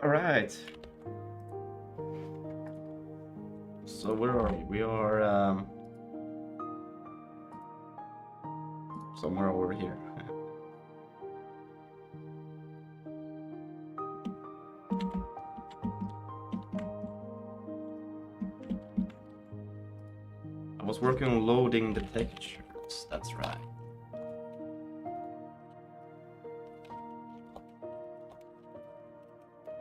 Alright. So where are we? We are somewhere over here. I was working on loading the textures, that's right.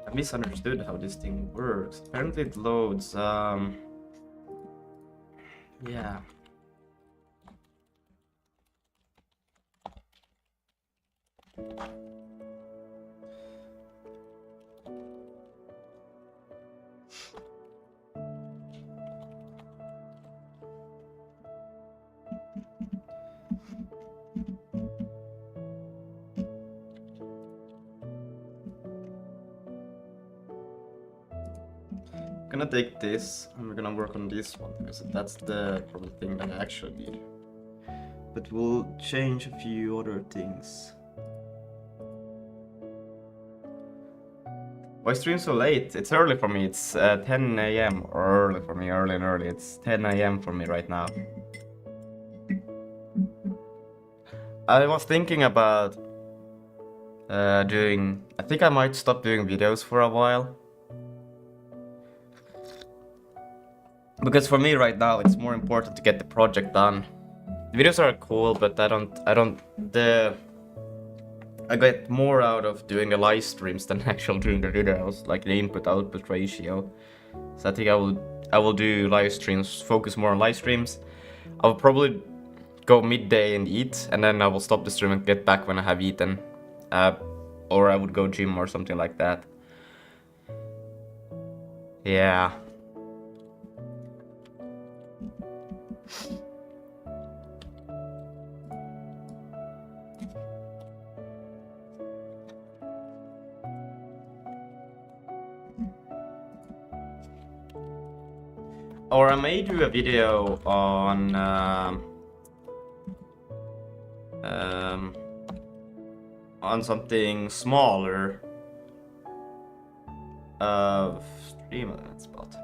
I misunderstood how this thing works. Apparently it loads, yeah. I'm gonna take this and we're gonna work on this one because that's the probably thing that I actually need. But we'll change a few other things. Why stream so late? It's early for me. It's 10 a.m. or early for me. Early and early. It's 10 a.m. for me right now. I was thinking about doing... I think I might stop doing videos for a while. Because for me right now, it's more important to get the project done. The videos are cool, but I get more out of doing the live streams than actually doing the videos, like the input-output ratio. So I think I will do live streams, focus more on live streams. I'll probably go midday and eat, and then I will stop the stream and get back when I have eaten. Or I would go gym or something like that. Yeah. Or I may do a video on something smaller. Stream that spot.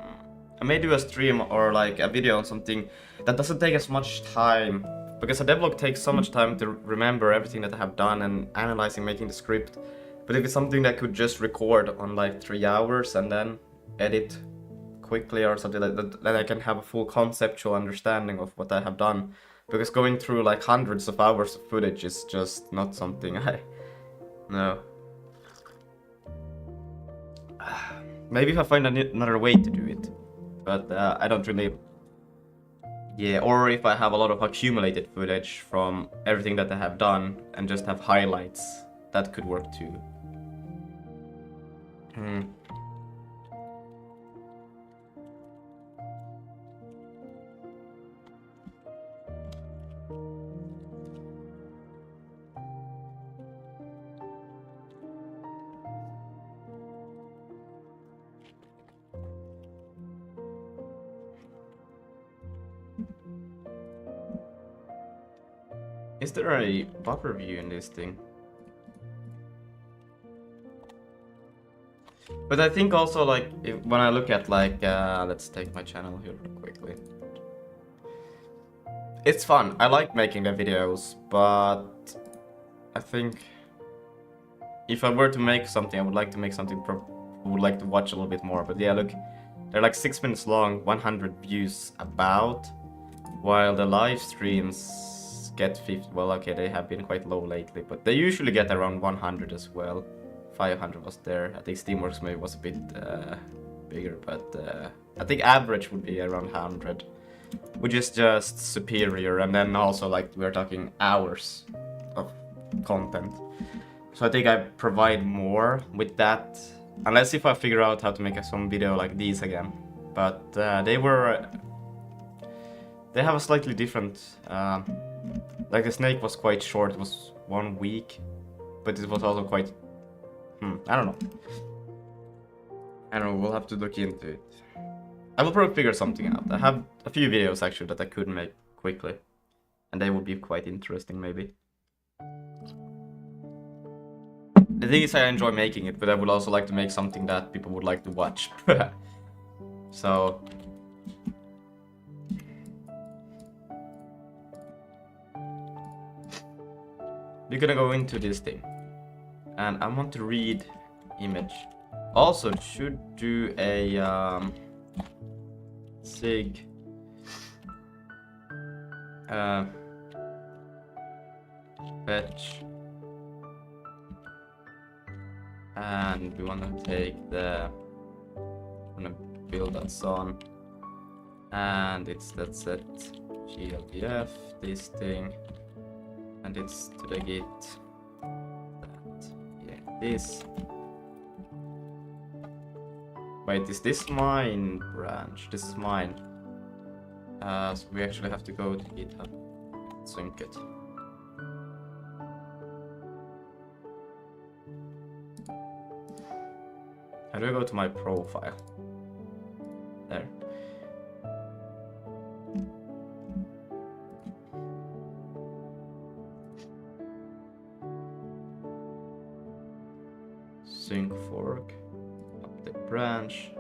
I may do a stream or like a video on something that doesn't take as much time, because a devlog takes so much time to remember everything that I have done and analyzing, making the script. But if it's something that I could just record on like 3 hours and then edit quickly or something like that, then I can have a full conceptual understanding of what I have done. Because going through like hundreds of hours of footage is just not something I... No. Maybe if I find another way to do it. But I don't really... Yeah, or if I have a lot of accumulated footage from everything that I have done and just have highlights, that could work too. Is there a buffer view in this thing? But I think also like when I look at like let's take my channel here real quickly. It's fun. I like making the videos, but I think if I were to make something, I would like to make something I would like to watch a little bit more. But yeah, look, they're like 6 minutes long, 100 views about, while the live streams get 50. Well, okay, they have been quite low lately, but they usually get around 100 as well. 500 was there. I think Steamworks maybe was a bit bigger, but I think average would be around 100, which is just superior. And then also like we're talking hours of content. So I think I provide more with that, unless if I figure out how to make some video like these again. But they have a slightly different, like the snake was quite short, it was 1 week, but it was also quite, I don't know, we'll have to look into it. I will probably figure something out. I have a few videos actually that I could make quickly, and they would be quite interesting maybe. the thing is I enjoy making it, but I would also like to make something that people would like to watch. So we're gonna go into this thing, and I want to read image. Also should do a Zig fetch, and we want to take the build that's on, and it's that set glbf this thing, and it's to the git that, yeah, this. Wait, is this mine branch? This is mine. So we actually have to go to GitHub, sync it. How do I go to my profile? There. Sync fork, update branch.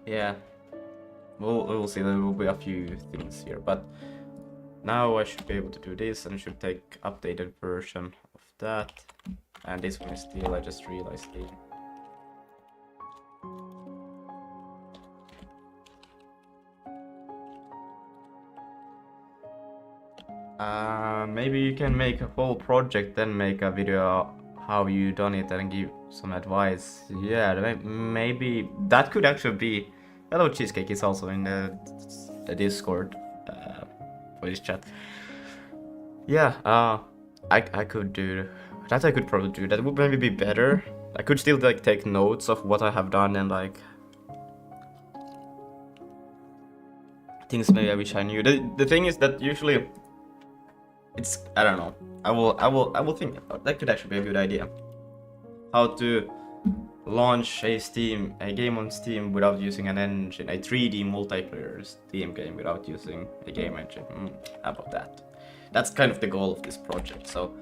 Yeah, we'll see. There will be a few things here, but now I should be able to do this, and I should take updated version of that. And this one is still, I just realized the maybe you can make a whole project, then make a video how you done it and give some advice. Yeah, maybe that could actually be. Hello, Cheesecake is also in the Discord for this chat. Yeah, I could do that. I could probably do that. Would maybe be better. I could still like take notes of what I have done and like things maybe I wish I knew. The thing is that usually it's, I don't know. I will think about it. That could actually be a good idea. How to launch a game on Steam without using an engine, a 3D multiplayer Steam game without using a game engine. How about that? That's kind of the goal of this project. So,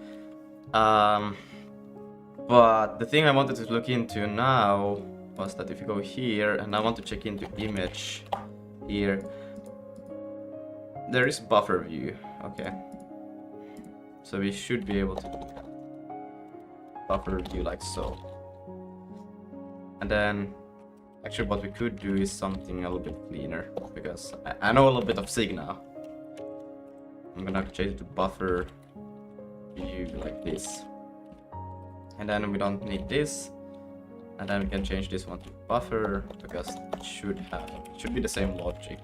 but the thing I wanted to look into now was that if you go here and I want to check into image here, there is buffer view. Okay. So we should be able to do that. Buffer view like so. And then, actually what we could do is something a little bit cleaner, because I know a little bit of Zig now. I'm gonna change it to buffer view like this. And then we don't need this. And then we can change this one to buffer, because it should be the same logic.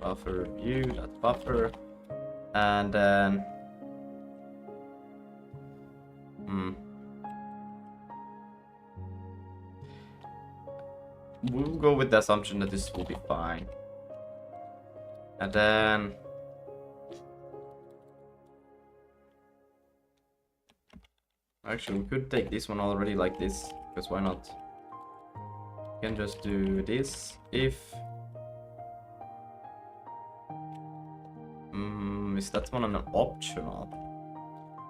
Buffer view dot buffer, and then we'll go with the assumption that this will be fine. And then actually we could take this one already like this, because why not? We can just do this if is that one an optional?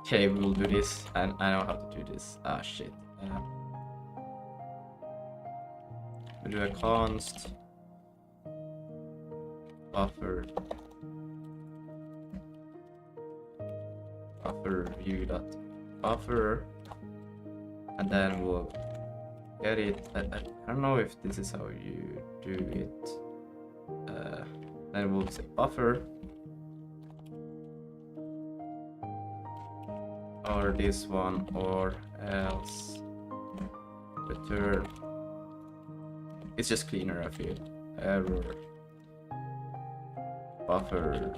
Okay, we'll do this, and I know how to do this. Ah, shit. We'll do a const buffer view dot buffer, and then we'll get it. I don't know if this is how you do it. Then we'll say buffer. Or this one, or else return. It's just cleaner, I feel. Error buffer.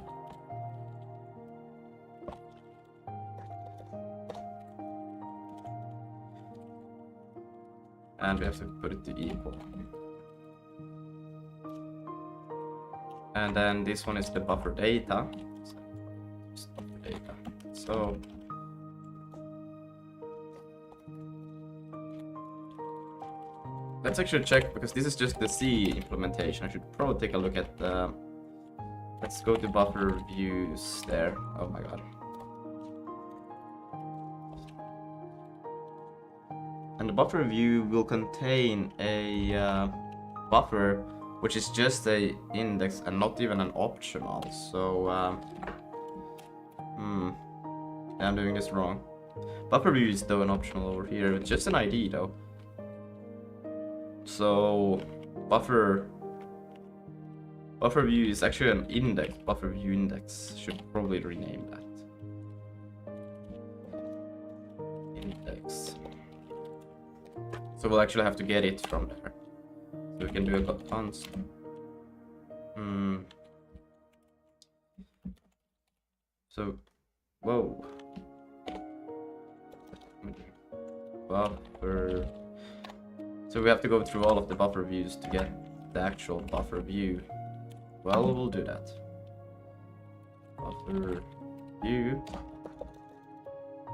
and we have to put it to equal. And then this one is the buffer data. So let's actually check, because this is just the C implementation. I should probably take a look at the... Let's go to buffer views there. Oh my god. And the buffer view will contain a buffer, which is just a index and not even an optional. So, I'm doing this wrong. Buffer view is though an optional over here. It's just an ID though. So buffer view is actually an index. Buffer view index. Should probably rename that. Index. So we'll actually have to get it from there. So we can do a const. So, whoa. Buffer. So we have to go through all of the buffer views to get the actual buffer view. Well, we'll do that. Buffer view.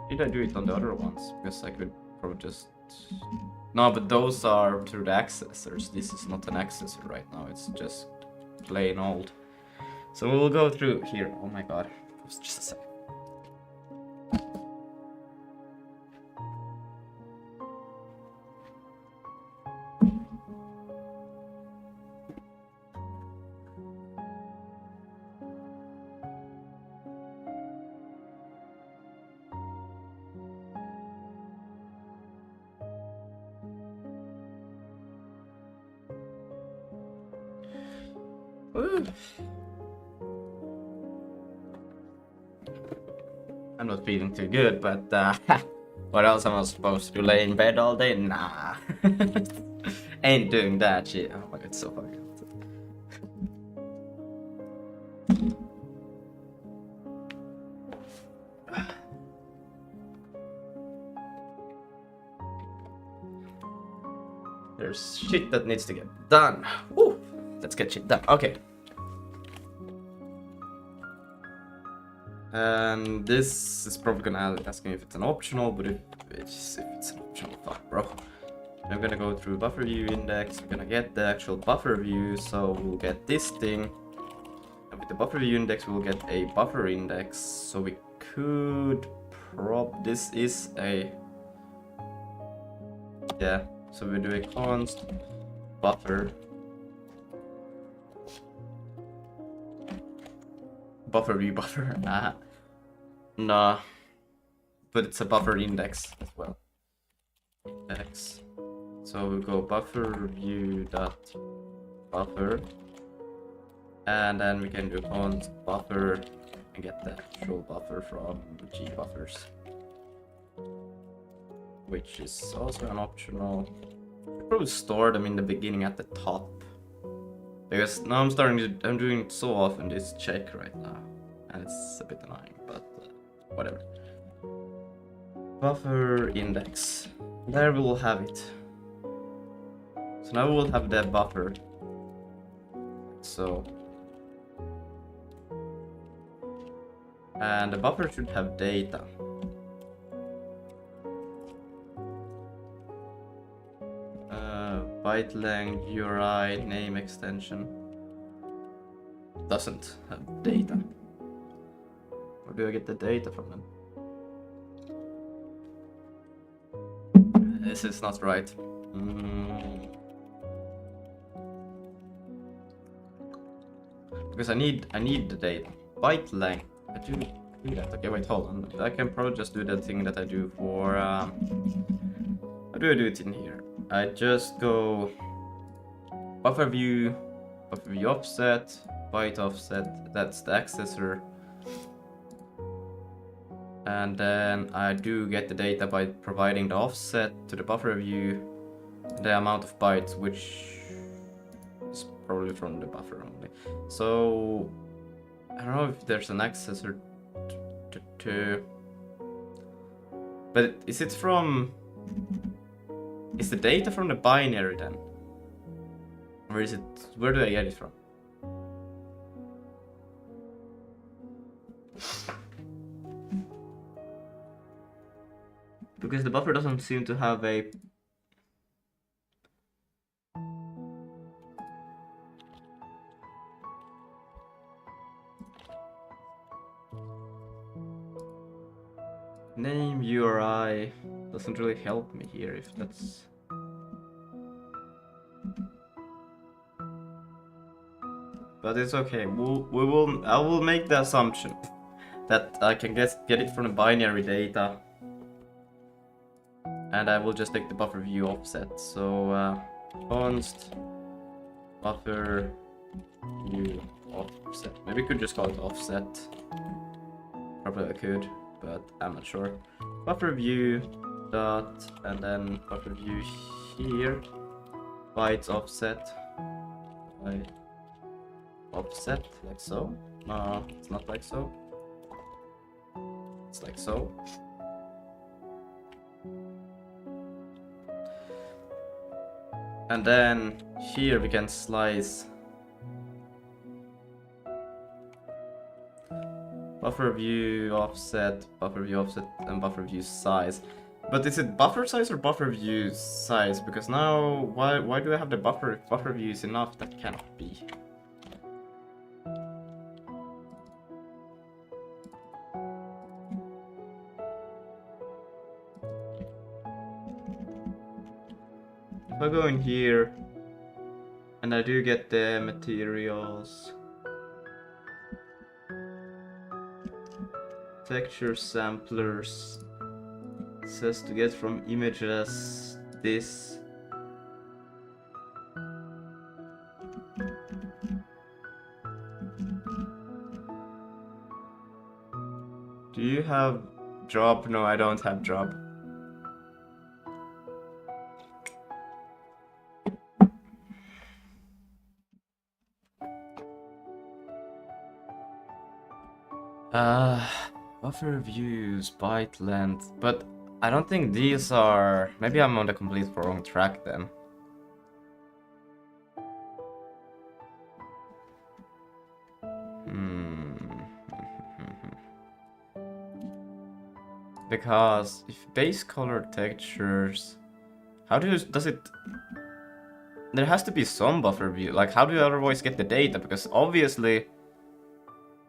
Did I do it on the other ones? Because I could probably just... No, but those are through the accessors. This is not an accessor right now. It's just plain old. So we'll go through here. Oh my god. Just a second. I'm not feeling too good, but what else am I supposed to lay in bed all day? Nah. Ain't doing that shit. Oh my god, it's so fucking There's shit that needs to get done. Woo! Let's get shit done. Okay. And this is probably gonna ask me if it's an optional, but if it's an optional, fuck, bro. I'm gonna go through buffer view index. We're gonna get the actual buffer view, so we'll get this thing. And with the buffer view index, we'll get a buffer index. So we could this is a... Yeah, so we do a const buffer. Buffer view buffer. Nah. But it's a buffer index as well. Index. So we go buffer view dot buffer. And then we can do const buffer and get the actual buffer from gbuffers. Which is also an optional. I'll probably store them in the beginning at the top. Because now I'm doing it so often this check right now. And it's a bit annoying, but whatever. Buffer index. There we will have it. So now we will have the buffer. So. And the buffer should have data. Byte length, URI, name extension. Doesn't have data. Where do I get the data from them? This is not right. Because I need the data. Byte length. I do that. Okay, wait, hold on. I can probably just do the thing that I do for. How do I do it in here? I just go buffer view offset, byte offset, that's the accessor. And then I do get the data by providing the offset to the buffer view, the amount of bytes, which is probably from the buffer only. So I don't know if there's an accessor to but is it from... Is the data from the binary then? Or is it, where do I get it from? Because the buffer doesn't seem to have a... Name URI doesn't really help me here if that's... But it's okay. I will make the assumption that I can get it from the binary data, and I will just take the buffer view offset. So const buffer view offset. Maybe we could just call it offset. Probably I could, but I'm not sure. Buffer view dot, and then buffer view here, bytes offset by offset, like so. No, it's not like so. It's like so. And then here we can slice buffer view offset, and buffer view size. But is it buffer size or buffer view size? Because now, why do I have the buffer if buffer view is enough? That cannot be. If I go in here, and I do get the materials, texture samplers, it says to get from images this. Do you have job? No, I don't have job. Buffer views, byte length, but I don't think these are... Maybe I'm on the complete wrong track then. Because if base color textures, how does it... There has to be some buffer view, like how do you otherwise get the data? Because obviously...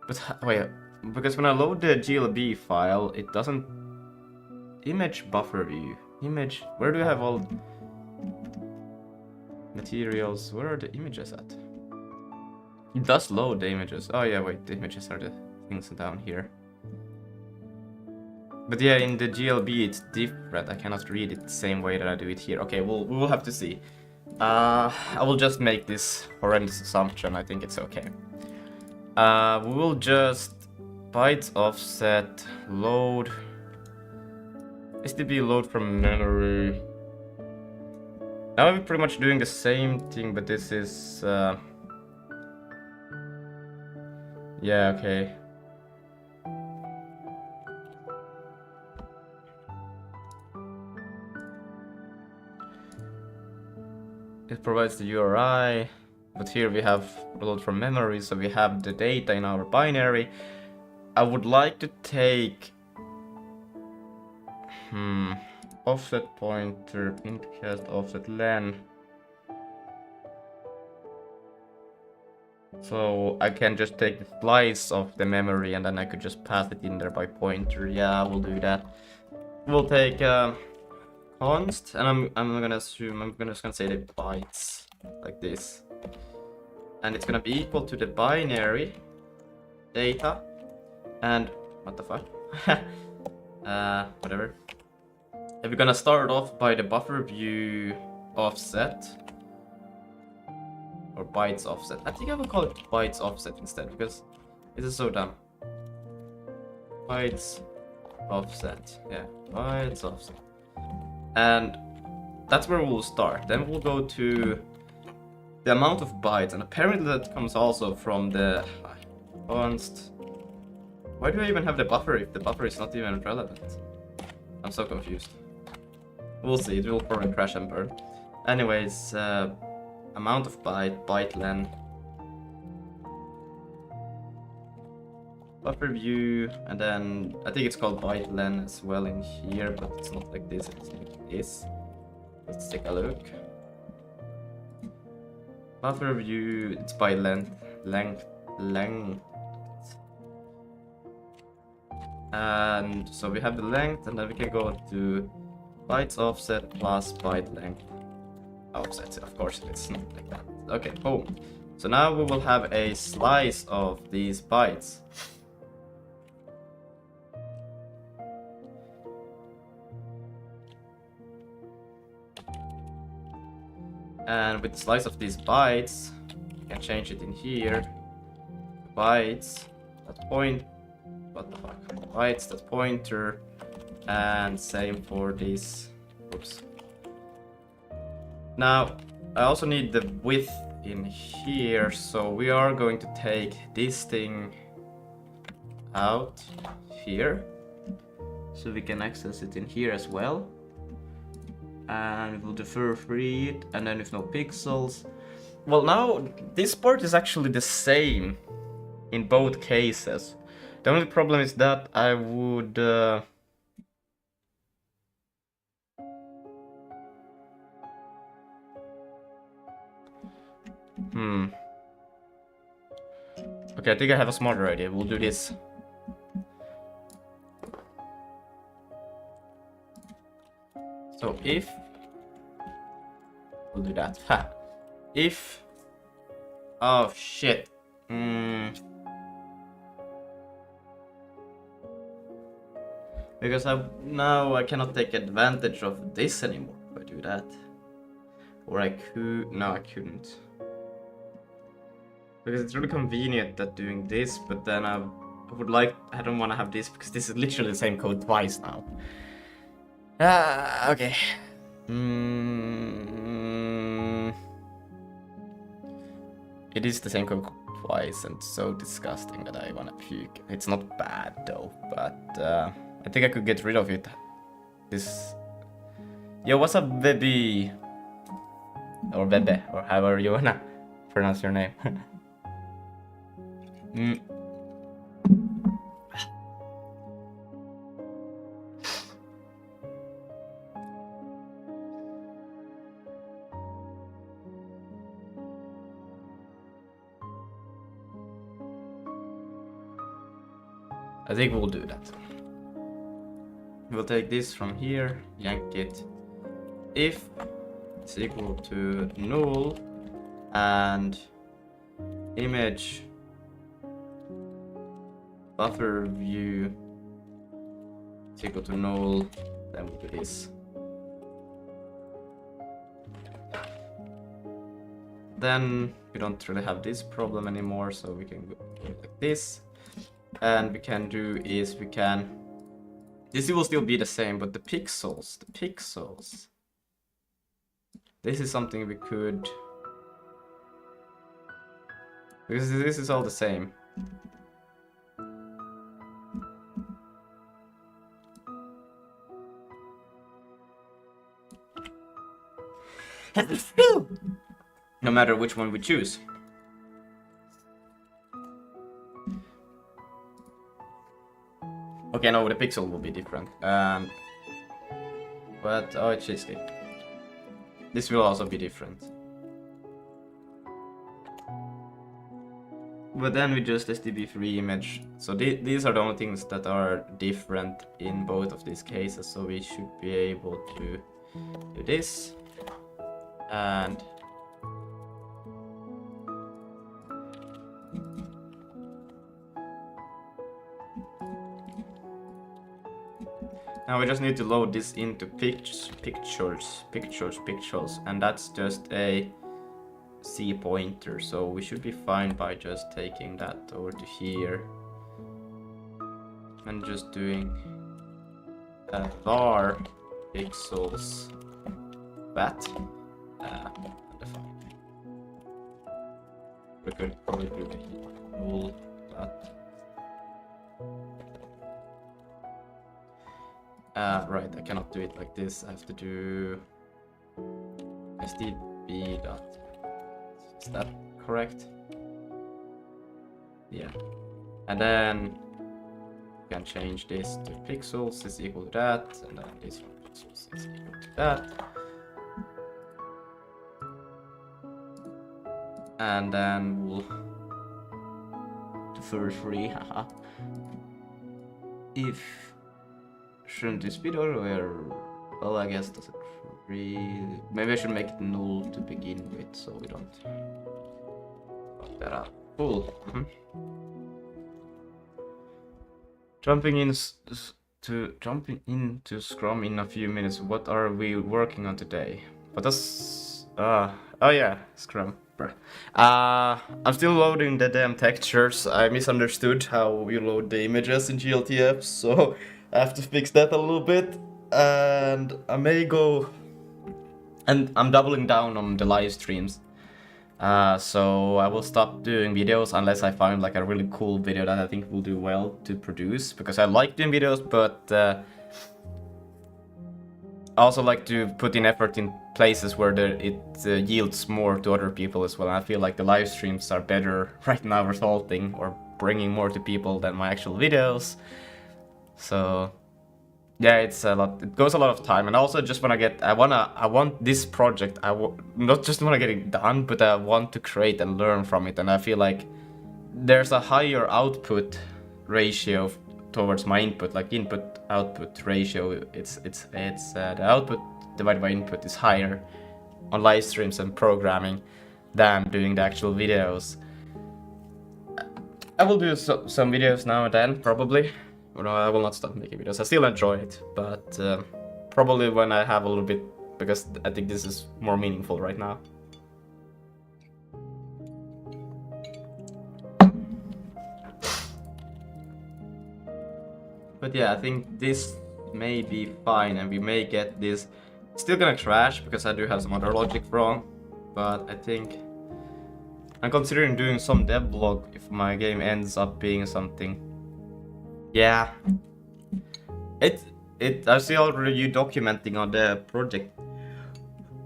But wait, because when I load the GLB file, it doesn't... Image buffer view. Image... Where do I have all... Materials? Where are the images at? It does load the images. Oh yeah, wait, the images are the things down here. But yeah, in the GLB it's different. I cannot read it the same way that I do it here. Okay, we will have to see. I will just make this horrendous assumption. I think it's okay. We will just bytes offset load STB load from memory. Now we're pretty much doing the same thing, but this is yeah, okay. It provides the URI, but here we have load from memory, so we have the data in our binary. I would like to take offset pointer, intcast offset len. So I can just take the slice of the memory and then I could just pass it in there by pointer. Yeah, we'll do that. We'll take const, and I'm gonna assume I'm just gonna say the bytes like this, and it's gonna be equal to the binary data, and what the fuck, whatever. And we're gonna start off by the buffer view offset or bytes offset. I think I will call it bytes offset instead because this is so dumb. Bytes offset, yeah, bytes offset. And that's where we'll start. Then we'll go to the amount of bytes, and apparently that comes also from the const. Why do I even have the buffer if the buffer is not even relevant? I'm so confused. We'll see, it will probably crash and burn. Anyways, amount of byte length. Buffer view, and then I think it's called byte length as well in here, but it's not like this, it's like this. Let's take a look. Buffer view, it's byte length. And so we have the length, and then we can go to bytes offset plus byte length. Offset, of course, it's not like that. Okay, boom. So now we will have a slice of these bytes. And with the slice of these bytes, you can change it in here. Bytes, that point, what the fuck? Bytes, that pointer, and same for these. Oops. Now, I also need the width in here, so we are going to take this thing out here, so we can access it in here as well. And we'll defer free it, and then with no pixels. Well, now this part is actually the same in both cases. The only problem is that I would Okay, I think I have a smarter idea. We'll do this. So if we'll do that. Ha. If oh shit. Because now I cannot take advantage of this anymore if I do that. Or I could. No, I couldn't. Because it's really convenient that doing this, but then I don't want to have this because this is literally the same code twice now. Okay. It is the same code twice and so disgusting that I wanna puke. It's not bad though, but I think I could get rid of it. This. Yo, what's up, baby? Or Bebe, or however you wanna pronounce your name. I think we'll do that. We'll take this from here, yank it. If it's equal to null and image buffer view is equal to null, then we'll do this. Then we don't really have this problem anymore, so we can go like this. And we can do is this will still be the same, but the pixels, this is something we could, because this is all the same. No matter which one we choose. Okay, no, the pixel will be different. But oh, it's cheesy. This will also be different. But then we just STB3 image. So these are the only things that are different in both of these cases. So we should be able to do this. And now we just need to load this into pictures, and that's just a C pointer, so we should be fine by just taking that over to here and just doing var pixels bat and define. We could probably do null that. Right, I cannot do it like this. I have to do SDB dot. Is that correct? Yeah. And then you can change this to pixels is equal to that, and then this one pixels is equal to that. And then we'll do for free, haha. If shouldn't this be or well, I guess does it really, maybe I should make it null to begin with so we don't fuck that up. Cool. Jumping into Scrum in a few minutes. What are we working on today? But that's oh yeah, Scrum. I'm still loading the damn textures. I misunderstood how you load the images in GLTF, so I have to fix that a little bit. And I may go, and I'm doubling down on the live streams. So I will stop doing videos unless I find like a really cool video that I think will do well to produce, because I like doing videos, but I also like to put in effort in places where it yields more to other people as well. And I feel like the live streams are better right now resulting or bringing more to people than my actual videos. So yeah, it's a lot. It goes a lot of time, and also just when I want this project. Not just want to get it done, but I want to create and learn from it. And I feel like there's a higher output ratio towards my input, like input output ratio. It's the output divided by input is higher on live streams and programming than doing the actual videos. I will do some videos now and then, probably. No, I will not stop making videos. I still enjoy it, but probably when I have a little bit, because I think this is more meaningful right now. But yeah, I think this may be fine, and we may get this. Still gonna crash because I do have some other logic wrong, but I think I'm considering doing some devlog if my game ends up being something. Yeah, I see already you documenting on the project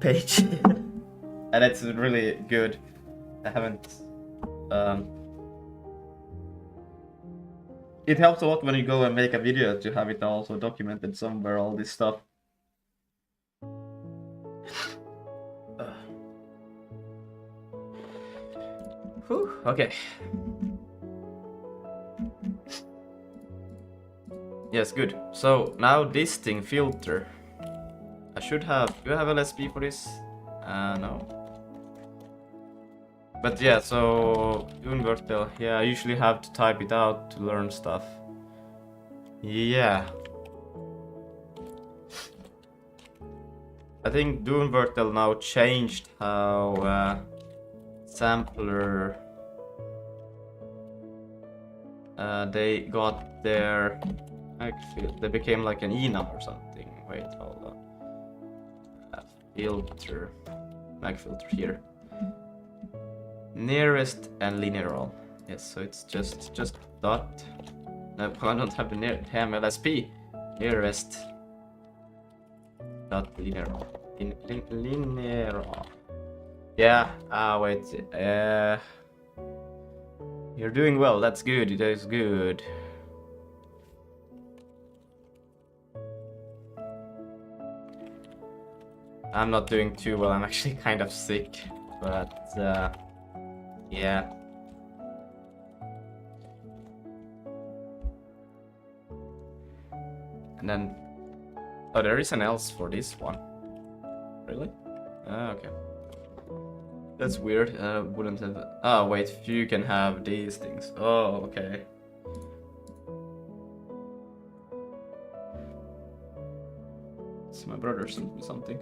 page, and it's really good. I haven't. It helps a lot when you go and make a video to have it also documented somewhere. All this stuff. Whew, okay. Yes, good. So now this thing filter. I should have. Do I have LSP for this? No. But yeah, so Unvertel. Yeah, I usually have to type it out to learn stuff. Yeah. I think Doonvertel now changed how sampler they got their. Actually, they became like an enum or something. Wait, hold on. Filter, mag filter here. Nearest and linearal. Yes, so it's just dot. No, I don't have the damn LSP. Nearest dot linearal. Linearal. Yeah. Wait. You're doing well. That's good. It is good. I'm not doing too well. I'm actually kind of sick, but yeah. And then, oh, there is an else for this one. Really? Okay. That's weird. Wouldn't have. Oh wait, you can have these things. Oh, okay. So my brother sent me something.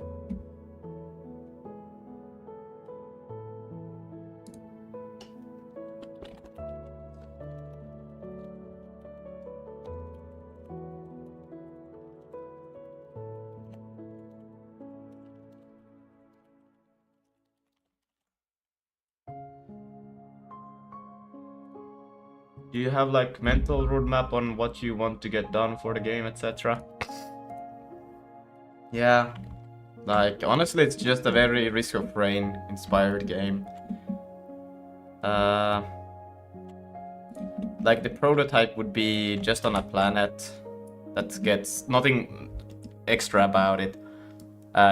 Do you have like mental roadmap on what you want to get done for the game, etc.? Yeah, like honestly, it's just a very Risk of Rain inspired game. Uh, like the prototype would be just on a planet that gets nothing extra about it.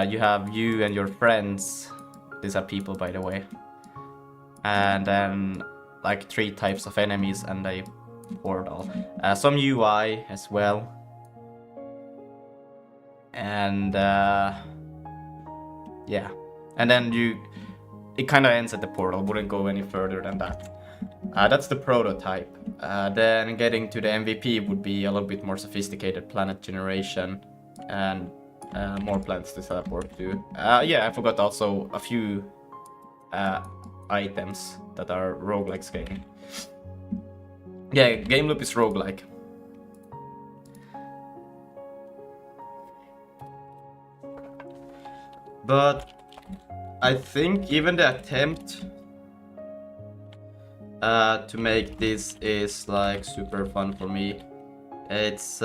You have you and your friends. These are people, by the way. And then like 3 types of enemies and a portal. Some UI as well. And yeah. And then it kind of ends at the portal. Wouldn't go any further than that. That's the prototype. Then getting to the MVP would be a little bit more sophisticated planet generation and more planets to teleport to. Yeah, I forgot also a few items that are roguelike scaling. Yeah, game loop is roguelike. But I think even the attempt to make this is like super fun for me. It's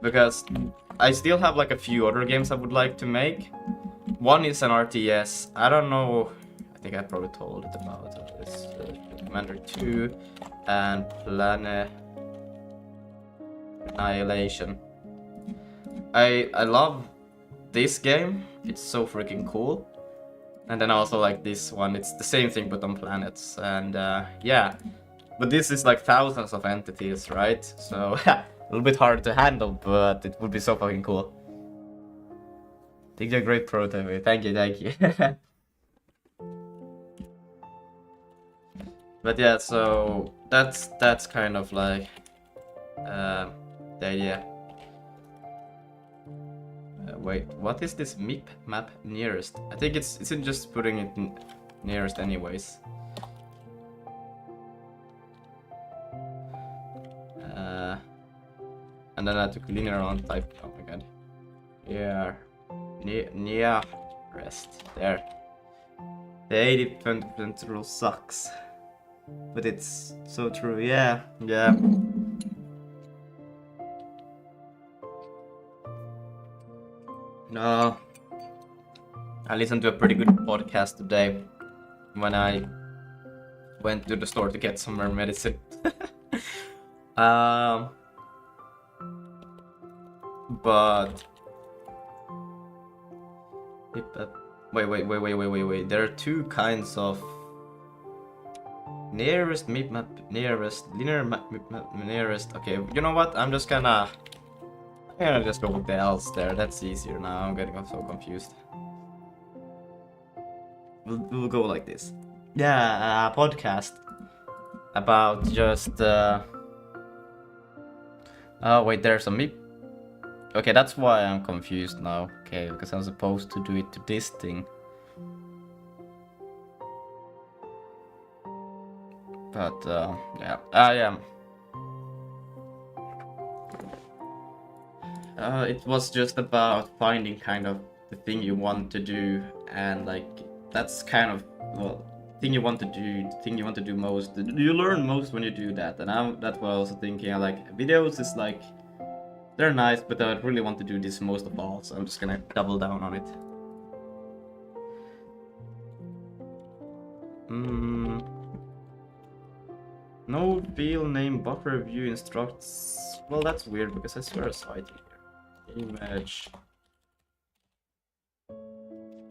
because I still have like a few other games I would like to make. One is an RTS. I don't know. I think I probably told it about this. Commander 2 and Planet Annihilation. I love this game. It's so freaking cool. And then also like this one. It's the same thing but on planets. And yeah. But this is like thousands of entities, right? So a little bit hard to handle, but it would be so fucking cool. I think you're a great prototype. Thank you, thank you. But yeah, so that's kind of like the idea. Wait, what is this map nearest? I think it's in just putting it nearest anyways. And then I took linear on type. Oh my god. Yeah. Nearest. There. The 80% rule sucks. But it's so true. Yeah. Yeah. No. I listened to a pretty good podcast today when I went to the store to get some more medicine. But wait. There are 2 kinds of nearest map, nearest linear map, nearest. Okay, you know what? I'm gonna just go with the else there. That's easier now. I'm getting so confused. We'll go like this. Yeah, a podcast about just. Oh wait, there's a map. Okay, that's why I'm confused now. Okay, because I'm supposed to do it to this thing. But yeah, yeah. It was just about finding kind of the thing you want to do, and like that's kind of thing you want to do, the thing you want to do most. You learn most when you do that, and that's what I was thinking. I like videos is like they're nice, but I really want to do this most of all, so I'm just gonna double down on it. No field name buffer view instructs. Well, that's weird because I swear I saw it here. Image.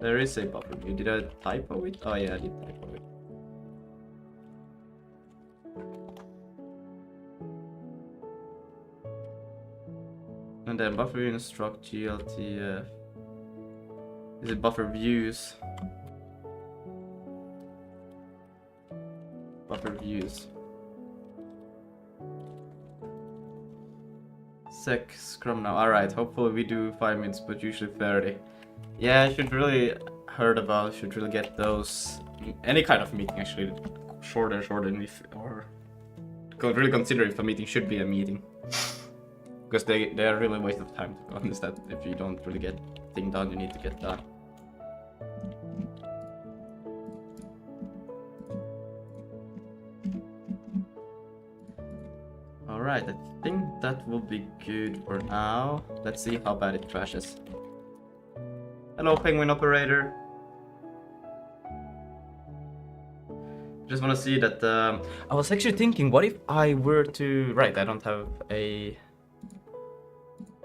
There is a buffer view. Did I typo it? Oh yeah, I did typo it. And then buffer view instruct GLTF. Is it buffer views? Buffer views. Sec scrum now. Alright, hopefully we do 5 minutes, but usually 30. Yeah, I should really should really get those. Any kind of meeting actually. Shorter, if, or really consider if a meeting should be a meeting. Because they are really a waste of time, to be honest, that if you don't really get thing done you need to get done. Alright, I think that will be good for now. Let's see how bad it crashes. Hello, penguin operator. Just want to see that. I was actually thinking, what if I were to... Right, I don't have a...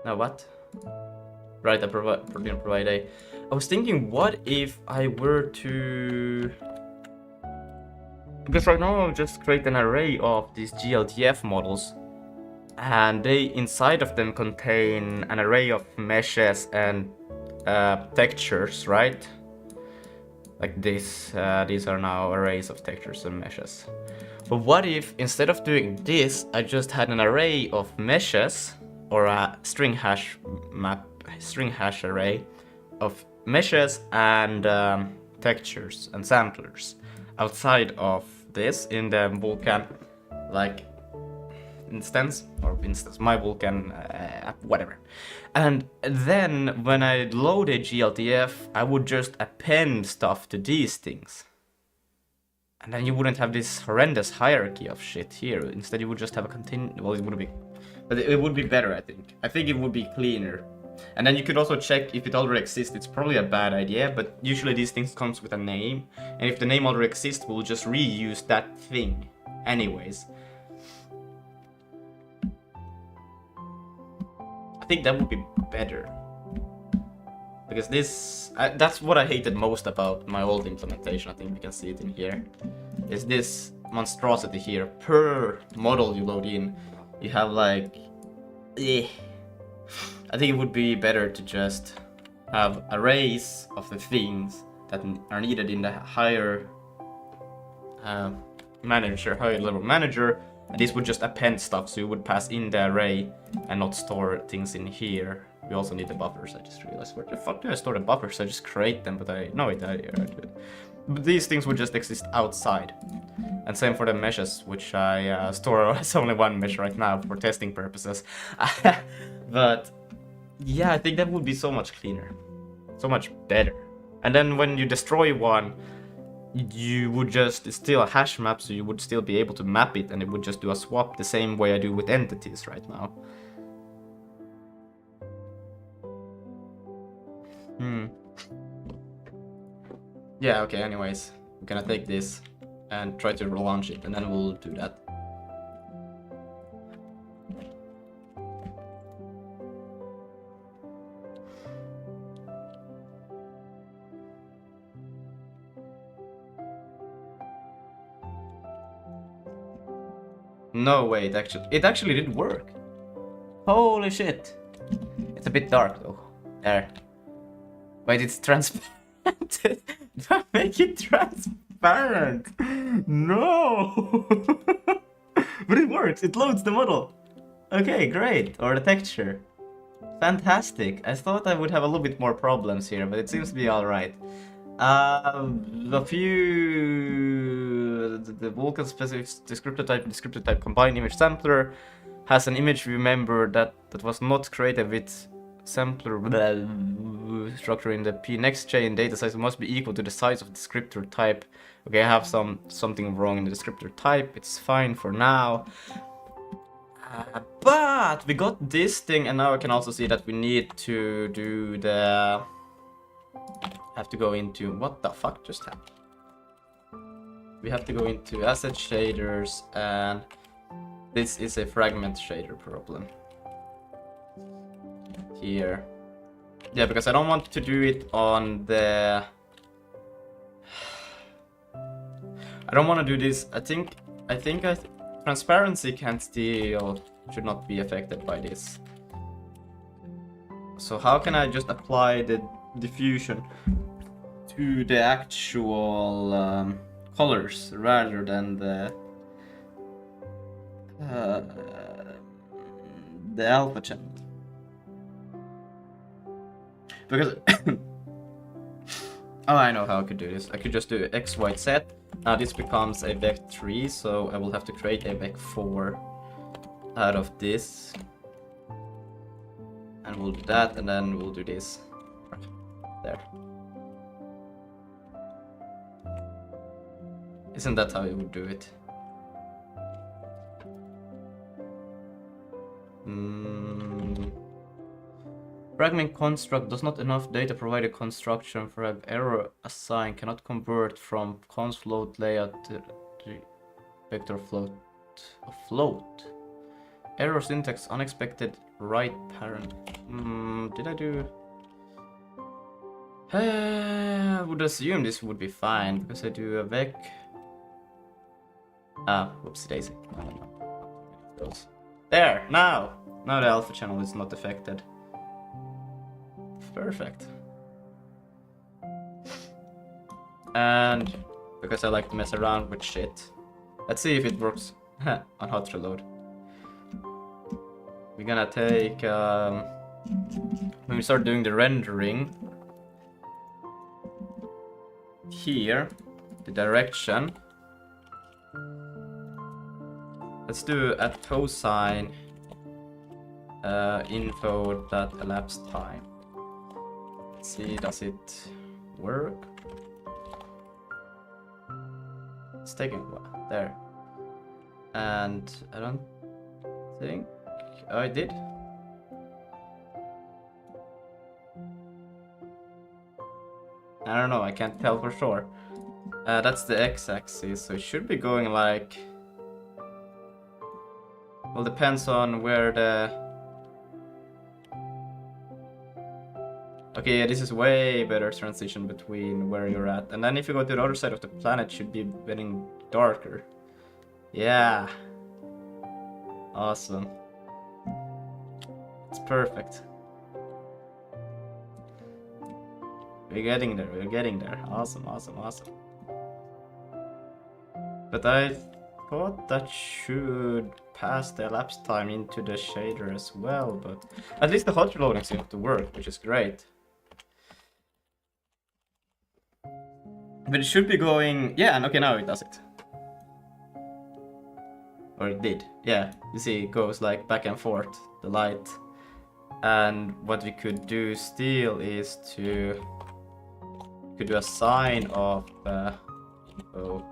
No, what? Right, I didn't provide a... I was thinking, what if I were to... Because right now I'll just create an array of these GLTF models. And they, inside of them, contain an array of meshes and textures, right? Like this, these are now arrays of textures and meshes. But what if, instead of doing this, I just had an array of meshes, or a string hash array of meshes and textures and samplers outside of this in the Vulkan, like, instance, my Vulkan, whatever. And then when I load a GLTF, I would just append stuff to these things. And then you wouldn't have this horrendous hierarchy of shit here. Instead, you would just have a well, it would be, but it would be better, I think. I think it would be cleaner. And then you could also check if it already exists. It's probably a bad idea, but usually these things comes with a name. And if the name already exists, we'll just reuse that thing anyways. I think that would be better. Because this... that's what I hated most about my old implementation. I think we can see it in here. Is this monstrosity here. Per model you load in, you have like... I think it would be better to just have arrays of the things that are needed in the higher higher level manager, and this would just append stuff, so you would pass in the array and not store things in here. We also need the buffers. I just realized, where the fuck do I store the buffers? I just create them, but but these things would just exist outside. And same for the meshes, which I store as only one mesh right now for testing purposes. But yeah, I think that would be so much cleaner, so much better. And then when you destroy one, you would just, it's still a hash map, so you would still be able to map it, and it would just do a swap the same way I do with entities right now. Yeah, okay, anyways, we're gonna take this and try to relaunch it, and then we'll do that. No, wait, it actually did work. Holy shit. It's a bit dark though. There. Wait, it's transparent. Don't make it transparent. No. But it works. It loads the model. Okay, great. Or the texture. Fantastic. I thought I would have a little bit more problems here, but it seems to be alright. A few... The Vulkan specific descriptor type combined image sampler has an image remember that was not created with sampler structure in the P next chain. Data size must be equal to the size of the descriptor type. Okay, I have something wrong in the descriptor type. It's fine for now. But we got this thing, and now I can also see that we need to do the... have to go into... what the fuck just happened? We have to go into asset shaders, and this is a fragment shader problem. Here. Yeah, because I don't want to do it on the... I don't want to do this. I think transparency can still... should not be affected by this. So how can I just apply the diffusion to the actual colors rather than the alpha channel? Because oh, I know how I could do this. I could just do x, y, z. Now this becomes a vec 3, so I will have to create a vec 4 out of this, and we'll do that, and then we'll do this. There. Isn't that how you would do it? Fragment construct does not enough data provide a construction for an error assigned cannot convert from const float layout to vector float. Error syntax unexpected right parent. Did I do? I would assume this would be fine because I do a vec. Whoopsie daisy. I don't know. There, now the alpha channel is not affected. Perfect. And because I like to mess around with shit, let's see if it works on hot reload. We're gonna take when we start doing the rendering here, the direction. Let's do a cosine info that elapsed time. Let's see, does it work? It's taking a while. There. And I don't think I did. I don't know, I can't tell for sure. That's the x-axis, so it should be going like... Well, depends on where the... Okay, yeah, this is way better transition between where you're at. And then if you go to the other side of the planet, it should be getting darker. Yeah. Awesome. It's perfect. We're getting there. Awesome. But I thought that should pass the elapsed time into the shader as well, but at least the hot reloading seems to work, which is great. But it should be going... Yeah, and okay, now it does it. Or it did. Yeah, you see it goes like back and forth, the light. And what we could do still is to... could do a sign of info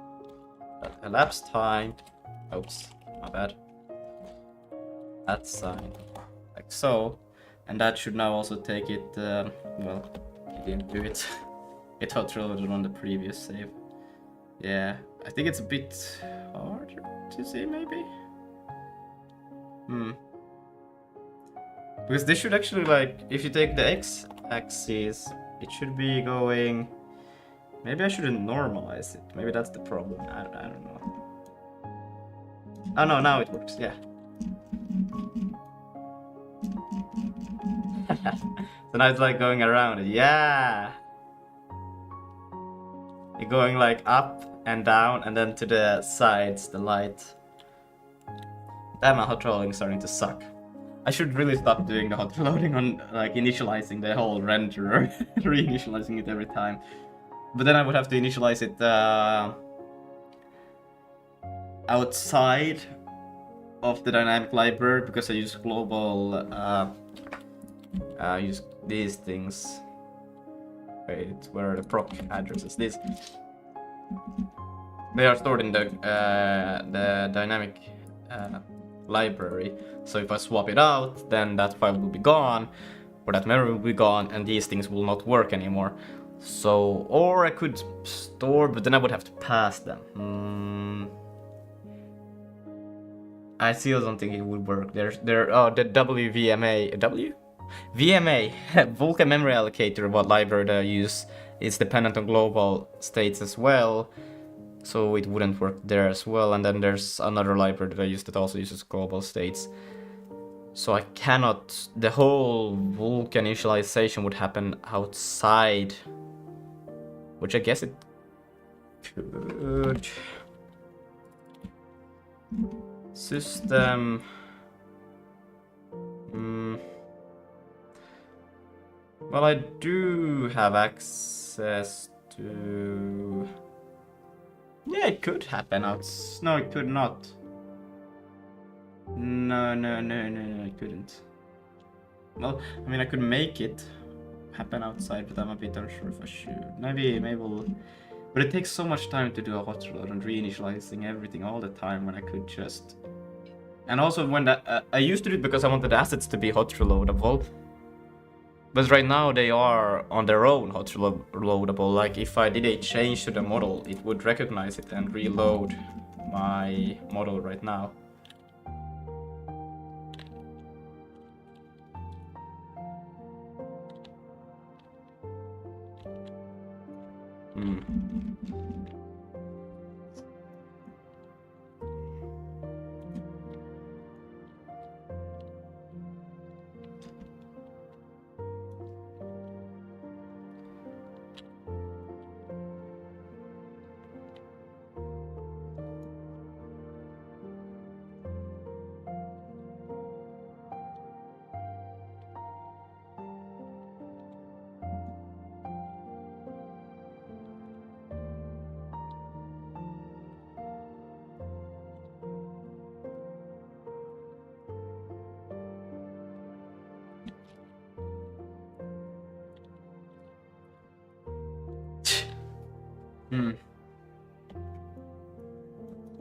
that elapsed time. Oops, my bad. That sign, like so, and that should now also take it. Well, it didn't do it. It auto-loaded on the previous save. Yeah, I think it's a bit harder to see, maybe. Because this should actually, like, if you take the x-axis, it should be going... Maybe I shouldn't normalize it. Maybe that's the problem. I don't know. Oh no, now it works, yeah. So now it's like going around it. Yeah! You're going like up and down and then to the sides, the light. Damn, my hot reloading is starting to suck. I should really stop doing the hot reloading on like initializing the whole renderer, reinitializing it every time. But then I would have to initialize it outside of the dynamic library because I use global, use these things. Wait, where are the proc addresses? These. They are stored in the dynamic library. So if I swap it out, then that file will be gone, or that memory will be gone, and these things will not work anymore. So, or I could store, but then I would have to pass them. I still don't think it would work. The VMA, Vulkan memory allocator, what library that I use, is dependent on global states as well, so it wouldn't work there as well. And then there's another library that I use that also uses global states. So I cannot, the whole Vulkan initialization would happen outside, which I guess it could. System. Well, I do have access to... Yeah, it could happen No, it could not. No, it couldn't. Well, I mean, I could make it happen outside, but I'm a bit unsure if I should. Maybe we'll... But it takes so much time to do a hot reload and reinitializing everything all the time when I could just And also when I used to do it because I wanted the assets to be hot reloadable. But right now they are on their own hot reloadable. Like if I did a change to the model, it would recognize it and reload my model right now.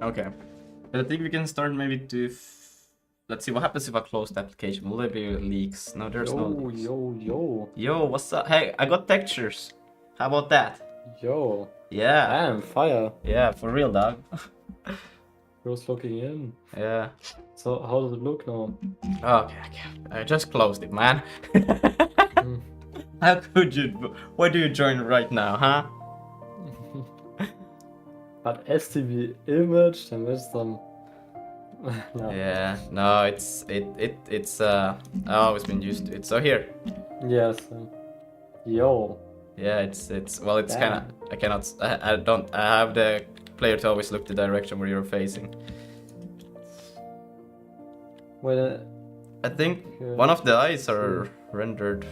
Okay. But I think we can start maybe to... Let's see what happens if I close the application. Will there be leaks? No, there's no leaks. Yo, what's up? Hey, I got textures. How about that? Yo. Yeah. Damn, fire. Yeah, for real, dog. Who's looking in? Yeah. So, how does it look now? Okay. I just closed it, man. How could you? Why do you join right now, huh? But STV image, then there's some. No. Yeah, no, it's I've always been used to it. So here. Yes. Yo. Yeah, it's well, it's kind of I have the player to always look the direction where you're facing. Well, I think one of the eyes are rendered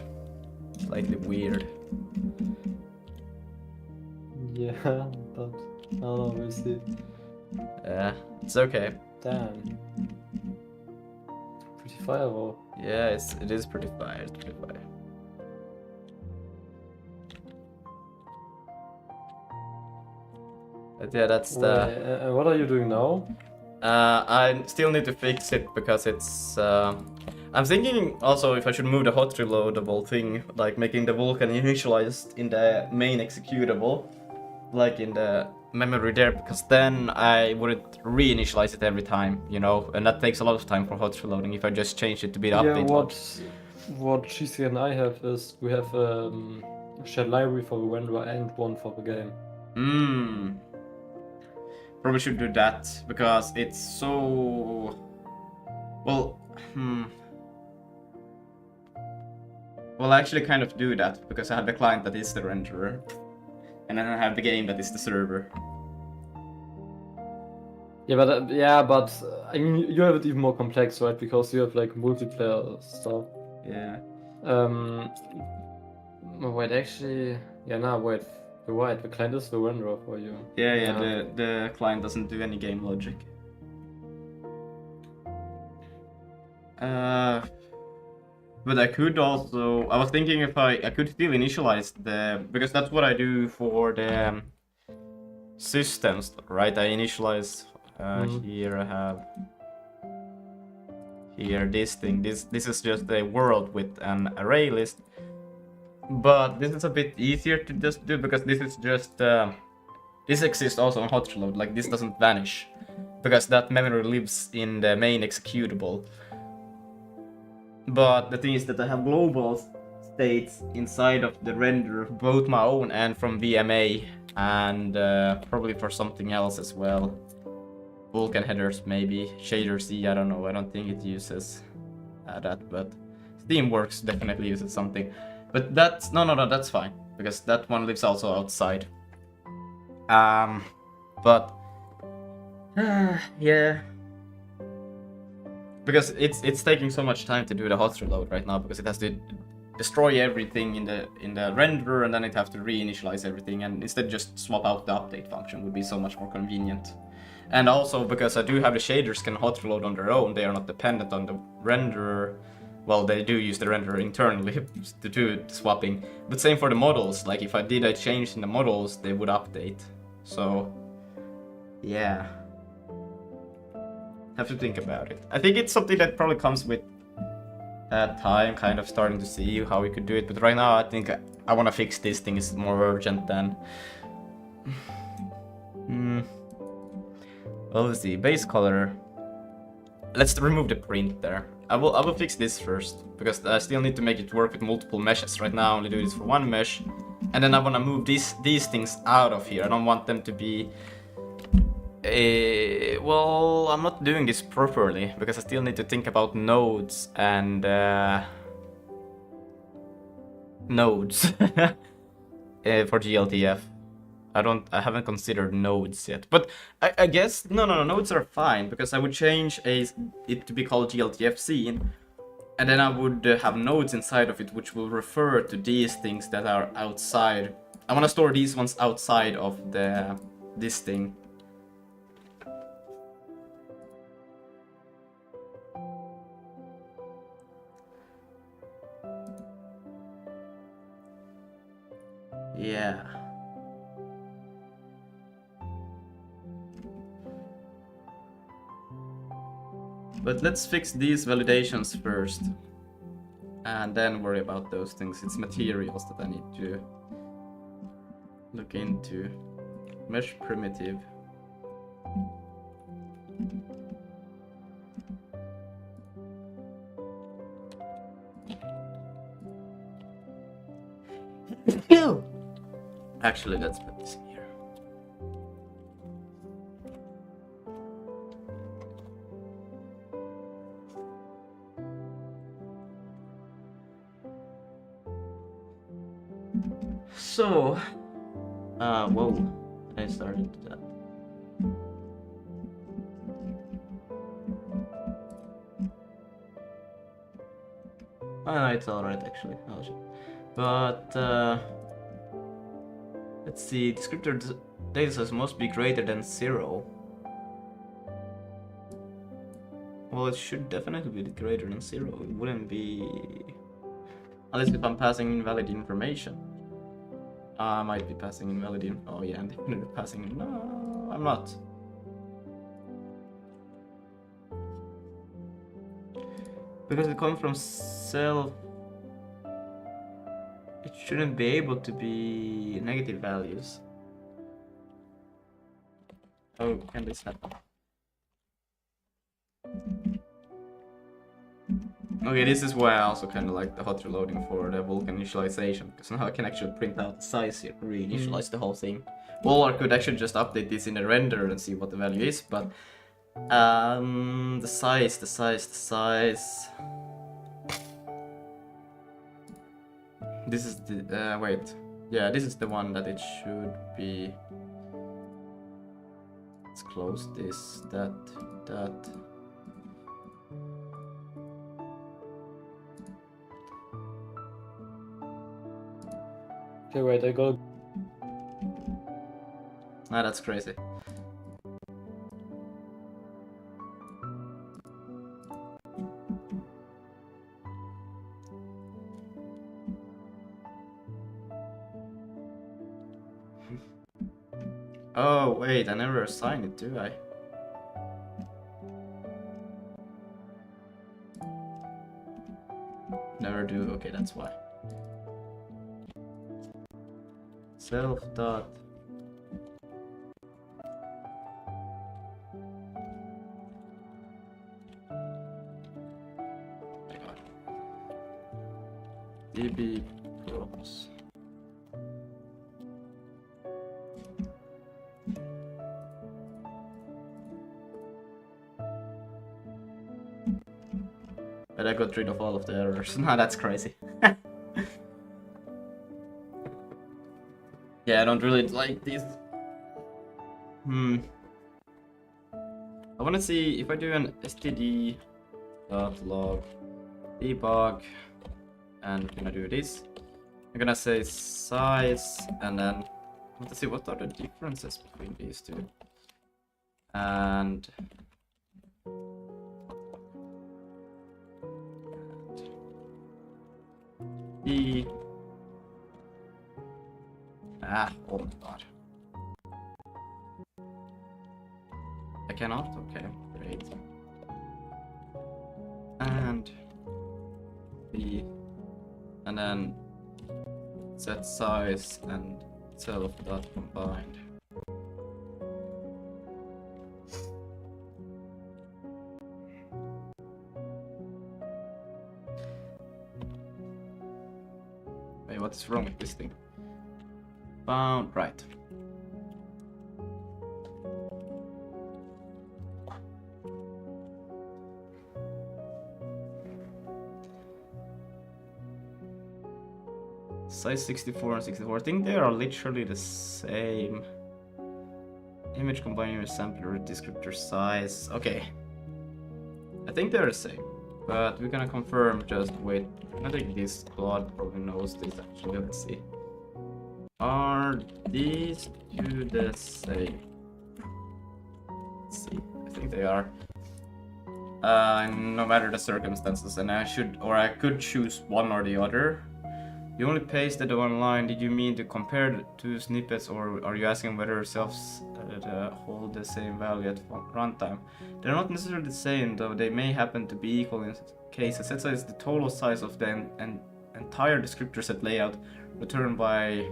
slightly weird. Yeah, but I don't know, we'll see. Yeah, it's okay. Damn. Pretty fire though. Yeah, it is pretty fire. It's pretty fire. But yeah, that's the. What are you doing now? I still need to fix it because it's. I'm thinking also if I should move the hot reloadable thing, like making the Vulkan initialized in the main executable, like in the memory there, because then I wouldn't reinitialize it every time, you know, and that takes a lot of time for hot reloading if I just change it to be the update. What GC and I have is we have a shared library for the renderer and one for the game. Probably should do that because it's so well. Well, I actually kind of do that because I have the client that is the renderer, and then I have the game that is the server. Yeah, but I mean you have it even more complex, right? Because you have like multiplayer stuff. Yeah. Wait, actually, yeah, no, wait. You're right. The client is the renderer for you. Yeah. The client doesn't do any game logic. But I could also. I was thinking if I could still initialize because that's what I do for the systems, right? I initialize. Here I have. Here this thing. This is just a world with an array list. But this is a bit easier to just do because this is just this exists also on hot reload. Like this doesn't vanish because that memory lives in the main executable. But the thing is that I have global states inside of the renderer, both my own and from VMA, and probably for something else as well. Vulkan headers maybe, shader C, I don't know. I don't think it uses that, but Steamworks definitely uses something. But that's no, that's fine because that one lives also outside. But yeah, because it's taking so much time to do the hot reload right now because it has to destroy everything in the renderer and then it have to reinitialize everything, and instead just swap out the update function would be so much more convenient. And also because I do have the shaders can hot reload on their own, they are not dependent on the renderer. Well, they do use the renderer internally to do the swapping, but same for the models. Like if I did a change in the models, they would update. So, yeah. Have to think about it. I think it's something that probably comes with time, kind of starting to see how we could do it. But right now, I think I want to fix this thing. It's more urgent than. Well, let's see. Base color. Let's remove the print there. I will fix this first because I still need to make it work with multiple meshes. Right now, I only do this for one mesh, and then I want to move these things out of here. I don't want them to be. Well, I'm not doing this properly because I still need to think about nodes and nodes for GLTF. I haven't considered nodes yet, but I guess no, nodes are fine because I would change it to be called GLTF scene, and then I would have nodes inside of it which will refer to these things that are outside. I want to store these ones outside of this thing. Yeah. But let's fix these validations first. And then worry about those things. It's materials that I need to look into. Mesh primitive. Actually, let's put this in here. So, whoa, I started that. Oh no, it's alright actually. Oh shit. But, let's see, descriptor data size must be greater than 0. Well, it should definitely be greater than 0. It wouldn't be... Unless if I'm passing invalid information. I might be passing invalid info. Oh yeah, I'm definitely passing... No, I'm not. Because it comes from self... It shouldn't be able to be negative values. Oh, can this happen? Okay, this is why I also kind of like the hot reloading for the Vulkan initialization, because now I can actually print out the size here, reinitialize the whole thing. Well, I could actually just update this in the render and see what the value is, but the size. This is the wait, yeah, this is the one that it should be. Let's close this. That. Okay, wait, I go. Ah, that's crazy. Oh, wait, I never assigned it, do I? Never do, okay, that's why. Self dot. DB props. But I got rid of all of the errors. Nah, that's crazy. Yeah, I don't really like these. I want to see if I do an std.log debug, and I'm gonna do this. I'm gonna say size, and then I want to see what are the differences between these two. And E. Oh my god. I cannot? Okay, great. then set size and self dot combined. Wait, what's wrong with this thing? Found right. Size 64 and 64. I think they are literally the same. Image combining with sampler descriptor size. Okay. I think they're the same. But we're gonna confirm just wait. I think this Claude probably knows this actually. Let's see. Are these two the same? Let's see. I think they are. No matter the circumstances, and I could choose one or the other. You only pasted one line. Did you mean to compare the two snippets, or are you asking whether selves hold the same value at runtime? They're not necessarily the same, though they may happen to be equal in cases. Set size is the total size of the entire descriptor set layout returned by.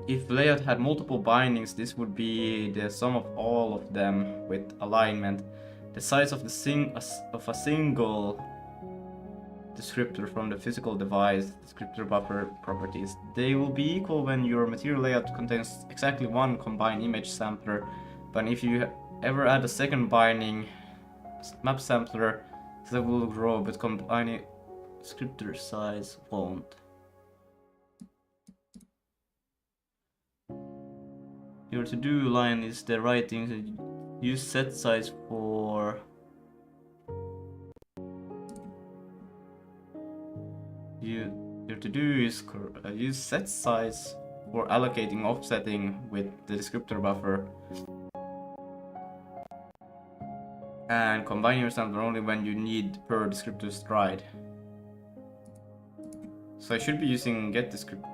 If layout had multiple bindings, this would be the sum of all of them with alignment. The size of a single descriptor from the physical device, descriptor buffer properties. They will be equal when your material layout contains exactly one combined image sampler, but if you ever add a second binding map sampler, that will grow, but combining descriptor size won't. Your to-do line is the right thing. Use set size for your to-do is use set size for allocating offsetting with the descriptor buffer, and combine your sampler only when you need per descriptor stride. So I should be using get descriptor.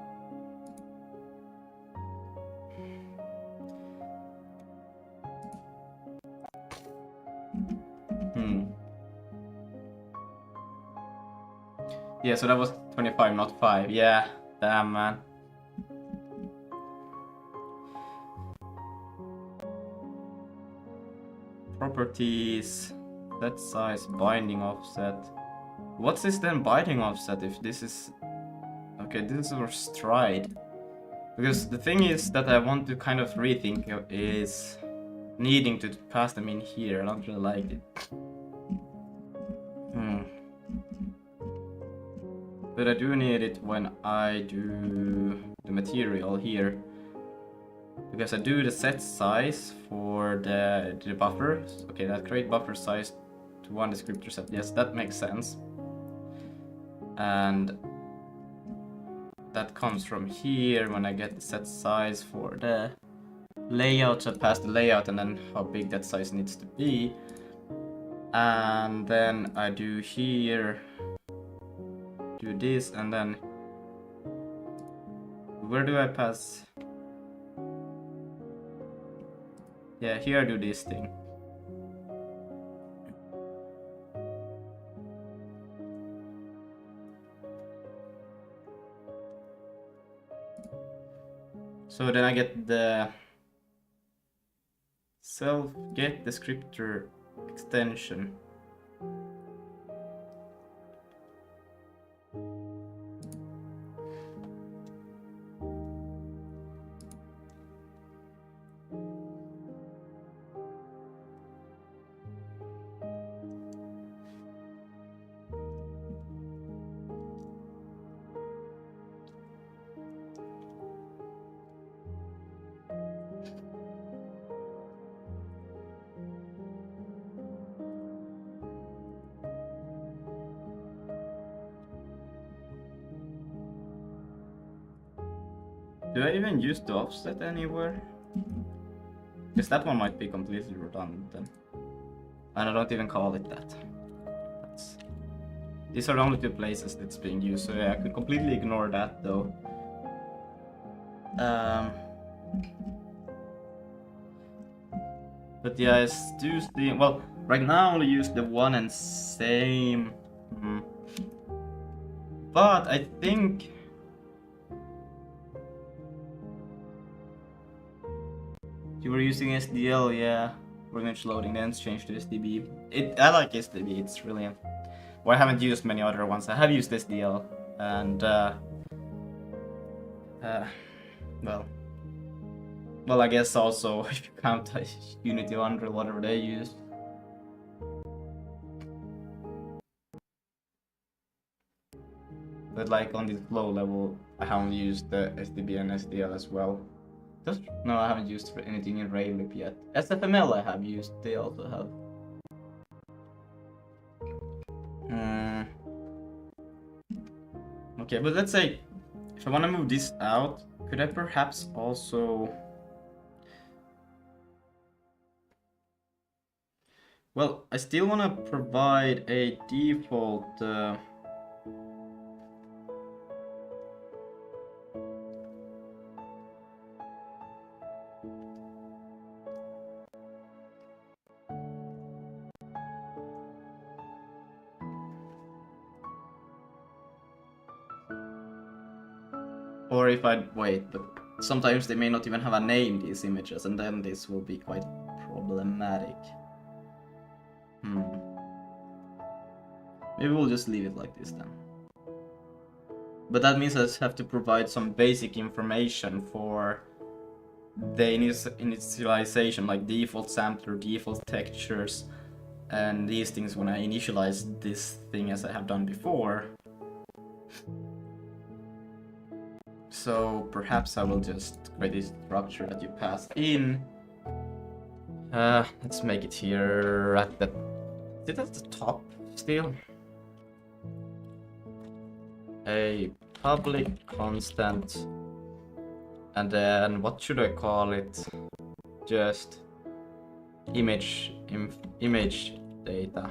Yeah, so that was 25, not 5. Yeah, damn, man. Properties, set size, binding offset. What's this then binding offset if this is... Okay, this is our stride. Because the thing is that I want to kind of rethink is needing to pass them in here. I don't really like it. But I do need it when I do the material here. Because I do the set size for the buffer. Okay, that create buffer size to one descriptor set. Yes, that makes sense. And that comes from here when I get the set size for the layout. So I pass the layout and then how big that size needs to be. And then I do here, do this, and then where do I pass? Yeah, here I do this thing. So then I get the self get descriptor extension. Do I even use the offset anywhere? Because that one might be completely redundant then. And I don't even call it that. These are the only two places that's being used, so yeah, I could completely ignore that though. But yeah, I do the... Well, right now I only use the one and same... But I think you were using SDL, yeah, for image loading, then it's changed to SDB. I like SDB, it's brilliant. Well, I haven't used many other ones. I have used SDL, and well, I guess also if you count Unity, Unreal, whatever they use. But like on this low level, I haven't used the SDB and SDL as well. No, I haven't used anything in Raylib yet. SFML I have used, they also have. Okay, but let's say, if I want to move this out, could I perhaps also... Well, I still want to provide a default... Or if I wait, but sometimes they may not even have a name, these images, and then this will be quite problematic. Maybe we'll just leave it like this then. But that means I just have to provide some basic information for the initialization, like default sampler, default textures, and these things when I initialize this thing as I have done before. So perhaps I will just create this structure that you pass in. Let's make it here at the... Is it at the top still? A public constant. And then what should I call it? Just image data.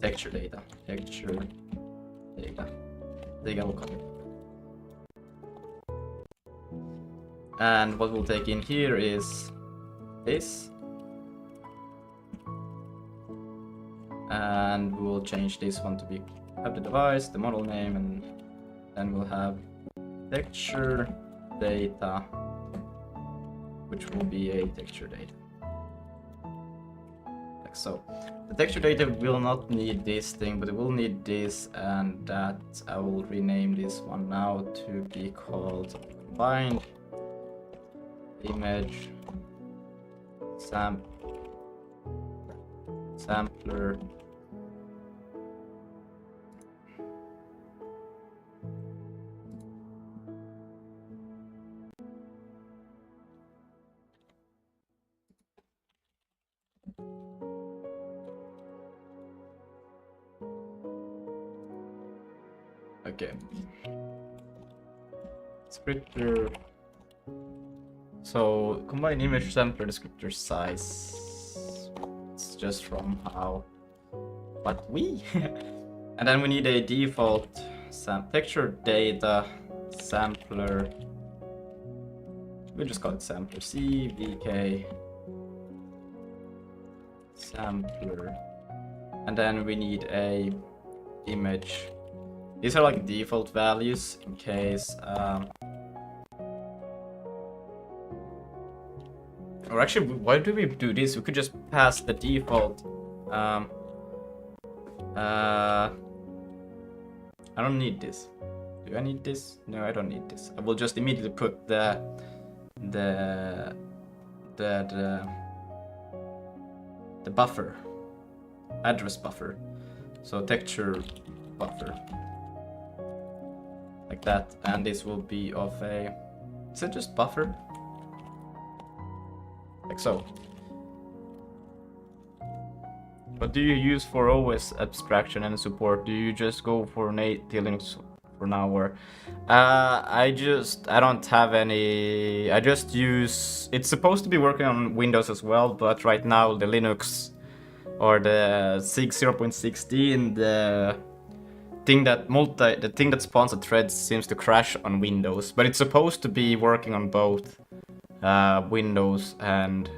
Texture data. Texture data. I think I will call it. And what we'll take in here is this. And we'll change this one to be have the device, the model name, and then we'll have texture data, which will be a texture data. Like so. The texture data will not need this thing, but it will need this, and that I will rename this one now to be called combined image sampler okay. Descriptor. So combine image sampler descriptor size. It's just from how, but we and then we need a default texture data sampler. We'll just call it sampler CVK sampler, and then we need a image. These are like default values in case or actually, why do we do this? We could just pass the default. I don't need this. Do I need this? No, I don't need this. I will just immediately put the buffer, address buffer. So texture buffer, like that, and this will be of a. Is it just buffer? Like so. What do you use for OS abstraction and support? Do you just go for native Linux for now, or I don't have any. I just use. It's supposed to be working on Windows as well, but right now the Linux or the Zig 0.16, the thing that spawns the threads seems to crash on Windows, but it's supposed to be working on both Windows and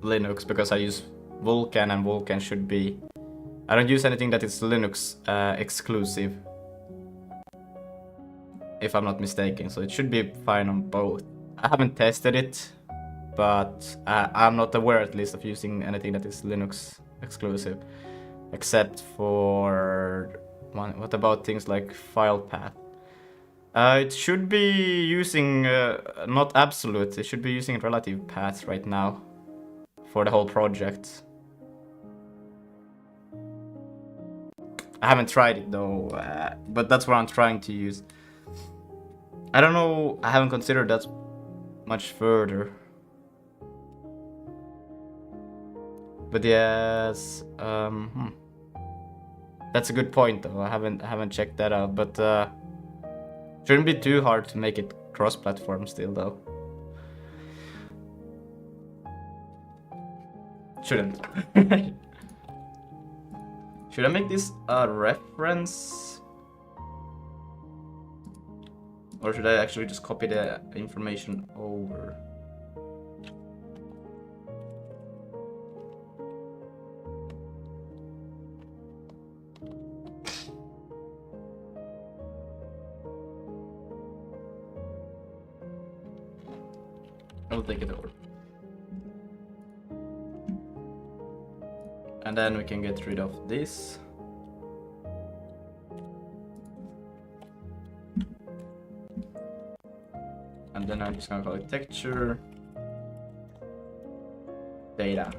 Linux, because I use Vulkan, and Vulkan should be. I don't use anything that is Linux exclusive. if I'm not mistaken, so it should be fine on both. I haven't tested it, but I'm not aware at least of using anything that is Linux exclusive, except for what about things like file path? It should be using not absolute, it should be using relative paths right now for the whole project. I haven't tried it though, but that's what I'm trying to use. I don't know, I haven't considered that much further. But yes, that's a good point though. I haven't checked that out, but shouldn't be too hard to make it cross-platform still though. Shouldn't. Should I make this a reference? Or should I actually just copy the information over? I'll take it over. And then we can get rid of this. And then I'm just gonna call it texture data.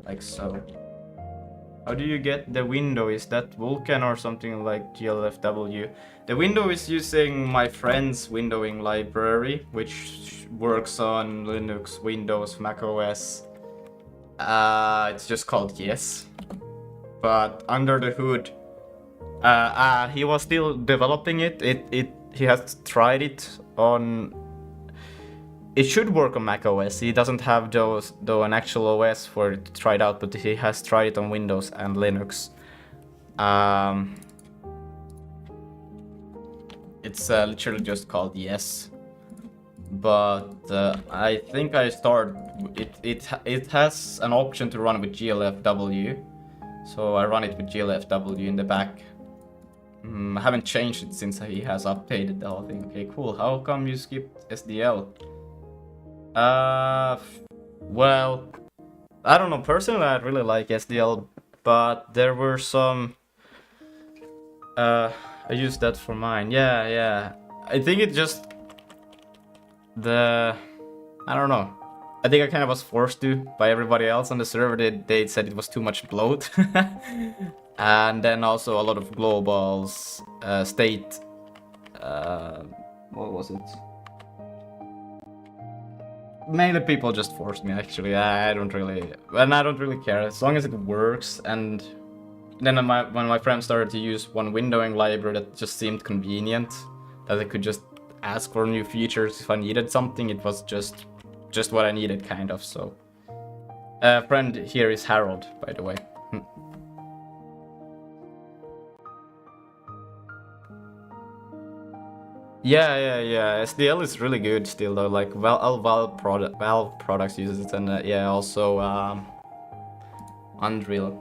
Like so. How do you get the window? Is that Vulkan or something like GLFW? The window is using my friend's windowing library, which works on Linux, Windows, Mac OS. It's just called Yes. But under the hood, he was still developing it. He has tried it on. It should work on Mac OS. He doesn't have though an actual OS for it to try it out, but he has tried it on Windows and Linux. It's literally just called Yes. But I think I start it has an option to run with GLFW, so I run it with GLFW in the back. I haven't changed it since he has updated the whole thing. Okay, cool. How come you skipped SDL? Well, I don't know. Personally, I really like SDL, but there were some. I used that for mine. Yeah. I think it just I don't know. I think I kind of was forced to by everybody else on the server. They said it was too much bloat, and then also a lot of globals, state. What was it? Mainly people just forced me, actually. I don't really care as long as it works. And then when my friend started to use one windowing library that just seemed convenient, that I could just ask for new features if I needed something, it was just what I needed, kind of. So friend here is Harold, by the way. Yeah. SDL is really good still though. Like Valve products uses it, and yeah, also Unreal.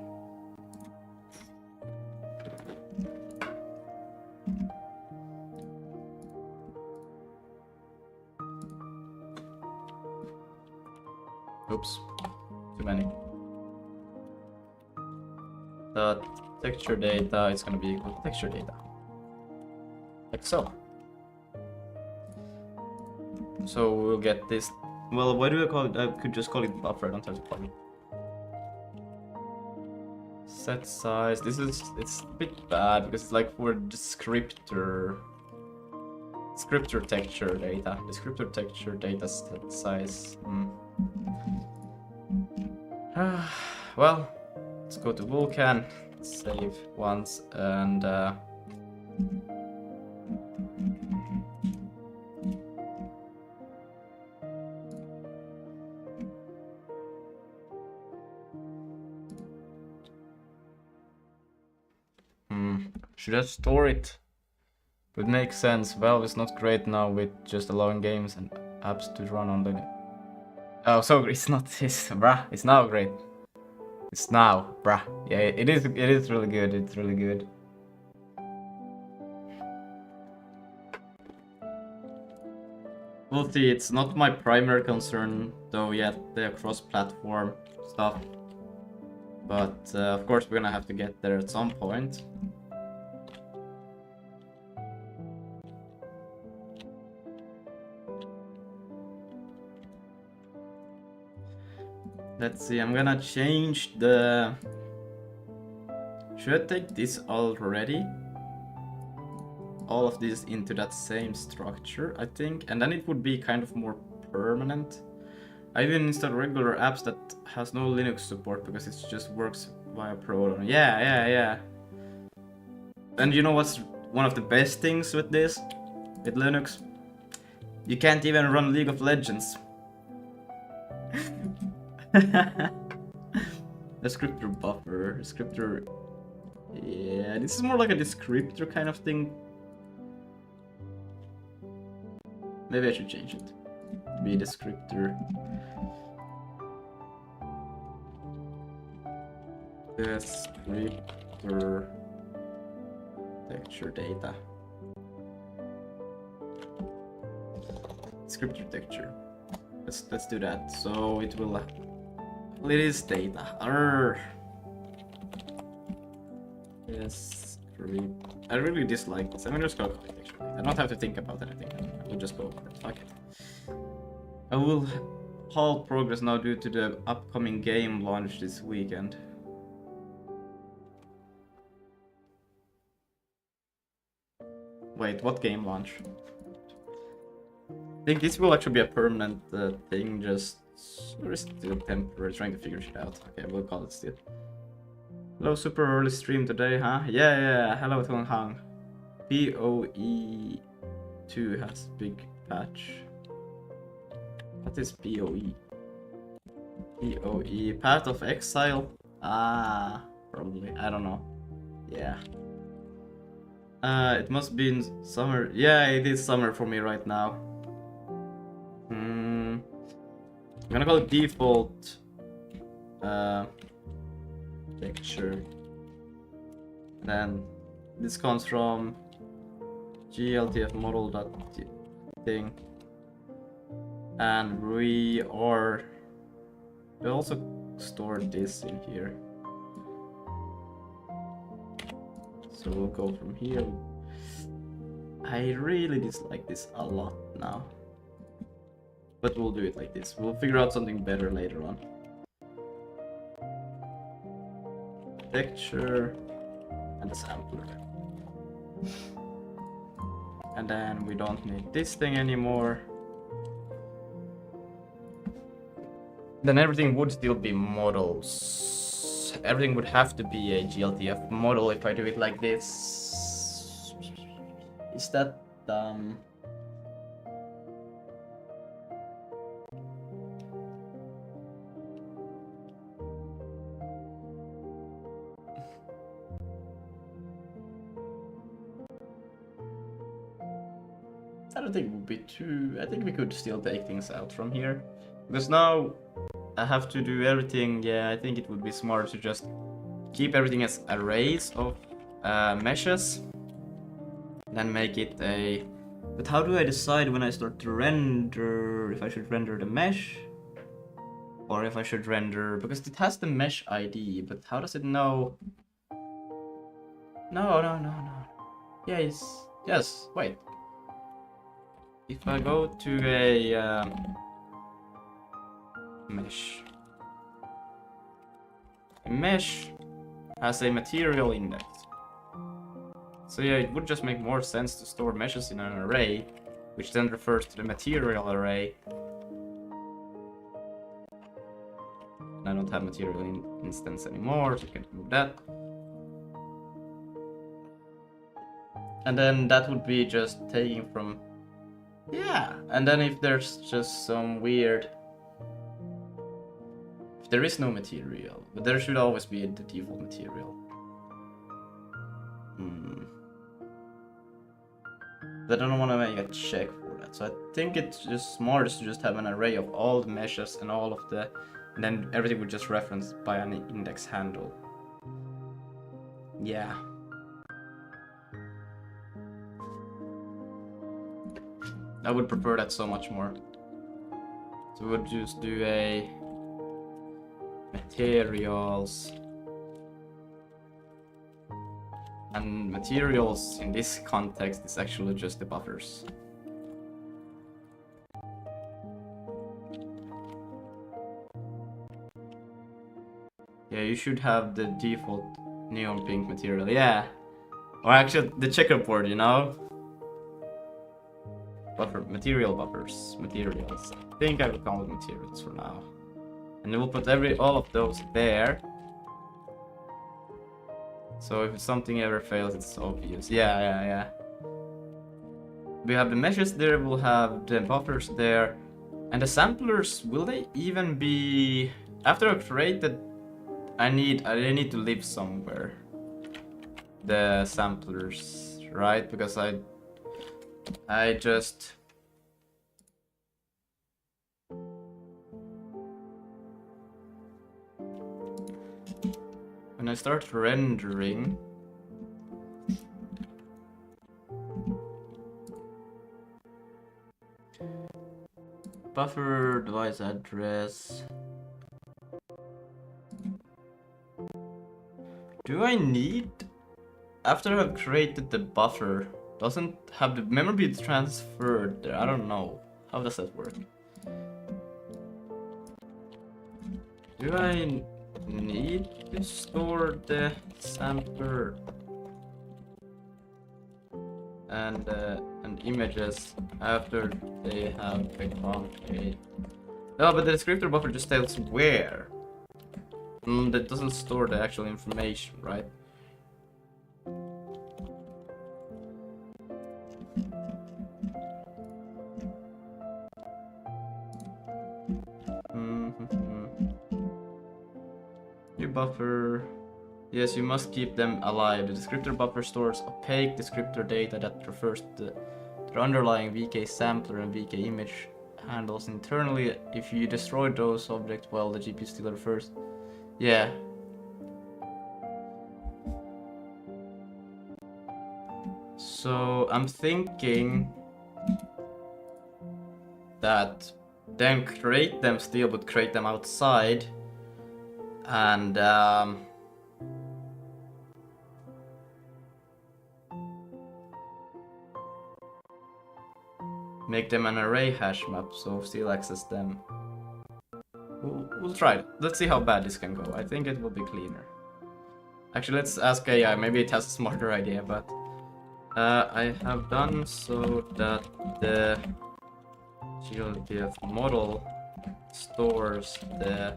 Oops, too many. The texture data is gonna be equal to texture data, like so. So we'll get this. Well, what do I call it? I could just call it buffer. I don't have to call it set size. It's a bit bad because it's like for descriptor texture data. Descriptor texture data set size. Well, let's go to Vulkan, save once, and should I store it? Would make sense. Valve is not great now with just allowing games and apps to run on Linux. Oh, so it's not this, bruh. It's now great. It's now, bruh. Yeah, it is really good. It's really good. We'll see. It's not my primary concern though yet, the cross-platform stuff. But of course we're gonna have to get there at some point. Let's see, I'm gonna change the... Should I take this already? All of this into that same structure, I think. And then it would be kind of more permanent. I even installed regular apps that has no Linux support because it just works via Proton. Yeah. And you know what's one of the best things with this? With Linux? You can't even run League of Legends. Descriptor buffer, descriptor... Yeah, this is more like a descriptor kind of thing. Maybe I should change it. Be a descriptor. Descriptor texture data. Descriptor texture. Let's do that. So it will... It is data. Yes, I really dislike this. I'm gonna just go for it actually. I don't have to think about anything. I will just go for it. Fuck it. I will halt progress now due to the upcoming game launch this weekend. Wait, what game launch? I think this will actually be a permanent thing, just... Or is it still temporary? Trying to figure shit out. Okay, we'll call it still. Hello, super early stream today, huh? Yeah. Hello, Tong Hang. PoE 2 has big patch. What is PoE? PoE, Path of Exile? Ah, probably. I don't know. Yeah. It must be in summer. Yeah, it is summer for me right now. I'm gonna call it default texture. Then this comes from gltf model.thing, and we also stored this in here. So we'll go from here. I really dislike this a lot now. But we'll do it like this. We'll figure out something better later on. Texture and a sampler. And then we don't need this thing anymore. Then everything would still be models. Everything would have to be a GLTF model if I do it like this. Is that dumb? I don't think it would be too... I think we could still take things out from here. Because now I have to do everything. Yeah, I think it would be smart to just keep everything as arrays of meshes. Then make it a... But how do I decide when I start to render if I should render the mesh? Or if I should render... Because it has the mesh ID, but how does it know... No. Yes, wait. If I go to a mesh has a material index. So yeah, it would just make more sense to store meshes in an array, which then refers to the material array. I don't have material instance anymore, so you can remove that. And then that would be just taking from... Yeah, and then if there's just some weird... If there is no material, but there should always be the default material. But I don't want to make a check for that, so I think it's just smartest to just have an array of all the meshes and all of the... And then everything would just reference by an index handle. Yeah. I would prefer that so much more. So we'll just do a materials. And materials in this context is actually just the buffers. Yeah, you should have the default neon pink material. Yeah. Or actually the checkerboard, you know? Buffer, material buffers, materials. I think I will come with materials for now. And we'll put all of those there. So if something ever fails, it's obvious. Yeah. We have the meshes there, we'll have the buffers there. And the samplers, will they even be... After I've created, I need to live somewhere. The samplers, right? Because I just... When I start rendering... Buffer device address... Do I need... After I've created the buffer, doesn't have the memory be transferred there? I don't know. How does that work? Do I need to store the sampler and images after they have become a... No, but the descriptor buffer just tells where. That doesn't store the actual information, right? New buffer. Yes, you must keep them alive. The descriptor buffer stores opaque descriptor data that refers to the underlying VK sampler and VK image handles internally. If you destroy those objects, well, the GPU still refers. Yeah. So I'm thinking that then create them still, but create them outside, and make them an array hash map, so still access them. We'll try it. Let's see how bad this can go. I think it will be cleaner. Actually, let's ask AI. Maybe it has a smarter idea, but I have done so that the GLDF model stores the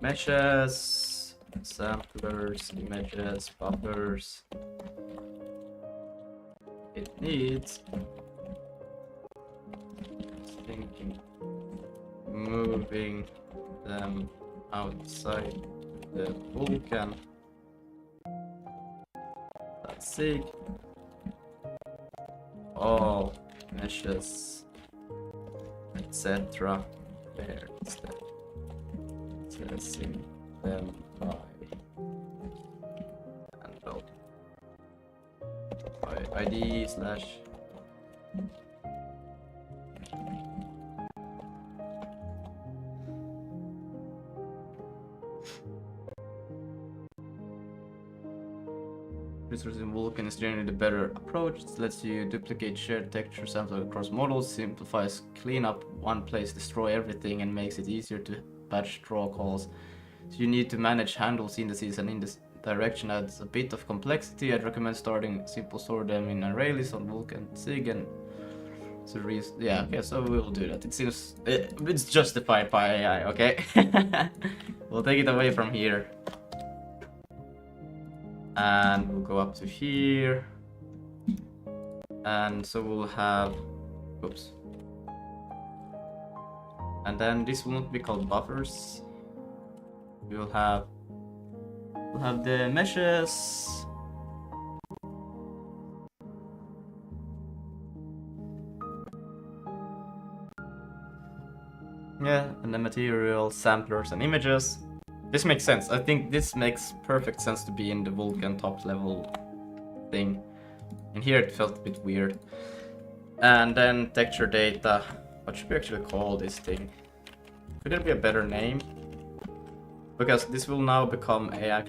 meshes, samplers, images, buffers it needs. Thinking moving them outside the Vulkan and Zig. All meshes, etc. there instead. Accessing them by handle by ID slash resources in Vulkan is generally the better approach. It lets you duplicate shared texture samples across models, simplifies cleanup one place, destroy everything, and makes it easier to batch draw calls. So you need to manage handles, indices, and in this direction adds a bit of complexity. I'd recommend starting simple, store them in array list on Vulkan and Zig, and so yeah, okay, so we'll do that. It seems it's justified by AI, okay? We'll take it away from here. And we'll go up to here, and so we'll have, oops, and then this will not be called buffers. We'll have the meshes, yeah, and the material, samplers, and images. This makes sense. I think this makes perfect sense to be in the Vulkan top level thing. And here it felt a bit weird. And then texture data. What should we actually call this thing? Could there be a better name? Because this will now become a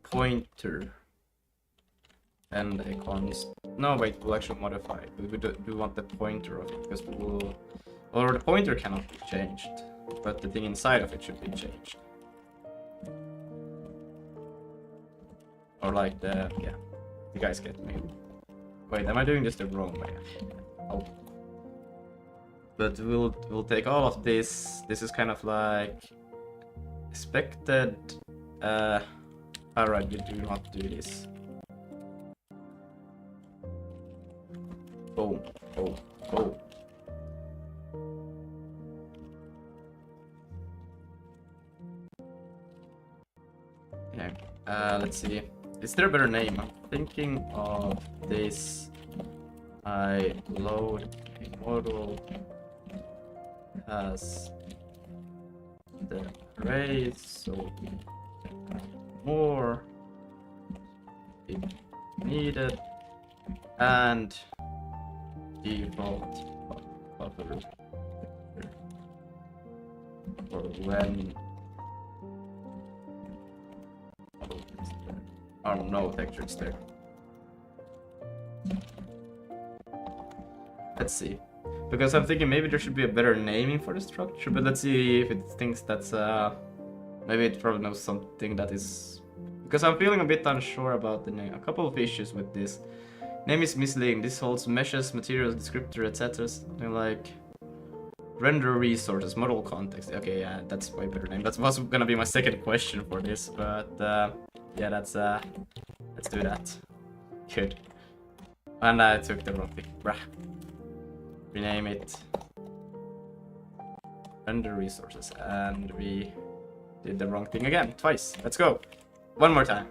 pointer. And a const. No, wait, we'll actually modify it. We do want the pointer of it because we will. Or the pointer cannot be changed, but the thing inside of it should be changed. Or like the, yeah, you guys get me. Wait, am I doing this the wrong way? Oh. But we'll take all of this. This is kind of like expected. Alright, we do not do this. Boom, boom, boom. Yeah. Let's see. Is there a better name? I'm thinking of this. I load a model as the arrays, so more if needed, and default buffer for when. Oh no, texture is there. Let's see. Because I'm thinking maybe there should be a better naming for the structure, but let's see if it thinks that's maybe it probably knows something that is, because I'm feeling a bit unsure about the name. A couple of issues with this. Name is misleading. This holds meshes, materials, descriptor, etc. Something like render resources, model context. Okay, yeah, that's way better name. That was gonna be my second question for this, but yeah, that's let's do that. Good. And I took the wrong thing. Brah. Rename it render resources, and we did the wrong thing again, twice. Let's go. One more time.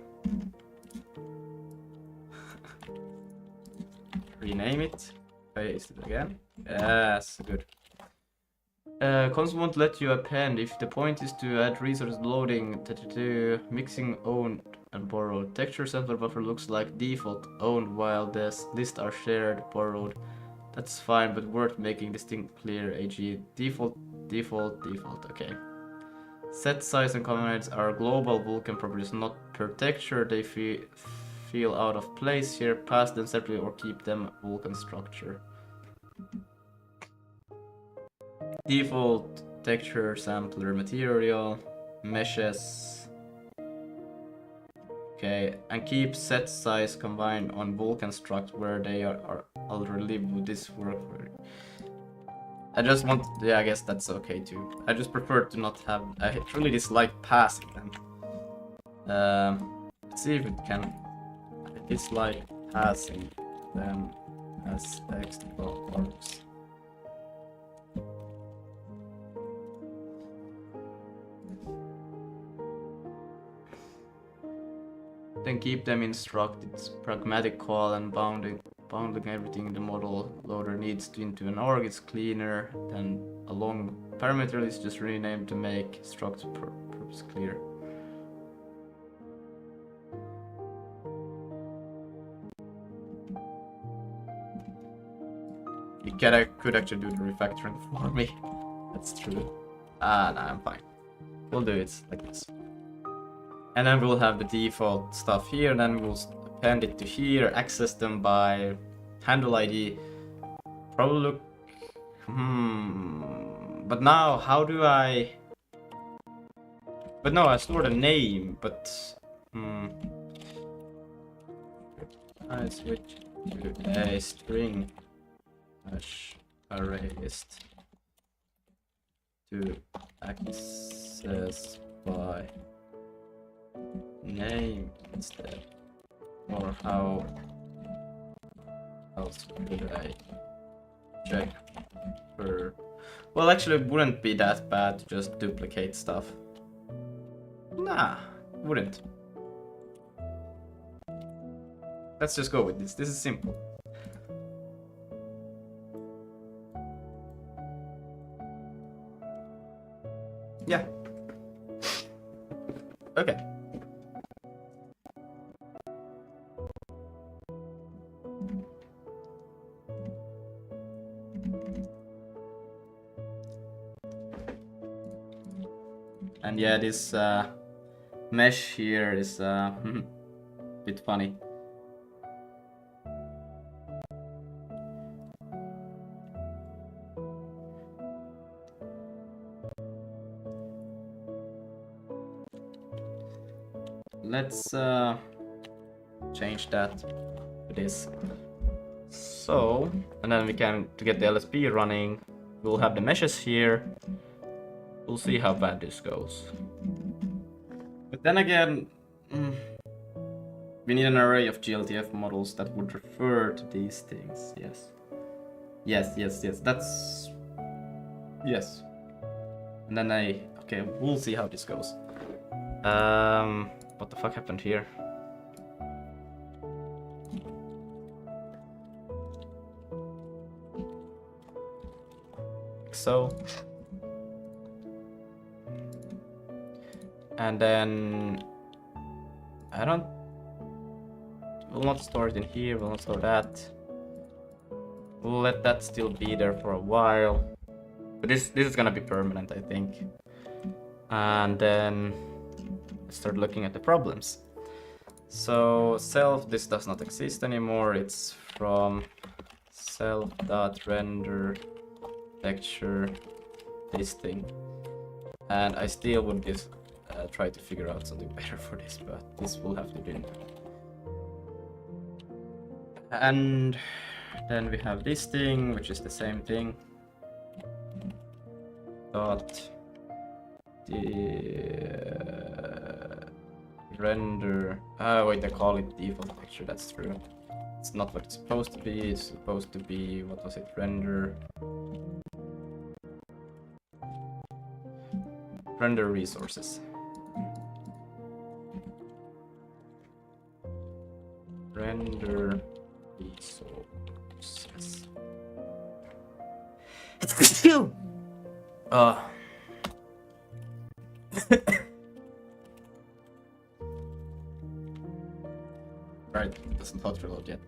Rename it. Paste it again. Yes, good. Console won't let you append if the point is to add resource loading, mixing owned and borrowed. Texture sampler buffer looks like default owned while the list are shared borrowed. That's fine, but worth making this thing clear. AG default. Okay. Set size and coordinates are global Vulkan properties, not per texture. They feel out of place here. Pass them separately or keep them Vulkan structure. Default texture sampler material meshes. Okay, and keep set size combined on Vulkan struct where they are already. Would this work for it? I just want, yeah, I guess that's okay too. I just prefer to not have, I really dislike passing them. Let's see if it can. I dislike passing them as text works. Then keep them in struct. It's pragmatic call and bounding everything in the model loader needs into an org. It's cleaner than a long parameter. It's just renamed to make struct purpose clear. You could actually do the refactoring for me. That's true. Nah, I'm fine. We'll do it like this. And then we'll have the default stuff here, and then we'll append it to here, access them by handle ID. Probably look. But now, how do I. But no, I stored a name, but. I switch to a string arrays to access by name instead. Or how else could I check for? Well, actually, it wouldn't be that bad to just duplicate stuff. Nah, wouldn't. Let's just go with this. This is simple. Yeah. Okay. yeah, this mesh here is a bit funny. Let's change that to this. So, and then we can, to get the LSP running, we'll have the meshes here. We'll see how bad this goes. But then again, we need an array of GLTF models that would refer to these things. Yes. Yes. That's... Yes. And then okay, we'll see how this goes. What the fuck happened here? So. And then we'll not store it in here, we'll not store that. We'll let that still be there for a while. But this is gonna be permanent, I think. And then start looking at the problems. So self, this does not exist anymore. It's from self.render texture this thing. And I still would just try to figure out something better for this, but this will have to do. And then we have this thing, which is the same thing. Dot the render. Wait, I call it default texture. That's true. It's not what it's supposed to be. It's supposed to be, what was it? Render resources. Render resources. It's you. Right, it doesn't hot reload yet.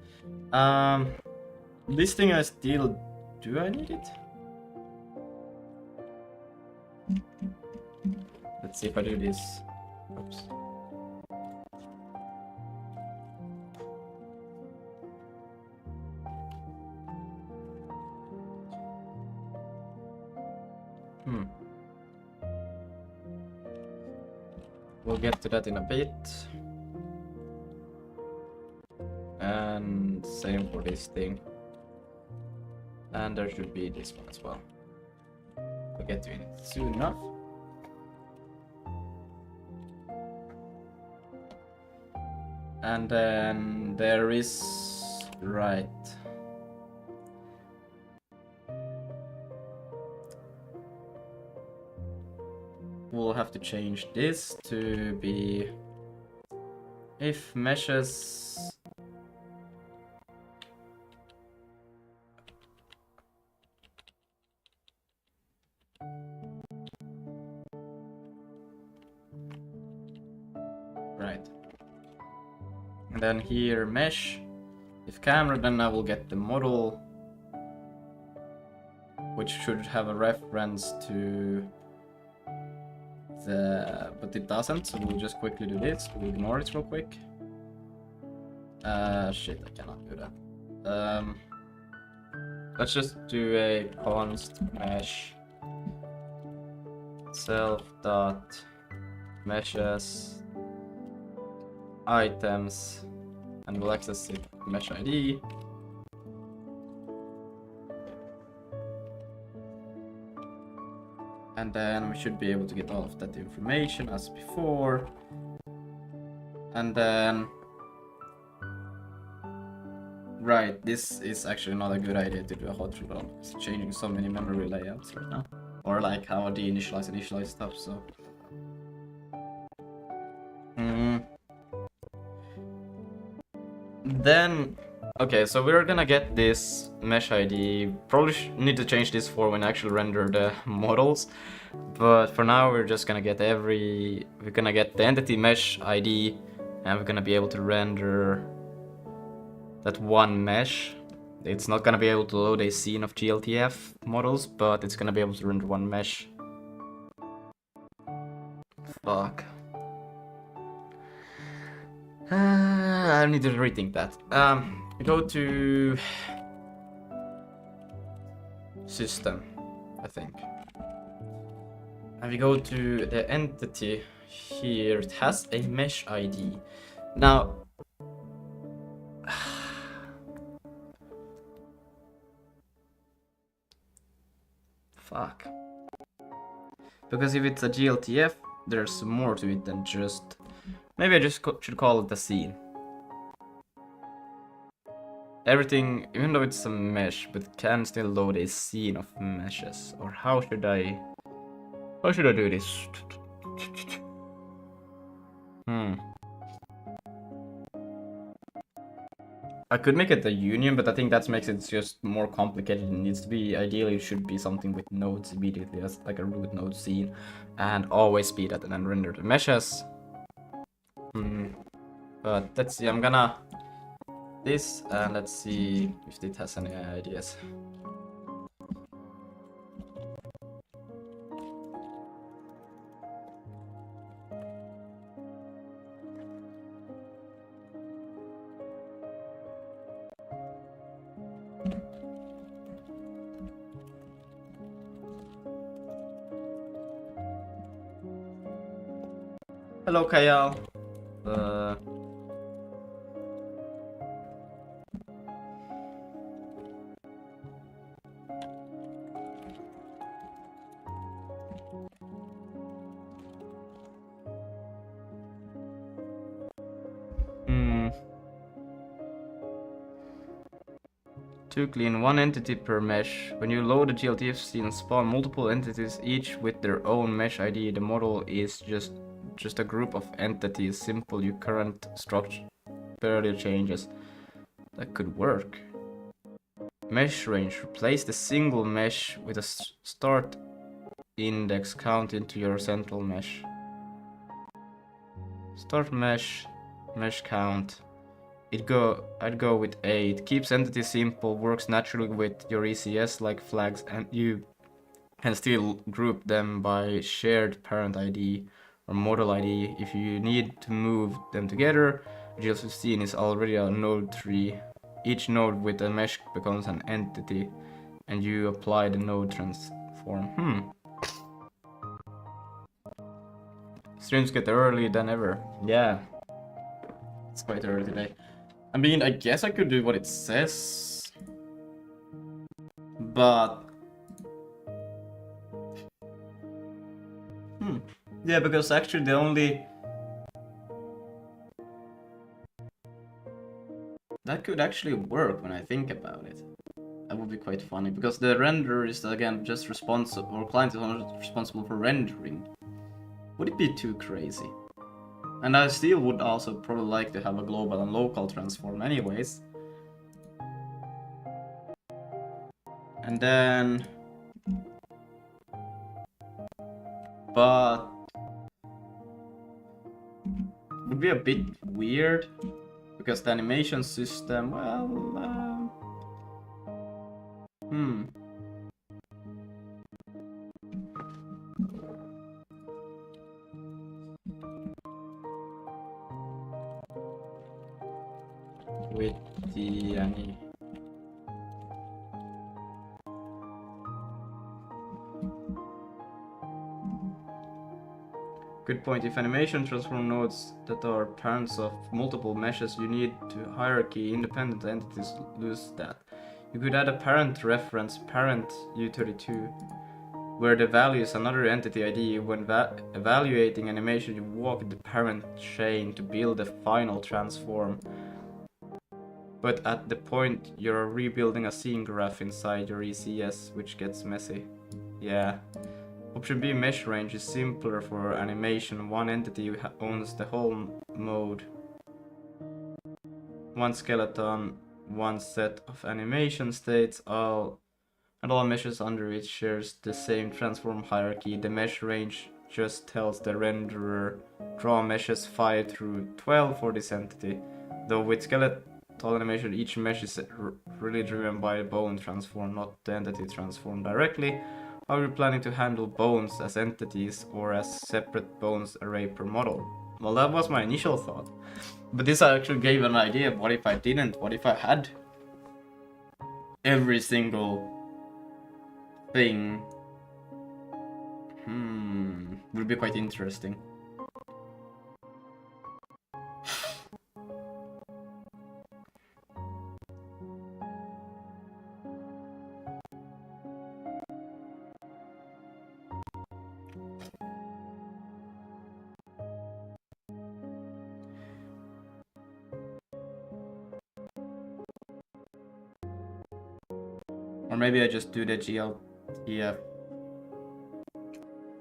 This thing I still... Do I need it? Let's see if I do this. Oops. We'll get to that in a bit. And same for this thing. And there should be this one as well. We'll get to it soon enough. And then there is... Right. We'll have to change this to be if meshes right, and then here mesh if camera, then I will get the model which should have a reference to but it doesn't, so we'll just quickly do this. We'll ignore it real quick. Shit, I cannot do that. Let's just do a const mesh self dot meshes items, and we'll access it mesh ID. And then we should be able to get all of that information as before. And then... Right, this is actually not a good idea to do a hot reload. It's changing so many memory layouts right now. Or like how I deinitialize and initialize stuff, so... Then... Okay, so we're gonna get this mesh ID. Probably need to change this for when I actually render the models. But for now we're just gonna get we're gonna get the entity mesh ID, and we're gonna be able to render that one mesh. It's not gonna be able to load a scene of GLTF models, but it's gonna be able to render one mesh Fuck. I need to rethink that. Go to system, I think. And we go to the entity here. It has a mesh ID. Now, fuck. Because if it's a GLTF, there's more to it than just. Maybe I just should call it a scene. Everything, even though it's a mesh, but it can still load a scene of meshes. Or how should I do this? I could make it a union, but I think that makes it just more complicated. It needs to be, ideally, it should be something with nodes immediately, as like a root node scene, and always be that and then render the meshes. But let's see, I'm gonna this, and let's see if it has any ideas. Hello, Kayal. To clean one entity per mesh. When you load a GLTF scene and spawn multiple entities, each with their own mesh ID, the model is just a group of entities. Simple, your current structure barely changes. That could work. Mesh range. Replace the single mesh with a start index count into your central mesh. Start mesh count. I'd go with 8. It keeps entity simple, works naturally with your ECS like flags, and you can still group them by shared parent ID or model ID. If you need to move them together, GL15 is already a node tree. Each node with a mesh becomes an entity, and you apply the node transform. Streams get early than ever. Yeah, it's quite early today. I mean, I guess I could do what it says, but yeah, because actually the only that could actually work when I think about it. That would be quite funny, because the renderer is again just responsible, or client is only responsible for rendering. Would it be too crazy? And I still would also probably like to have a global and local transform anyways. And then... But... would be a bit weird, because the animation system, well... with the Good point. If animation transform nodes that are parents of multiple meshes, you need to hierarchy independent entities lose that. You could add a parent reference, parent U32, where the value is another entity ID. When evaluating animation, you walk the parent chain to build the final transform. But at the point, you're rebuilding a scene graph inside your ECS, which gets messy. Yeah. Option B, mesh range, is simpler for animation. One entity owns the whole mode. One skeleton, one set of animation states, and all meshes under it shares the same transform hierarchy. The mesh range just tells the renderer draw meshes 5 through 12 for this entity. Though with skeletal animation, each mesh is really driven by the bone transform, not the entity transform directly. How are you planning to handle bones as entities or as separate bones array per model? Well, that was my initial thought. But this actually gave an idea. What if I didn't? What if I had every single thing? Would be quite interesting. Or maybe I just do the GLTF.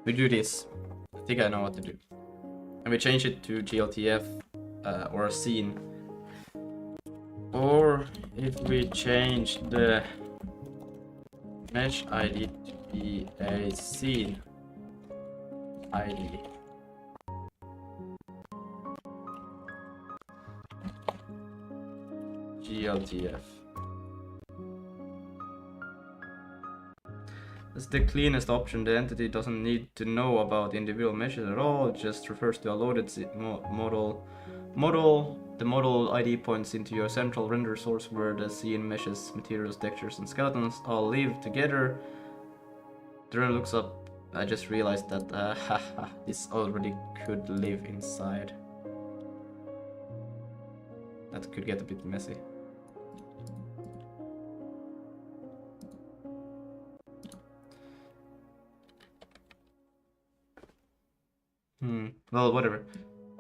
We do this. I think I know what to do. And we change it to GLTF or a scene. Or if we change the mesh ID to be a scene ID. GLTF. That's the cleanest option. The entity doesn't need to know about individual meshes at all. It just refers to a loaded model. The model ID points into your central render source where the scene meshes, materials, textures, and skeletons all live together. The render looks up. I just realized that this already could live inside. That could get a bit messy. Well, whatever.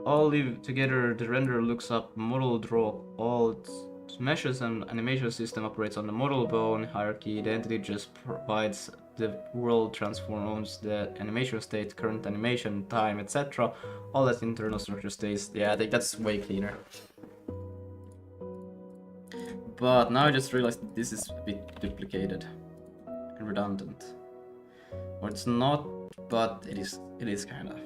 All live together. The renderer looks up model draw. All its meshes and animation system operates on the model bone hierarchy. The entity just provides the world transform, owns the animation state, current animation, time, etc. All that internal structure stays. Yeah, I think that's way cleaner. But now I just realized this is a bit duplicated and redundant. Or it's not, but it is kind of.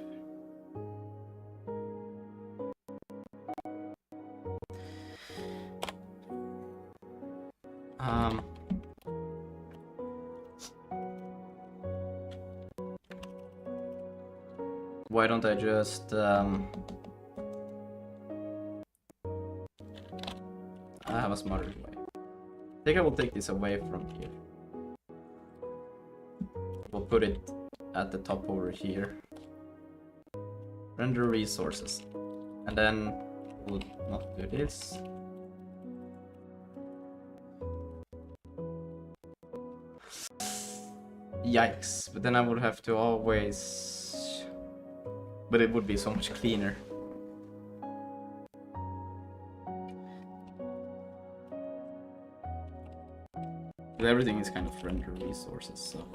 Why don't I just I have a smarter way. I think I will take this away from here. We'll put it at the top over here. Render resources. And then we'll not do this. Yikes, but then I would have to always... But it would be so much cleaner. But everything is kind of render resources, so...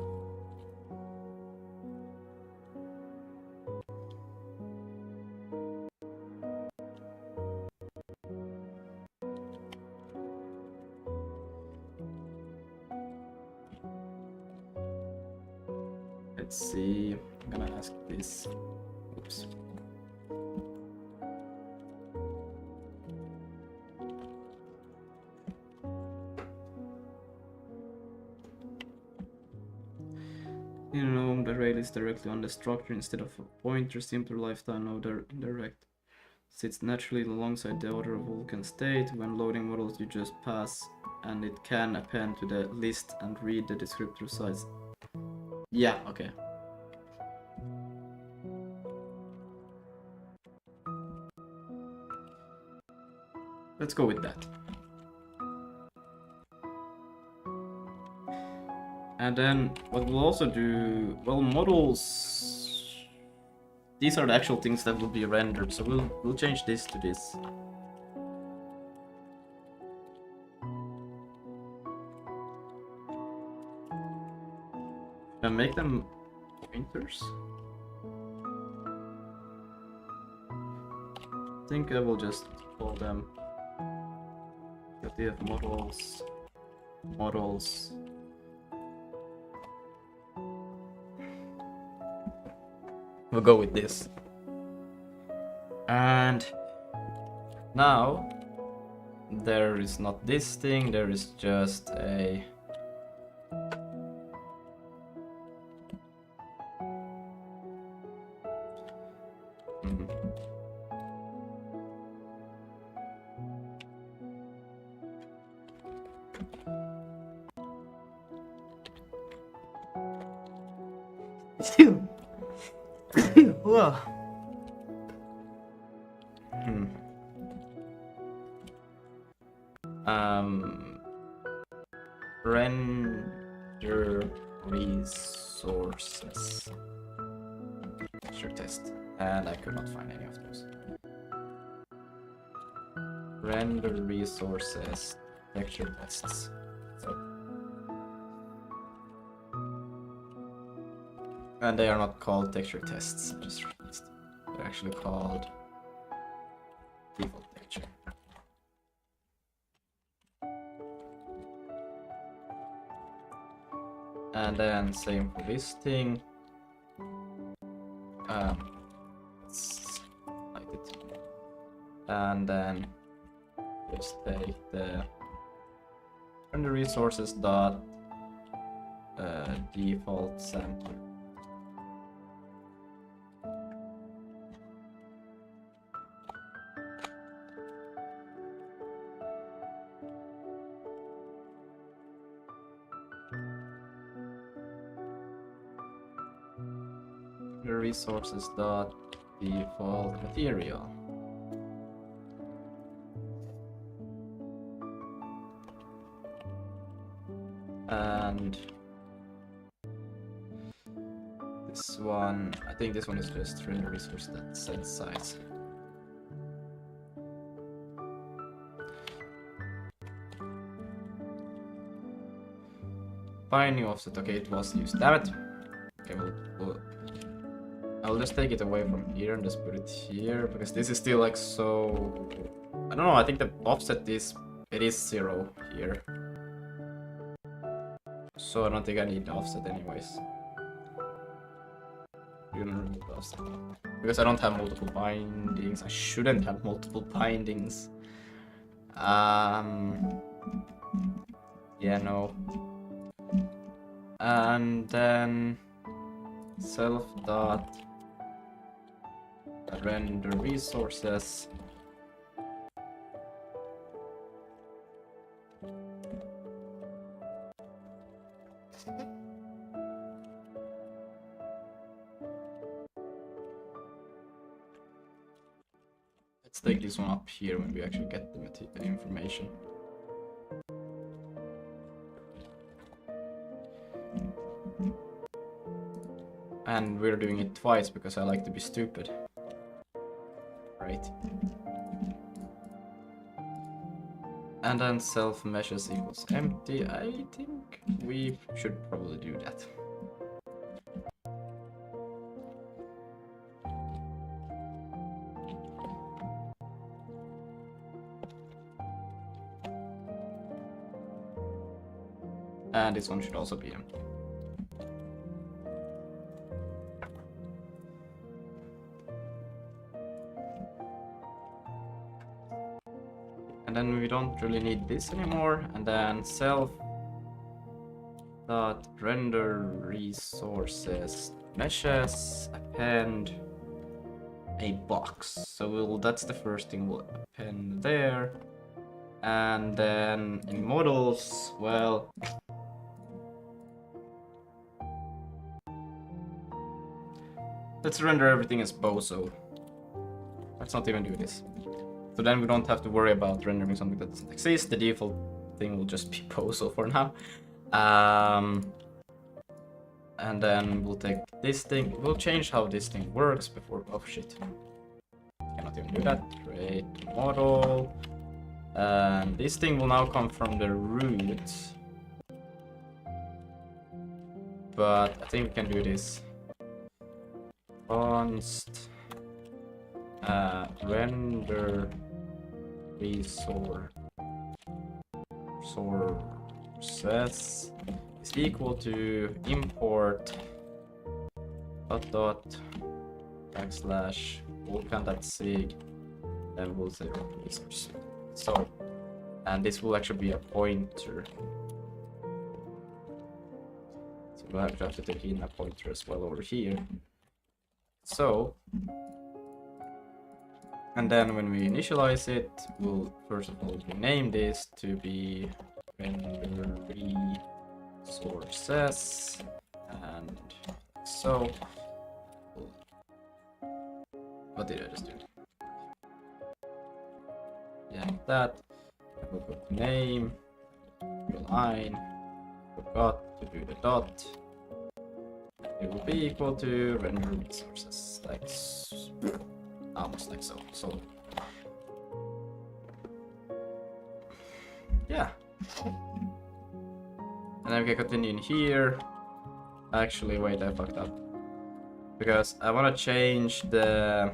Let's see, I'm gonna ask this. Oops. You know, the rail is directly on the structure instead of a pointer, simpler lifetime node indirect. Sits naturally alongside the other Vulkan state. When loading models, you just pass and it can append to the list and read the descriptor size. Yeah, okay. Let's go with that. And then what we'll also do, well, models, these are the actual things that will be rendered, so we'll change this to this. And make them pointers. I think I will just call them GTF models. We'll go with this. And now there is not this thing, there is just a Whoa. Hmm. Render resources. Texture test. And I could not find any of those. Render resources. Texture tests. So. And they are not called texture tests. I just realized. They're actually called default texture. And then same for this thing. Let's hide it. And then just take the render resources dot default sampler. The resources dot default material. And this one, I think this one is just render resource that set size. Binding offset, okay, it was used. Damn it! Okay, I'll just take it away from here and just put it here, because this is still like so... I don't know, I think the offset is... it is 0 here. So I don't think I need the offset anyways. We're gonna remove the offset. Because I don't have multiple bindings. I shouldn't have multiple bindings. Yeah, no. And then... self dot render resources. Let's take this one up here when we actually get the information. And we're doing it twice because I like to be stupid. Right. And then self meshes equals empty. I think we should probably do that. And this one should also be empty. And then we don't really need this anymore. And then self dot render resources meshes append a box. So that's the first thing we'll append there. And then in models, well, let's render everything as boso. Let's not even do this. So then we don't have to worry about rendering something that doesn't exist. The default thing will just be boso for now. And then we'll take this thing. We'll change how this thing works before. Oh shit! Cannot even do that. Create model. And this thing will now come from the root. But I think we can do this. Const render resources is equal to import dot backslash Vulkan.zig, and we'll say resource. So, and this will actually be a pointer. So we'll have to take in a pointer as well over here. So, and then when we initialize it, we'll first of all rename this to be render resources, and So, what did I just do? Yeah, that. We'll go to name, line. Forgot to do the dot. It will be equal to render resources, like almost like so. So, yeah. And then we can continue in here. Actually, wait, I fucked up. Because I want to change the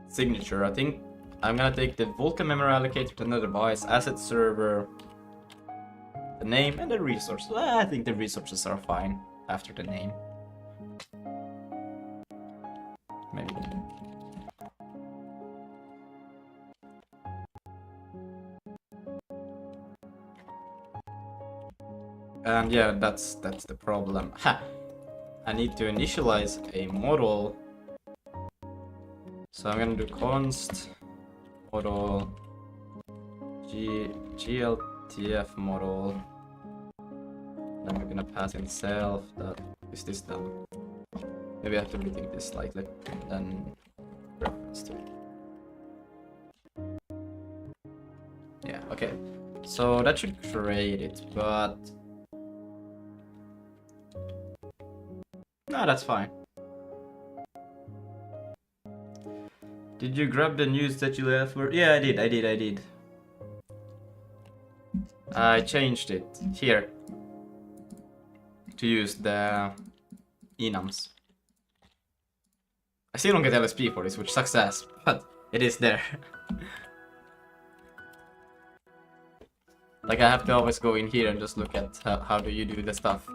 signature. I think I'm gonna take the Vulkan memory allocator to another device, asset server, the name, and the resources. I think the resources are fine after the name. Maybe. And yeah, that's the problem. Ha! I need to initialize a model. So I'm gonna do const model gltf model. Then we're gonna pass in self. That is this done? Maybe I have to rethink this slightly. Then reference to it. Yeah, okay. So that should create it, but no, that's fine. Did you grab the news that you left for? Yeah, I did. I changed it here to use the enums. I still don't get LSP for this, which sucks ass, but it is there. Like I have to always go in here and just look at how do you do the stuff.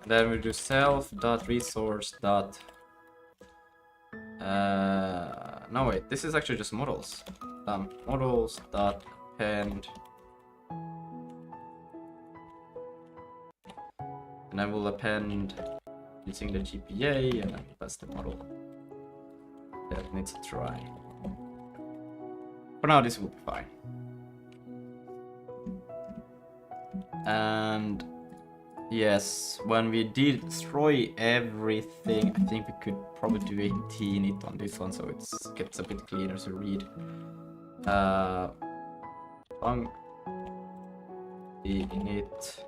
And then we do self.resource. No wait, this is actually just models. Models.append. And I will append using the GPA, and then that's the model. That needs a try. For now, this will be fine. And yes, when we destroy everything, I think we could probably do a init on this one, so it gets a bit cleaner to read. Func init.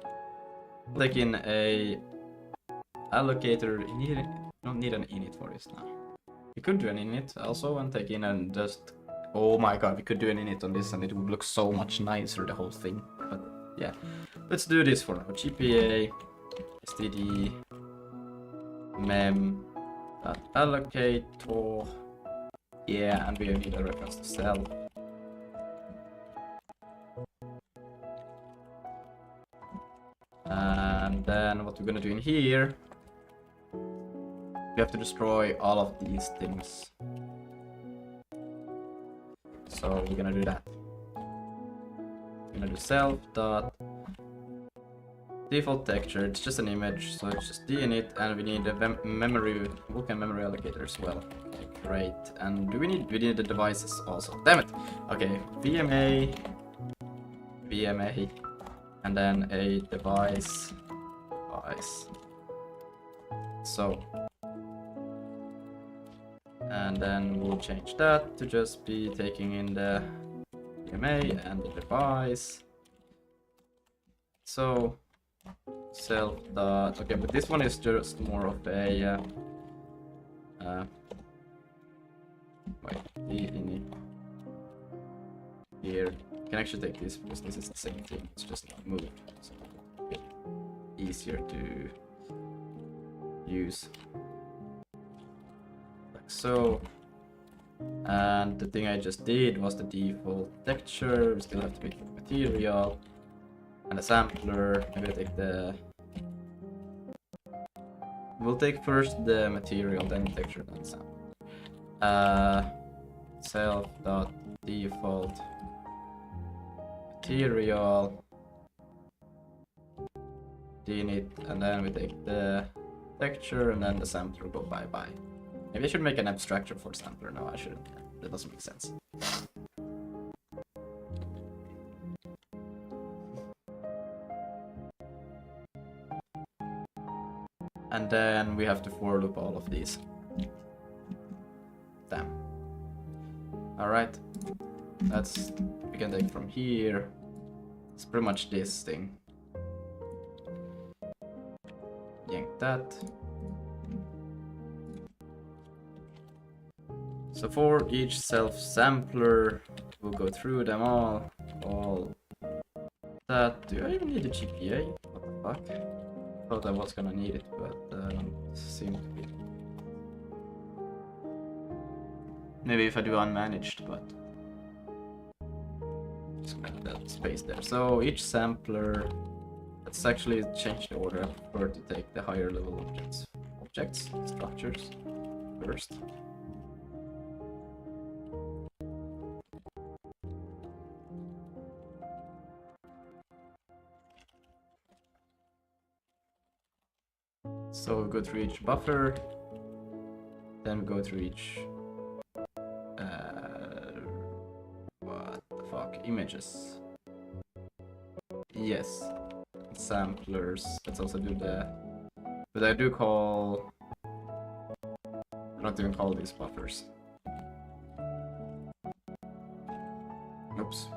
Like in a allocator, don't need an init for this now. We could do an init also and take in and just, oh my god, we could do an init on this and it would look so much nicer, the whole thing. But yeah, let's do this for now. GPA std mem allocator. Yeah, and we need a reference to self. And then what we're gonna do in here, we have to destroy all of these things. So we're gonna do that. We're gonna do self dot default texture. It's just an image, so it's just dinit, and we need a memory, Vulkan memory allocator as well. Okay, great. And we need the devices also. Damn it. Okay, VMA, and then a device. So, and then we'll change that to just be taking in the VMA and the device. So self dot, okay, but this one is just more of a wait, init here. You can actually take this because this is the same thing, it's just not moved, so it's easier to use, like so. And the thing I just did was the default texture. We still have to make the material and the sampler. Maybe I take the, we'll take first the material, then the texture, then the sampler. Self dot default material dinit, and then we take the texture, and then the sampler will go bye. Maybe I should make an abstraction for sampler. No, I shouldn't. That doesn't make sense. And then we have to for loop all of these. Damn. Alright. We can take from here. It's pretty much this thing. Yank that. So for each self-sampler, we'll go through them all that. Do I even need a GPA? What the fuck? Thought I was gonna need it, but I don't seem to be. Maybe if I do unmanaged, but just gonna have that space there. So each sampler, let's actually change the order. I prefer to take the higher level objects, structures first. So we go through each buffer, then we go through each what the fuck, images. Yes, samplers. Let's also do the, but I do call, I don't even call these buffers. Oops.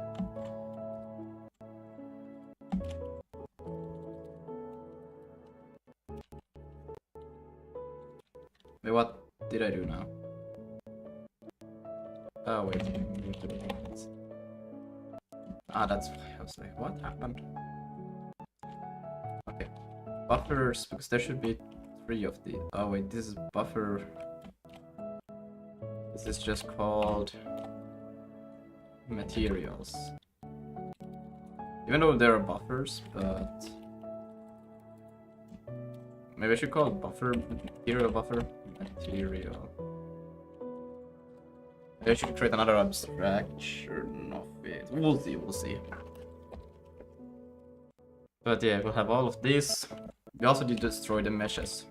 Wait, what did I do now? Oh wait, ah, that's why I was like, what happened? Okay, buffers, because there should be 3 of the. Oh wait, this is buffer. This is just called materials. Even though there are buffers, but maybe I should call it buffer, material buffer. Material. I should create another abstraction of it. We'll see. But yeah, we'll have all of this. We also need to destroy the meshes.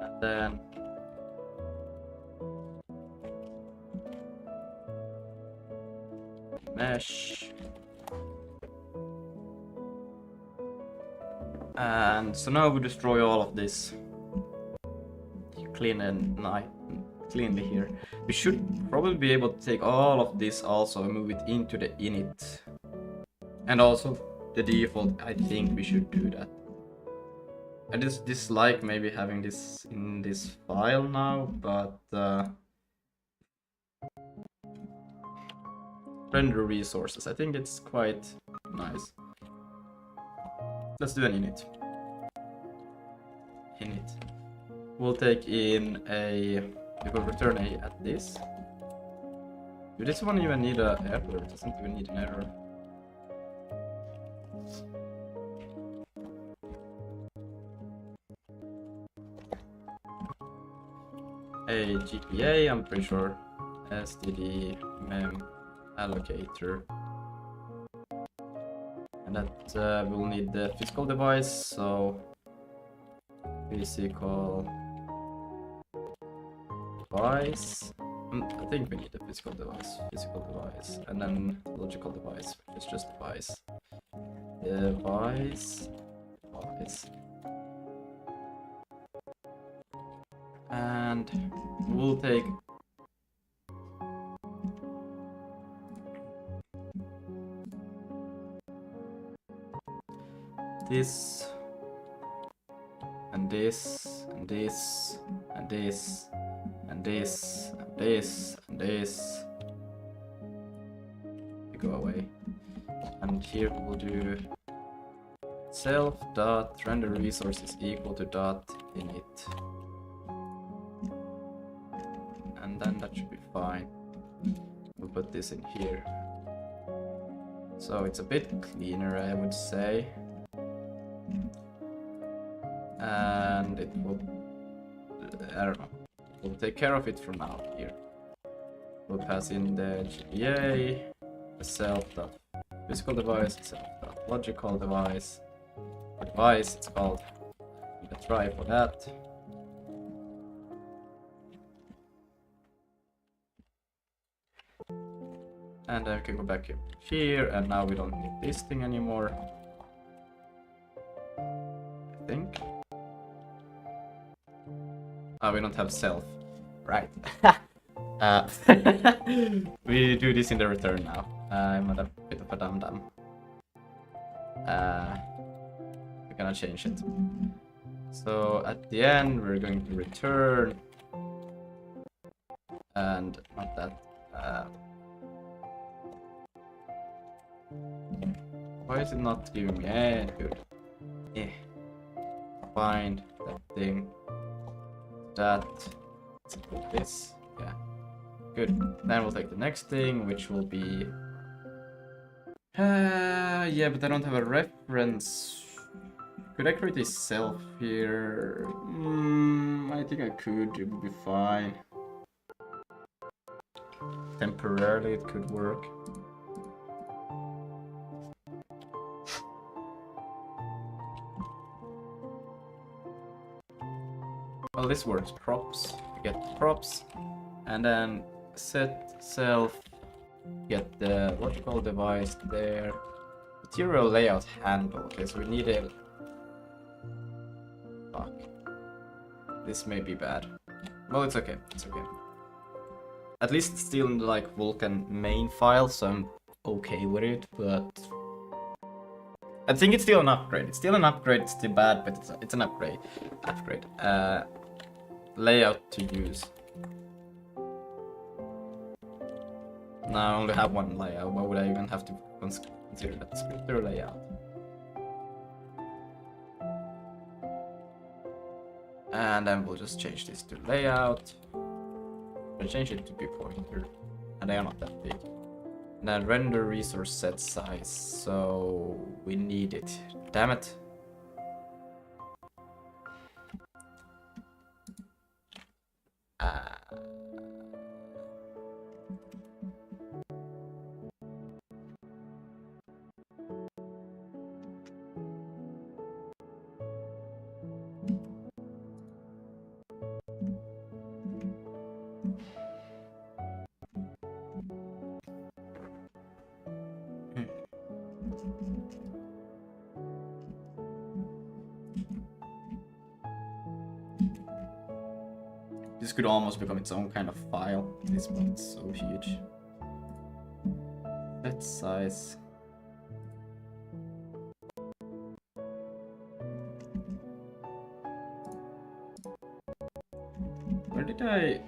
And then mesh. And so now we destroy all of this. Cleanly here. We should probably be able to take all of this also and move it into the init. And also the default, I think we should do that. I just dislike maybe having this in this file now, but render resources, I think it's quite nice. Let's do an init. We'll take in a, we will return a at this. Do this one even need an error? It doesn't even need an error. A GPA, I'm pretty sure. STD mem allocator. And that we'll need the physical device, so physical device. I think we need a physical device, and then logical device, which is just device. Device. And we'll take this and this and this and this and this and this and this. We go away, and here we'll do self dot render resources equal to dot init, and then that should be fine. We'll put this in here, so it's a bit cleaner, I would say. And it will, I don't know, we'll take care of it from now here. We'll pass in the GPA, the self.physical device, self.logical device. Device, it's called, need a try for that. And then we can go back here, and now we don't need this thing anymore. I think. Oh, we don't have self. Right. We do this in the return now. I'm a bit of a dum-dum. We're gonna change it. So at the end, we're going to return. And not that. Why is it not giving me any good? Yeah. Find that thing. That. Let's put this. Yeah. Good. Then we'll take the next thing, which will be. Yeah, but I don't have a reference. Could I create a self here? I think I could. It would be fine. Temporarily, it could work. Well, this works. Props. Get the props, and then set self. Get the logical device there. Material layout handle. Okay, so we need a. Fuck. This may be bad. Well, it's okay. It's okay. At least it's still in the like Vulkan main file, so I'm okay with it. But I think it's still an upgrade. It's still an upgrade. It's still bad, but it's an upgrade. Upgrade. Layout to use. Now I only have one layout. Why would I even have to consider that splitter layout? And then we'll just change this to layout. I'll change it to be pointer. And they are not that big. And then render resource set size. So we need it. Damn it. This could almost become its own kind of file. This one's so huge. That size. Where did I?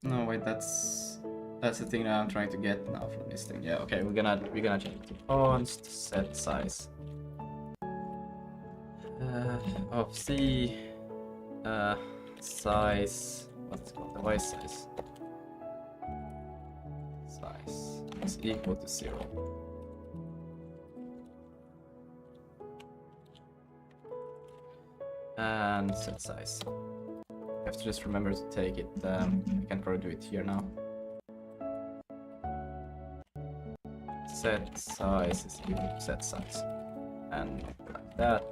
No, wait. That's the thing that I'm trying to get now from this thing. Yeah. Okay. We're gonna change it to const set size of C. Size, what's it called, device size. Size is equal to 0. And set size. I have to just remember to take it. I can probably do it here now. Set size is equal to set size. And like that.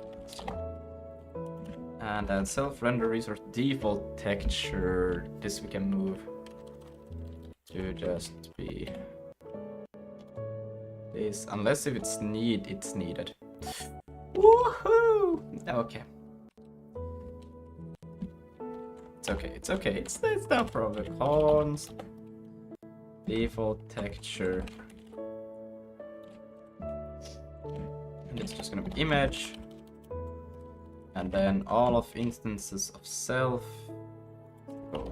And then self-render resource default texture. This we can move to just be this, unless if it's needed. Woohoo! Okay. It's okay. It's okay. It's no problem. Const default texture, and it's just gonna be image. And then all of instances of self. Oh.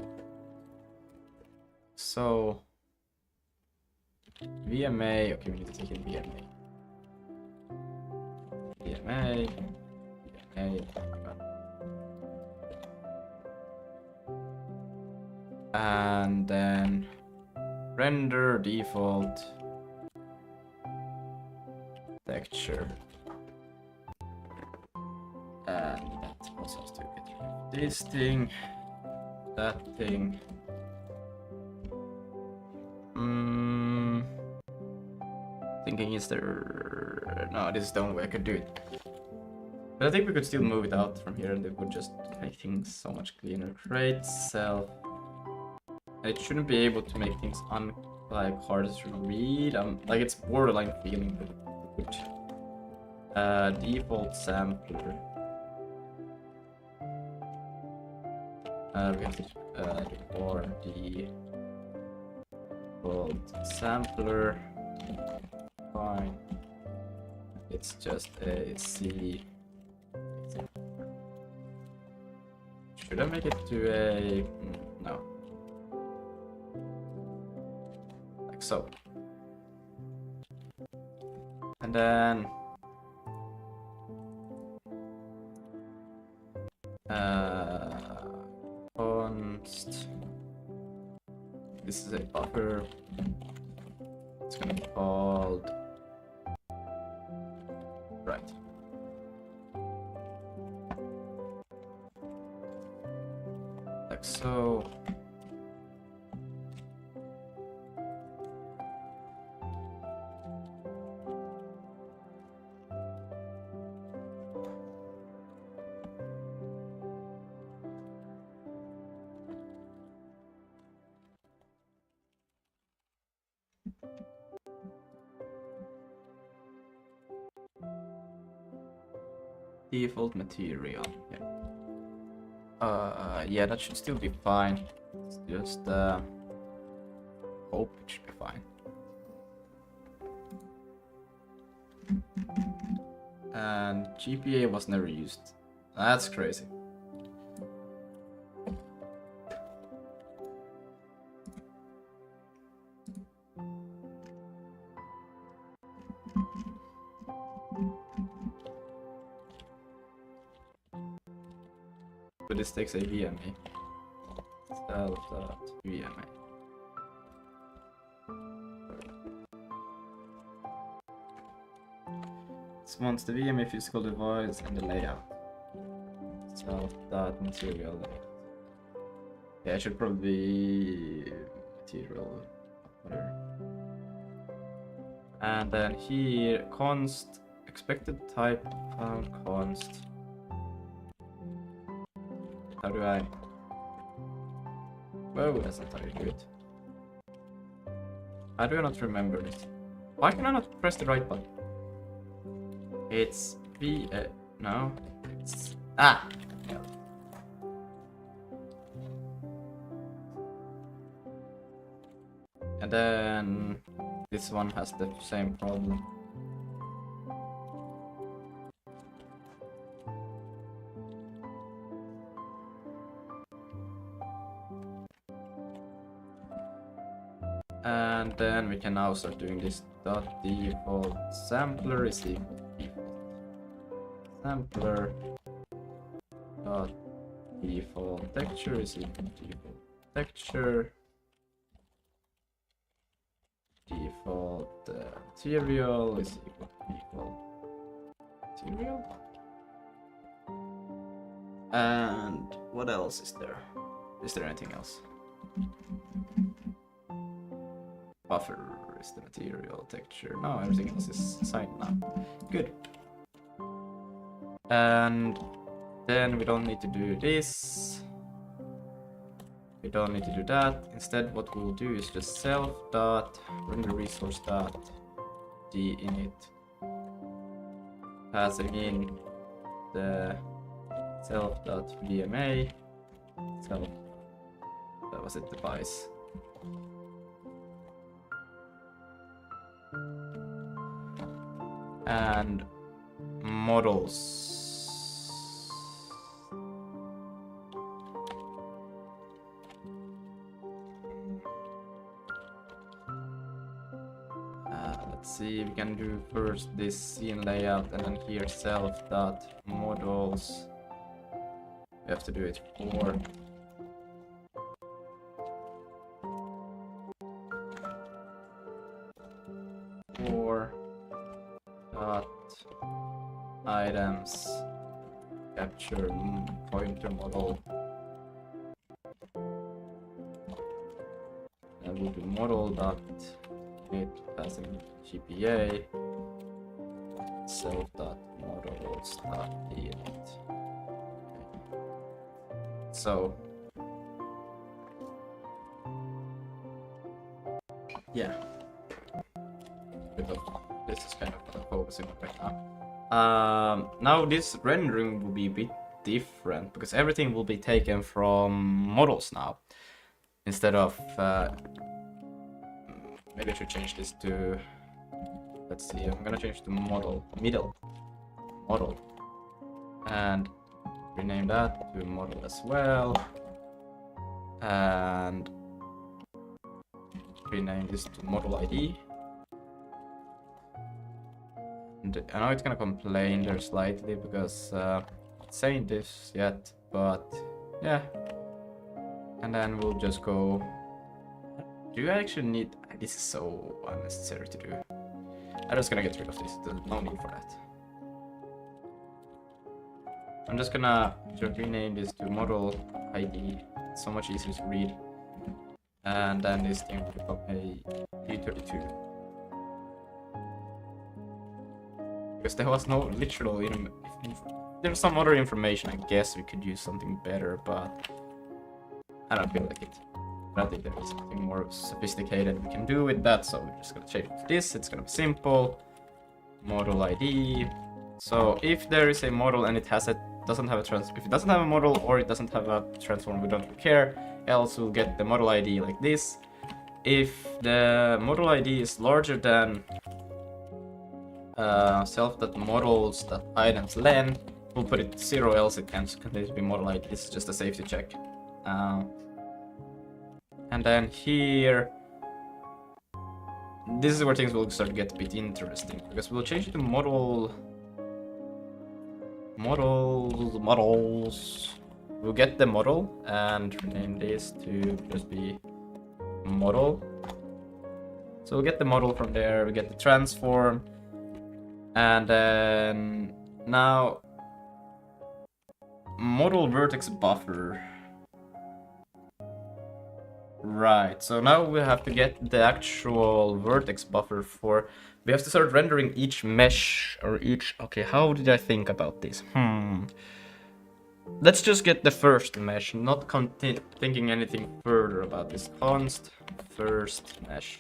So VMA. Okay, we need to take in VMA. VMA. VMA. Oh my god. And then render default texture. And that also has to get rid of this thing, that thing. Thinking, is there? No, this is the only way I could do it. But I think we could still move it out from here, and it would just make things so much cleaner. Create self. It shouldn't be able to make things like hard to read. Like it's borderline feeling good. Default sampler. We have to record default sampler. Fine. It's just a C. Should I make it to a no? Like so. And then const. This is a buffer. It's gonna be called right. Like so. Default material. Yeah, that should still be fine. It's just hope it should be fine. And GPA was never used. That's crazy. But this takes a VMA. Style.vma. This wants the VMA physical device and the layout. Style.material layout. Yeah, it should probably be material, whatever. And then here, const expected type found const. How do I? Whoa, that's not how you do it. How do I not remember this? Why can I not press the right button? It's V. No. It's yeah. And then this one has the same problem. And then we can now start doing this dot default sampler is equal to default sampler dot default texture is equal to default texture default material is equal to default material. And what else is there? Is there anything else? Buffer is the material texture. No, everything else is assigned now. Good. And then we don't need to do this. We don't need to do that. Instead, what we'll do is just self dot render resource dot d init, passing in the self dot vma self. That was it, device. And models. Let's see, we can do first this scene layout and then here self dot models. We have to do it for dot items capture pointer model, and we'll do model dot it passing GPA self dot models dot init. So Yeah. Because this is kind of what I'm focusing on right now. Now this rendering will be a bit different because everything will be taken from models now. Instead of maybe I should change this to, let's see, I'm gonna change to model, middle, model, and rename that to model as well, and rename this to model ID. And I know it's gonna complain there slightly because it's saying this yet, but yeah. And then we'll just go. Do you actually need? This is so unnecessary to do. I'm just gonna get rid of this. There's no need for that. I'm just gonna rename this to model ID. It's so much easier to read. And then this thing will become a U32. Because there was no literal if there's some other information, I guess we could use something better, but I don't feel like it. I don't think there is something more sophisticated we can do with that, so we're just gonna change it to this. It's gonna be simple. Model ID. So if there is a model and it doesn't have a if it doesn't have a model or it doesn't have a transform, we don't care. Else we'll get the model ID like this. If the model ID is larger than self.models.items len, we'll put it to 0, else it can't continue to be model ID. This is just a safety check. And then here, this is where things will start to get a bit interesting, because we'll change it to models. We'll get the model and rename this to just be model. So we'll get the model from there, we get the transform, and then now model vertex buffer. Right, so now we have to get the actual vertex buffer for. We have to start rendering each mesh or each. Okay, how did I think about this? Let's just get the first mesh, not thinking anything further about this. Const first mesh.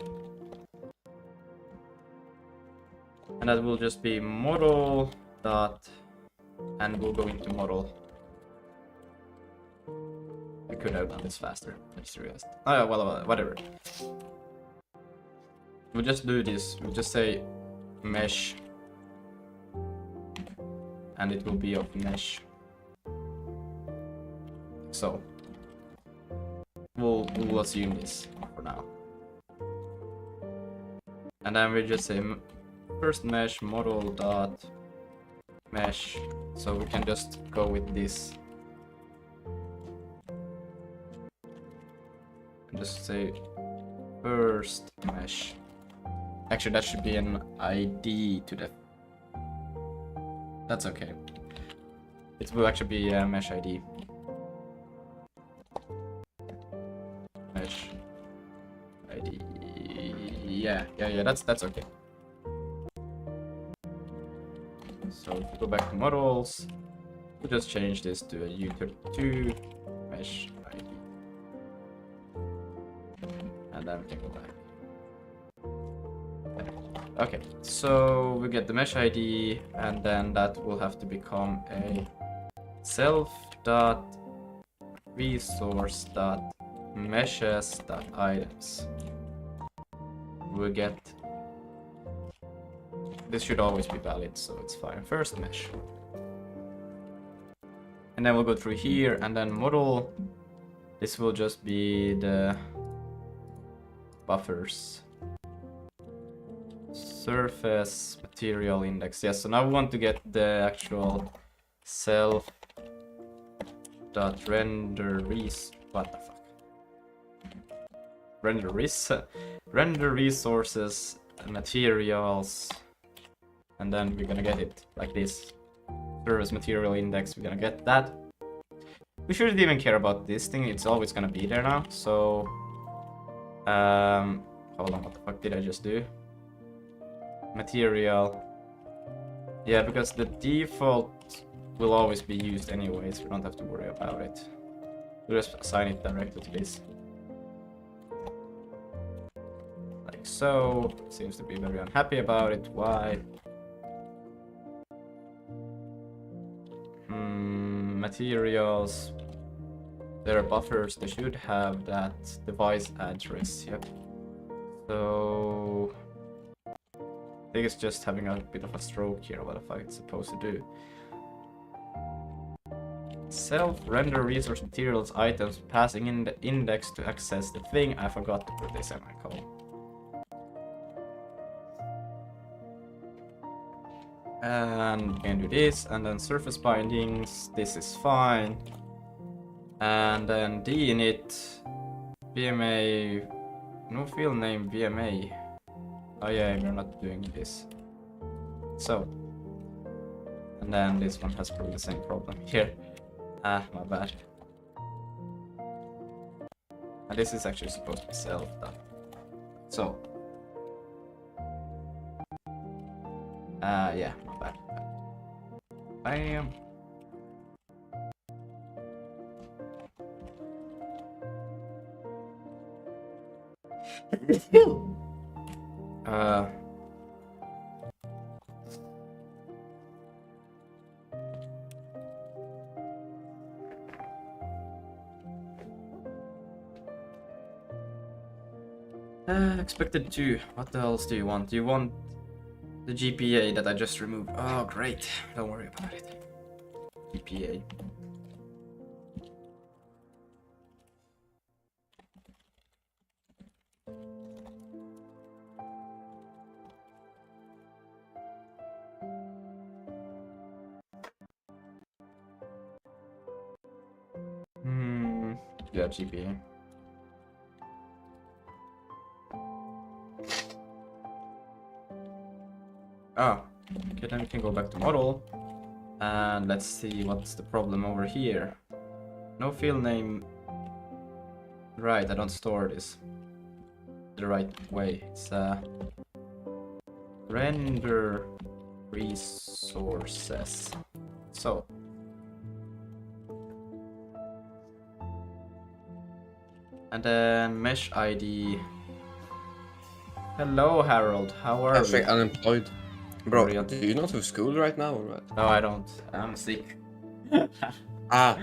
And that will just be model dot, and we'll go into model. I could have done this faster. I just realized. Oh yeah, well, whatever. We'll just do this. We'll just say mesh, and it will be of mesh. So we'll assume this for now, and then we just say first mesh model dot mesh. So we can just go with this. Just say first mesh. Actually, that should be an ID to the. That's okay. It will actually be a mesh ID. Mesh ID. Yeah. That's okay. So if we go back to models, we'll just change this to a U32 mesh ID. And then we can go back. Okay, so we get the mesh ID, and then that will have to become a self.resource.meshes.items. We'll get. This should always be valid, so it's fine. First mesh. And then we'll go through here, and then model. This will just be the buffers. Surface material index. Yes, so now we want to get the actual what the fuck? Render resources materials, and then we're gonna get it like this. Surface material index, we're gonna get that. We shouldn't even care about this thing, it's always gonna be there now. So hold on, what the fuck did I just do? Material. Yeah, because the default will always be used anyways, we don't have to worry about it. We'll just assign it directly to this. Like like so. Seems to be very unhappy about it. Why? Materials. There are buffers. They should have that device address. Yep. So I think it's just having a bit of a stroke here. What the fuck it's supposed to do? Self-render resource materials items passing in the index to access the thing. I forgot to put a semicolon. And we can do this, and then surface bindings. This is fine. And then dinit VMA. No field name VMA. Oh yeah, we're not doing this. So. And then this one has probably the same problem here. Ah, my bad. And this is actually supposed to be self-done. So. Yeah, my bad. Bam. Expected 2. What else do you want? Do you want the GPA that I just removed? Oh, great. Don't worry about it. GPA. Yeah, GPA. Oh, okay, then we can go back to model. And let's see what's the problem over here. No field name. Right, I don't store this the right way. It's render resources. So. And then mesh ID. Hello, Harold. How are you? Unemployed. Bro, do you not have school right now or what? No, I don't. I'm sick. Ah.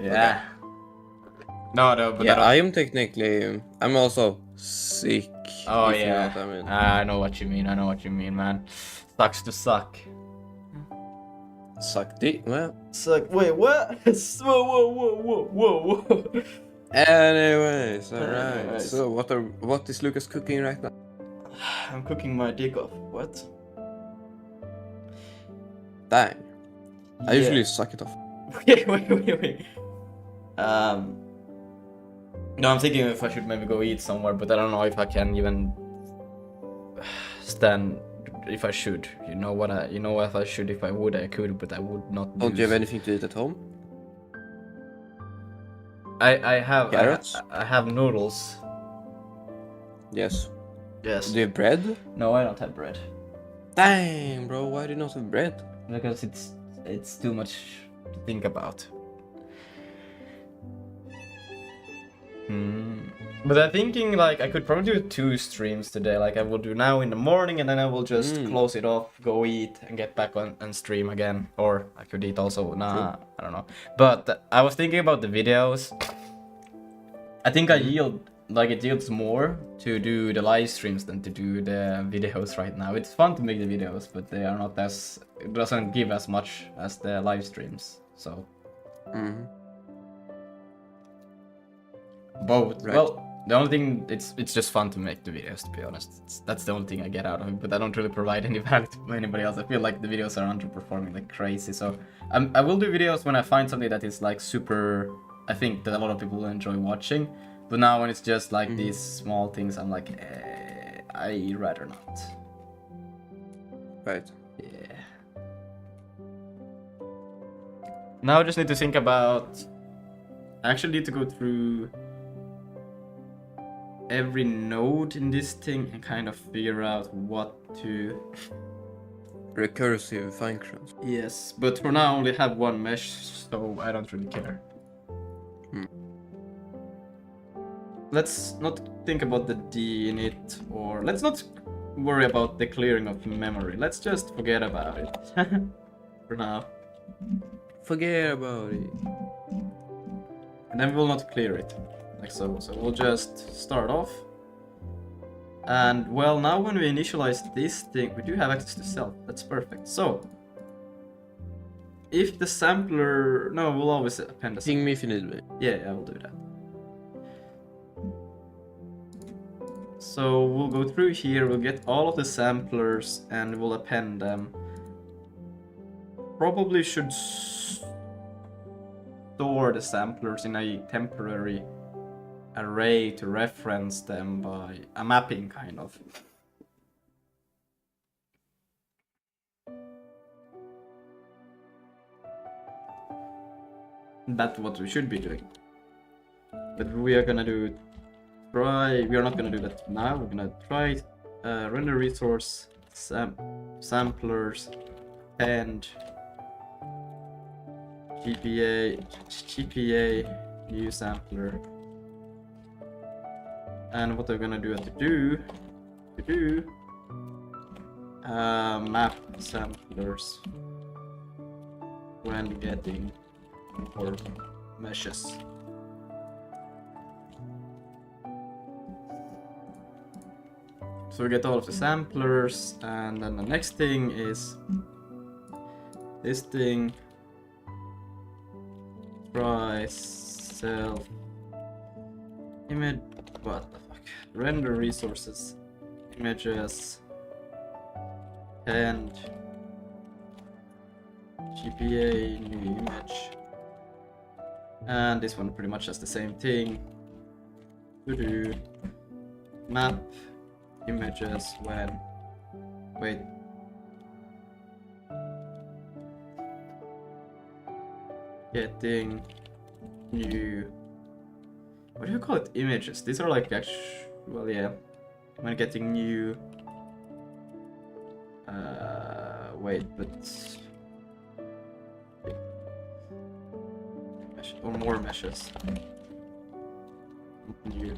Yeah. Okay. No, but yeah, I am technically. I'm also sick. Oh if you know yeah. what I mean. I know what you mean. I know what you mean, man. Sucks to suck. Suck dick. Well. Suck. Wait, what? Whoa. Anyways, alright. Anyways. So what is Lucas cooking right now? I'm cooking my dick off. What? Dang. I Yeah. usually suck it off. Wait. No, I'm thinking if I should maybe go eat somewhere, but I don't know if I can even stand. If I should, you know if I should, if I would, I could, but I would not. Don't you have anything to eat at home? I have Carrots? I have noodles. Yes. Yes. Do you have bread? No, I don't have bread. Dang, bro, why do you not have bread? Because it's too much to think about. But I'm thinking like I could probably do 2 streams today. Like I will do now in the morning, and then I will just close it off, go eat, and get back on and stream again. Or I could eat also. Nah, I don't know. But I was thinking about the videos. I think it yields more to do the live streams than to do the videos right now. It's fun to make the videos, but they are not as, it doesn't give as much as the live streams. So. Both. Right. Well, the only thing, it's just fun to make the videos, to be honest. That's the only thing I get out of it, but I don't really provide any value to anybody else. I feel like the videos are underperforming like crazy, so I will do videos when I find something that is like super, I think that a lot of people will enjoy watching, but now when it's just like these small things, I'm like, I'd rather not. Right. Yeah. Now I just need to think about, I actually need to go through every node in this thing and kind of figure out what to... Recursive functions. Yes, but for now I only have one mesh, so I don't really care. let's not think about the D in it, or let's not worry about the clearing of memory. Let's just forget about it for now. Forget about it. And then we will not clear it, like so. So we'll just start off. And well, now when we initialize this thing, we do have access to self. That's perfect. So if the sampler, no, we'll always append a Ping sampler. me if you need me. Yeah, I will do that. So we'll go through here, we'll get all of the samplers and we'll append them. Probably should store the samplers in a temporary array to reference them by a mapping kind of. That's what we should be doing. But we are gonna do we are not gonna do that now. We're gonna try render resource samplers and GPA new sampler. And what we're gonna do map samplers when getting more meshes. So we get all of the samplers, and then the next thing is this thing. Try self image, what the fuck? Render resources, images, and GPA new image. And this one pretty much has the same thing. Do map images when getting new, what do you call it, images? These are like well, yeah, when getting new or more meshes. New.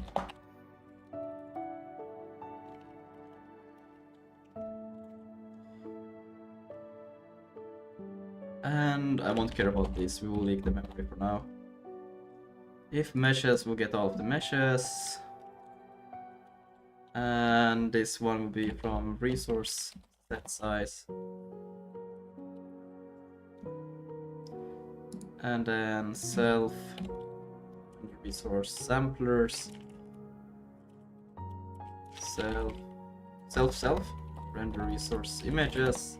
And I won't care about this, we will leak the memory for now. If meshes, we'll get all of the meshes. And this one will be from resource set size. And then self resource samplers. Self render resource images.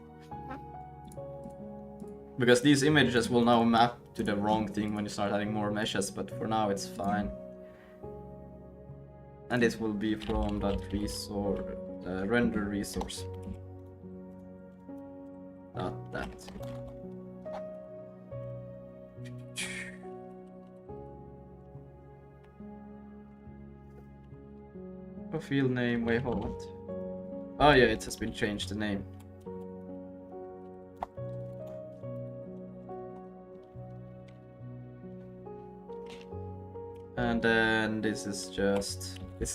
Because these images will now map to the wrong thing when you start adding more meshes, but for now it's fine. And this will be from that resource, render resource. That. Field name, wait, hold on. Oh yeah, it has been changed, the name. And then this is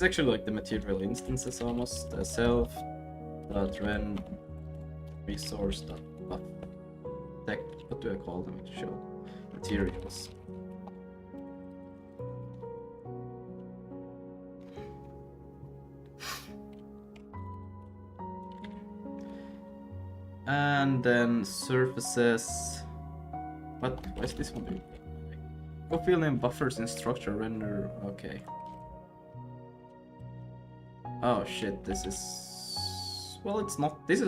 actually like the material instances almost. Self.ren resource.buff. What do I call them to show? Materials. And then surfaces. What? Why is this one doing? Go field name buffers in structure render. Okay. Oh shit! This is. Well, it's not. This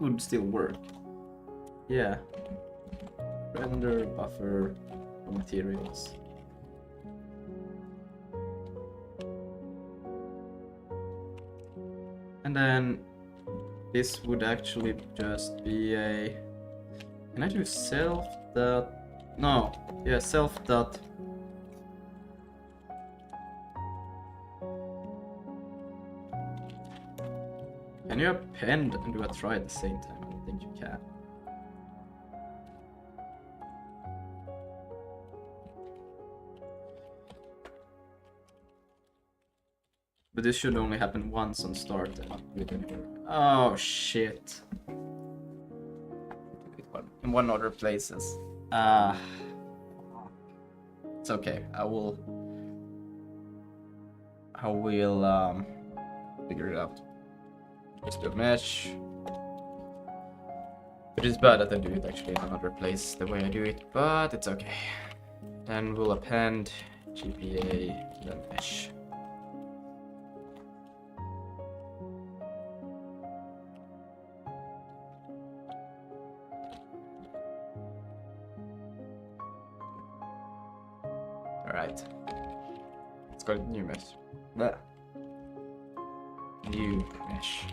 would still work. Yeah. Render buffer for materials. And then this would actually just be a. Can I do self dot? No. Yeah, self dot. Can you append and do a try at the same time? I don't think you can. But this should only happen once on start and not with anywhere. Oh shit. In one other places. It's okay. I will figure it out. Just do a mesh. It is bad that I do it actually in another place the way I do it, but it's okay. Then we'll append GPA, then mesh. Alright. Let's go to new mesh. Blah. New mesh.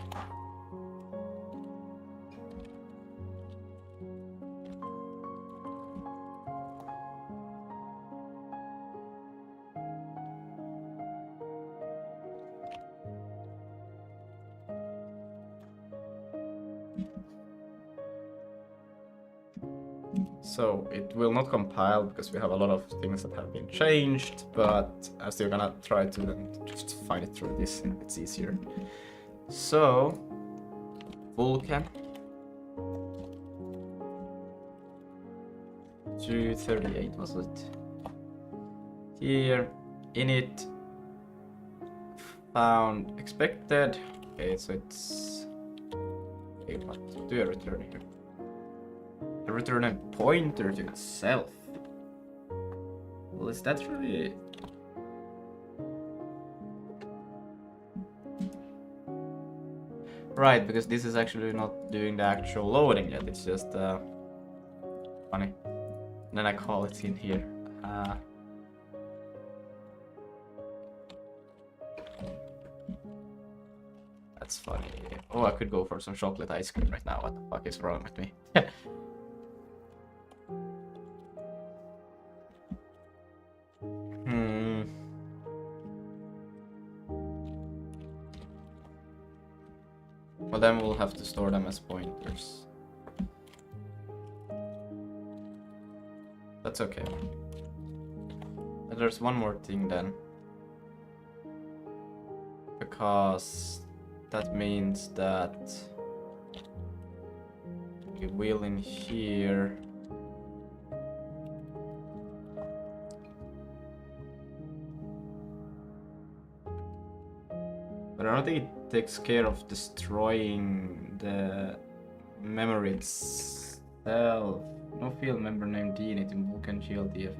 So it will not compile because we have a lot of things that have been changed, but I'm still gonna try to then just find it through this and it's easier. So Vulkan 238 was it? Here init found expected. Okay, so it's okay, what do I return here? Return a pointer to itself. Well, is that really... Right, because this is actually not doing the actual loading yet, it's just funny. And then I call it in here. That's funny. Oh, I could go for some chocolate ice cream right now. What the fuck is wrong with me? Well, then we'll have to store them as pointers. That's okay. And there's one more thing then. Because that means that we will in here. But I don't think it takes care of destroying the memory itself. No field member named D in it in Vulkan GLDF.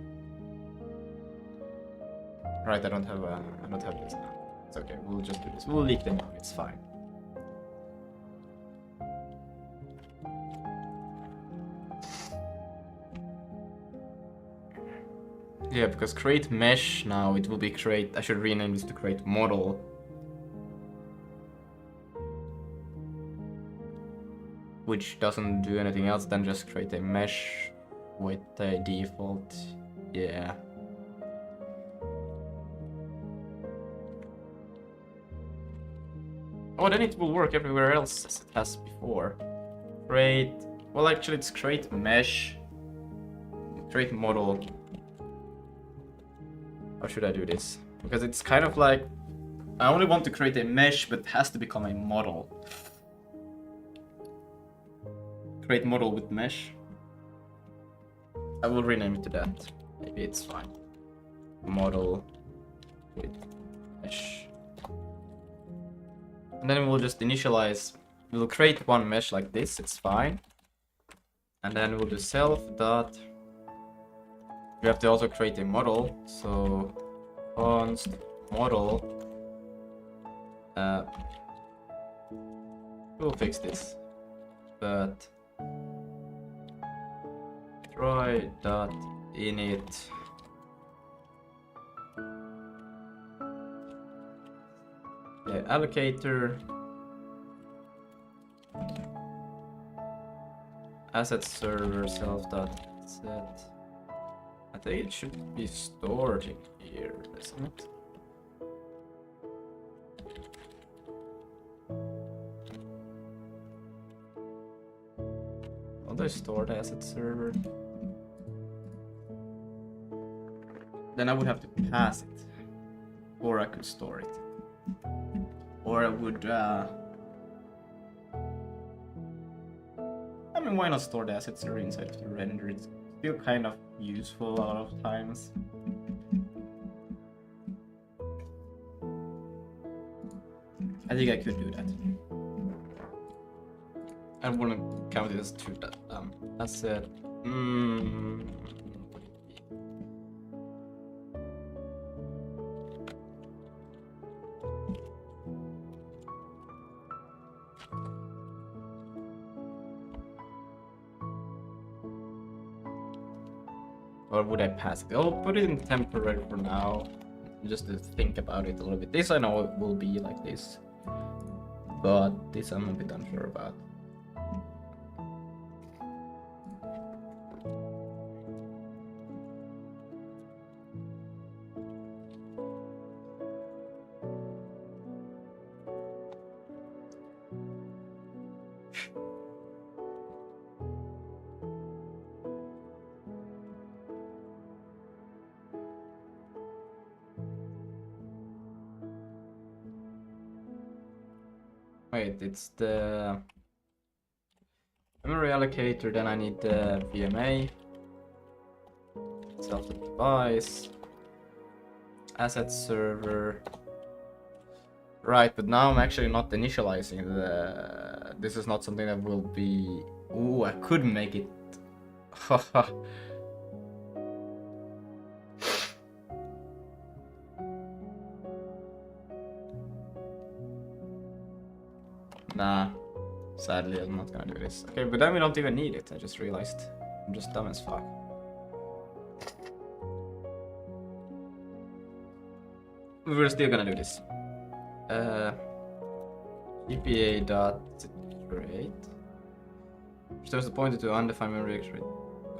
Right, I don't have this now. It's okay, we'll just do this. We'll leak them out, it's fine. Yeah, because create mesh now, it will be create, I should rename this to create model. Which doesn't do anything else than just create a mesh with a default, yeah. Oh, then it will work everywhere else as it has before. Create, well actually it's create mesh, create model. How should I do this? Because it's kind of like, I only want to create a mesh, but it has to become a model. Create model with mesh. I will rename it to that. Maybe it's fine. Model with mesh. And then we'll just initialize. We'll create one mesh like this, it's fine. And then we'll do self dot. We have to also create a model. So const model. We'll fix this. But try dot init allocator asset server self dot set. I think it should be stored in here, isn't it? How do I store the asset server? Then I would have to pass it, or I could store it. Or I would, I mean, why not store the assets that are inside of the render? It's still kind of useful a lot of times. I think I could do that. I wouldn't count it as too asset. Or would I pass it? I'll put it in temporary for now, just to think about it a little bit. This I know it will be like this, but this I'm a bit unsure about. Wait, it's the memory allocator, then I need the VMA, self-device, asset server. Right, but now I'm actually not initializing the... This is not something that will be... Ooh, I could make it... Nah, sadly I'm not gonna do this. Okay, but then we don't even need it, I just realized. I'm just dumb as fuck. We're still gonna do this. GPA.create. Restores the pointer to undefined memory directory.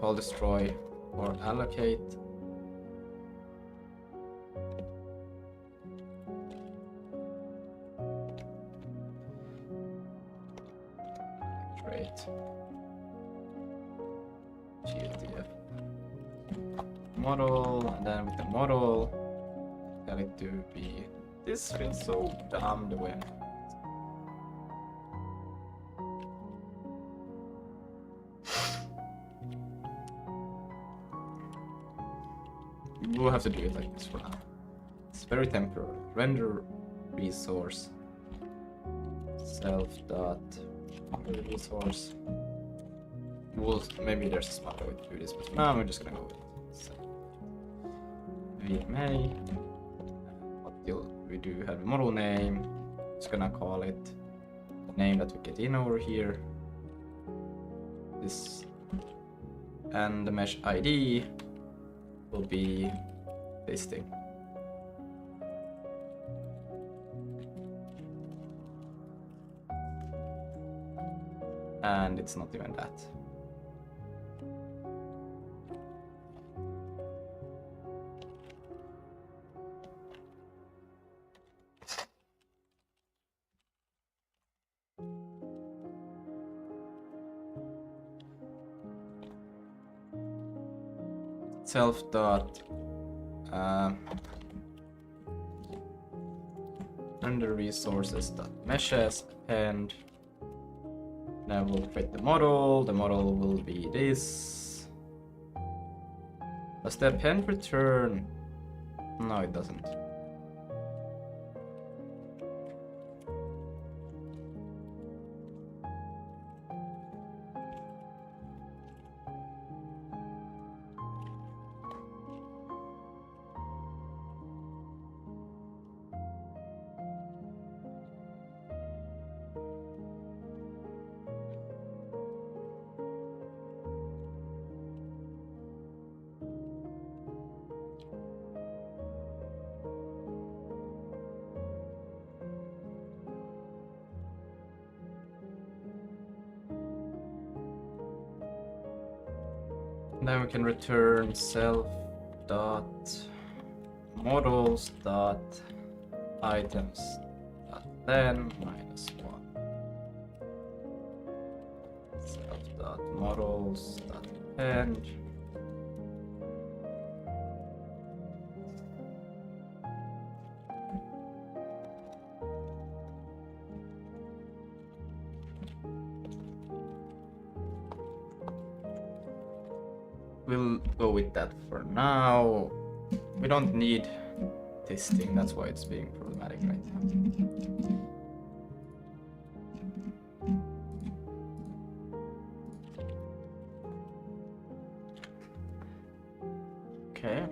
Call destroy or allocate. Create. GLTF. Model, and then with the model, tell it to be. This feels so dumb the way. We'll have to do it like this for now. It's very temporary. Render resource self dot render resource. Maybe there's a smarter way to do this, but for now we're just gonna go with it. So, VMA. We do have a model name. Just gonna call it the name that we get in over here. This, and the mesh ID will be this thing. And it's not even that. Self dot render resources dot meshes append. Now we'll create the model. The model will be this. Does the append return? No, it doesn't. Then we can return self dot models dot items dot then minus 1. Self dot models dot append. we'll go with that for now. We don't need this thing, that's why it's being problematic right now. Okay.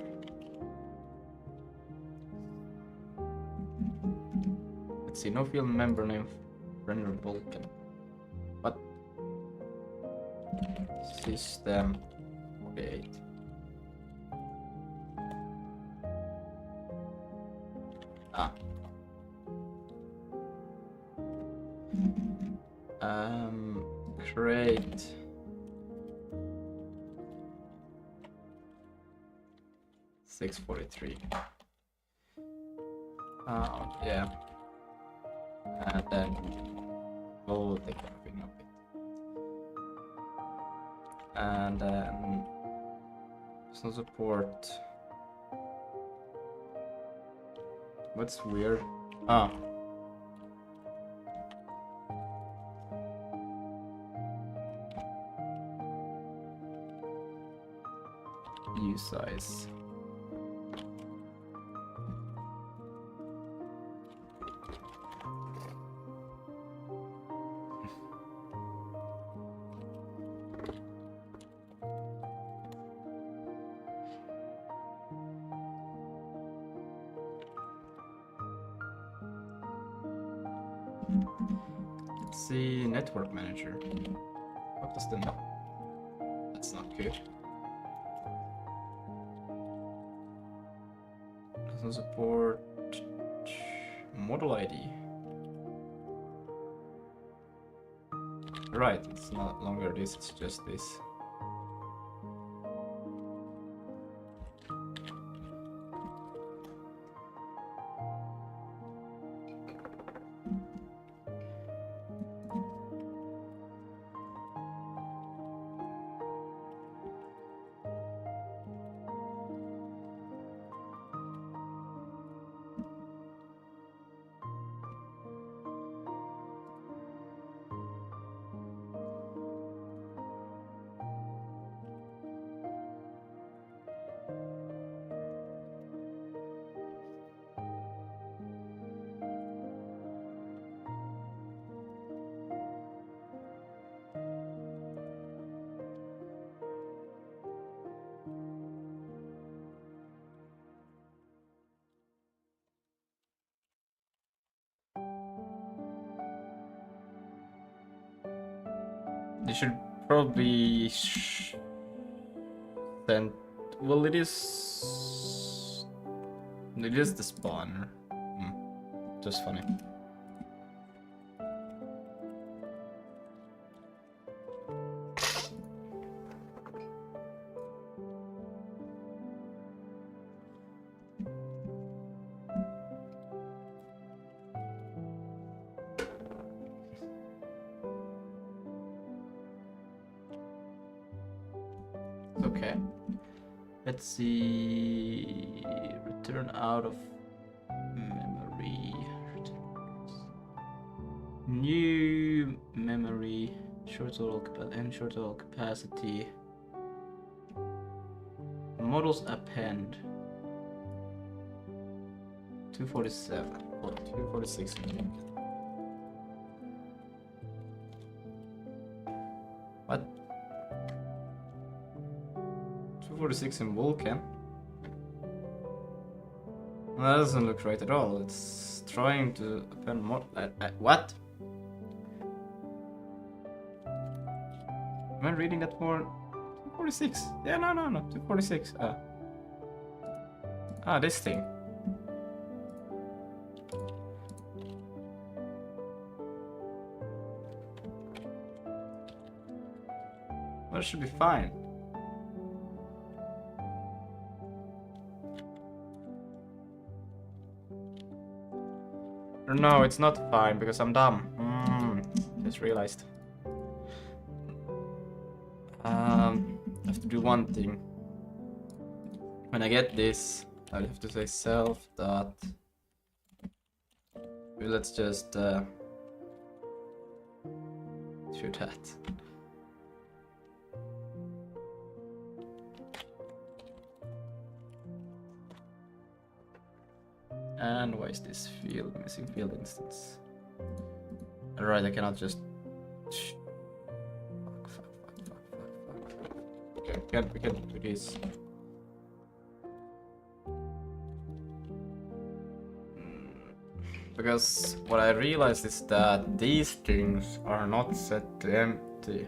Let's see, no field member name render Vulkan. What? System create. Ah. Create. $643. Yeah. And then we'll take everything of it. And then some support. What's weird? Ah. U size. Let's see, network manager. What does the That's not good. Doesn't support model ID. Right, it's not longer this, it's just this. They should probably send. Well, it is the spawner. Just funny. Okay. Let's see. Return out of memory. New memory. Short total capacity. Models append. 247 or 246. What? 246 in Vulkan? That doesn't look right at all. It's trying to append more. What? Am I reading that more? 246. Yeah, no. 246. This thing. Well, it should be fine. No, it's not fine because I'm dumb. Just realized. I have to do one thing. When I get this, I'll have to say self dot. Let's just do that. And why is this field missing field instance? Alright, I cannot just. Fuck. Okay, we can do this. Because what I realized is that these things are not set to empty.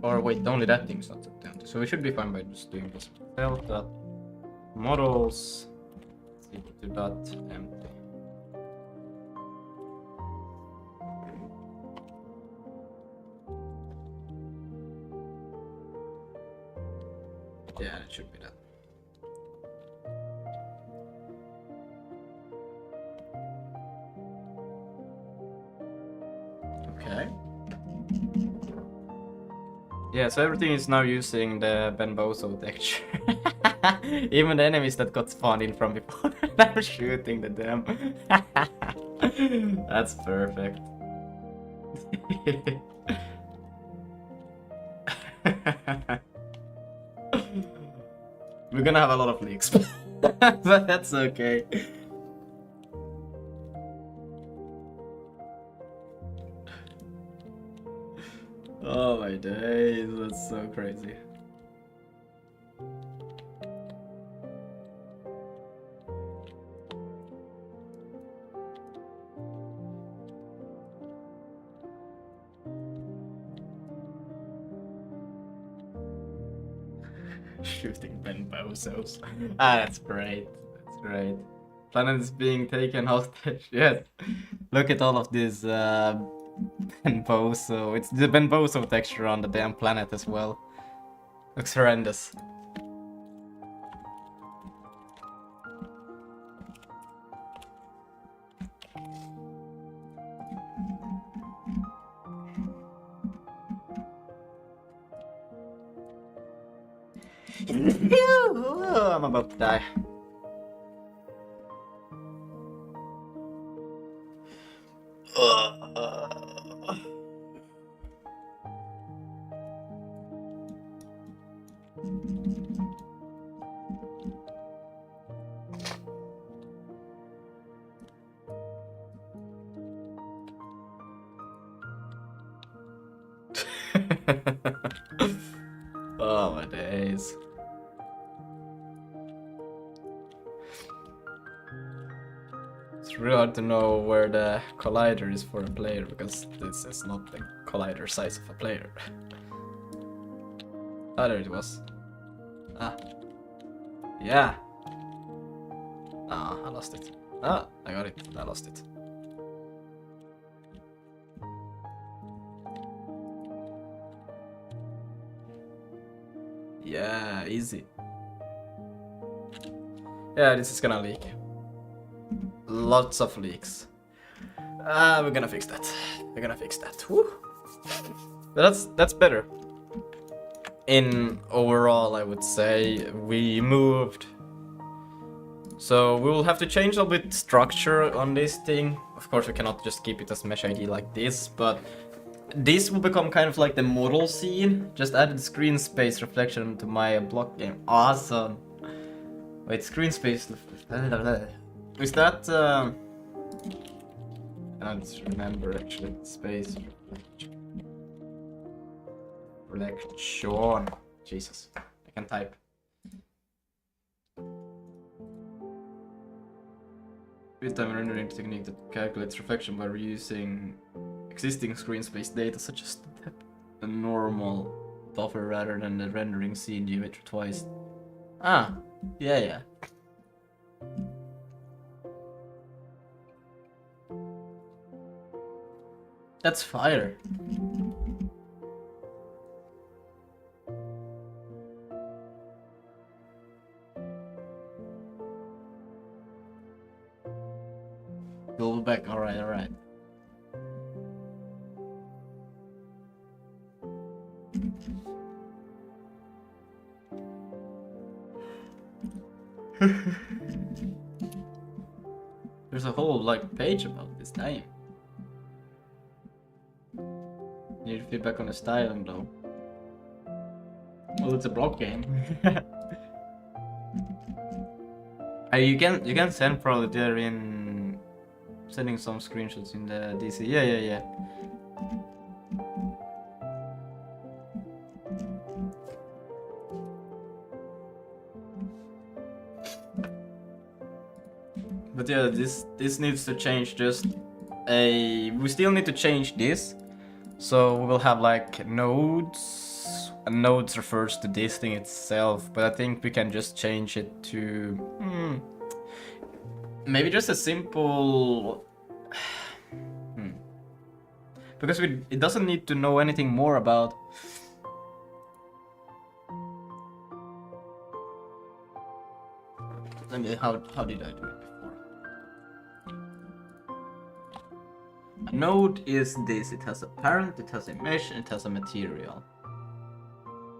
Or wait, only that thing's not set to empty. So we should be fine by just doing this. Tell that models equal to that empty. Yeah, it should be that. Okay. Yeah, so everything is now using the Benbozo texture. Even the enemies that got spawned in from before, now shooting the them. That's perfect. We're gonna have a lot of leaks, but that's okay. Oh my days, that's so crazy. Shooting Benbozos. That's great. That's great. Planet is being taken hostage. Yes. Look at all of this Benbozo. It's the Benbozo texture on the damn planet as well. Looks horrendous. I'm about to die. Oh my days. It's really hard to know where the collider is for a player because this is not the collider size of a player. Ah, there it was. Ah. Yeah. Ah, I lost it. Ah, I got it. I lost it. Yeah, easy. Yeah, this is gonna leak. Lots of leaks. We're gonna fix that. We're gonna fix that. Woo. That's better. In overall, I would say we moved. So we will have to change a bit structure on this thing. Of course, we cannot just keep it as mesh ID like this, but this will become kind of like the model scene. Just added screen space reflection to my block game. Awesome. Wait, screen space. Is that? I don't remember actually. Space reflection. Jesus, I can type. Real-time rendering technique that calculates reflection by reusing existing screen space data such as the normal buffer rather than the rendering scene geometry twice. Ah, yeah. That's fire. Go back, alright. There's a whole like page about this time. feedback on the styling though. Well, it's a block game. You can send probably there in sending some screenshots in the DC. Yeah. But yeah, this needs to change. Just we still need to change this, so we will have like nodes. And nodes refers to this thing itself, but I think we can just change it to maybe just a simple. Because it doesn't need to know anything more about. I mean, how did I do it before? A node is this. It has a parent, it has a mesh, and it has a material.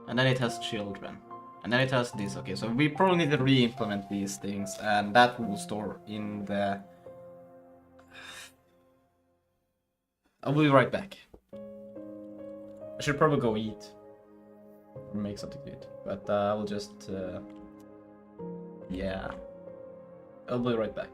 And then it has children. And then it has this. Okay, so we probably need to re-implement these things, and that will store in the... I'll be right back. I should probably go eat. Or make something to eat. But I will just... yeah. I'll be right back.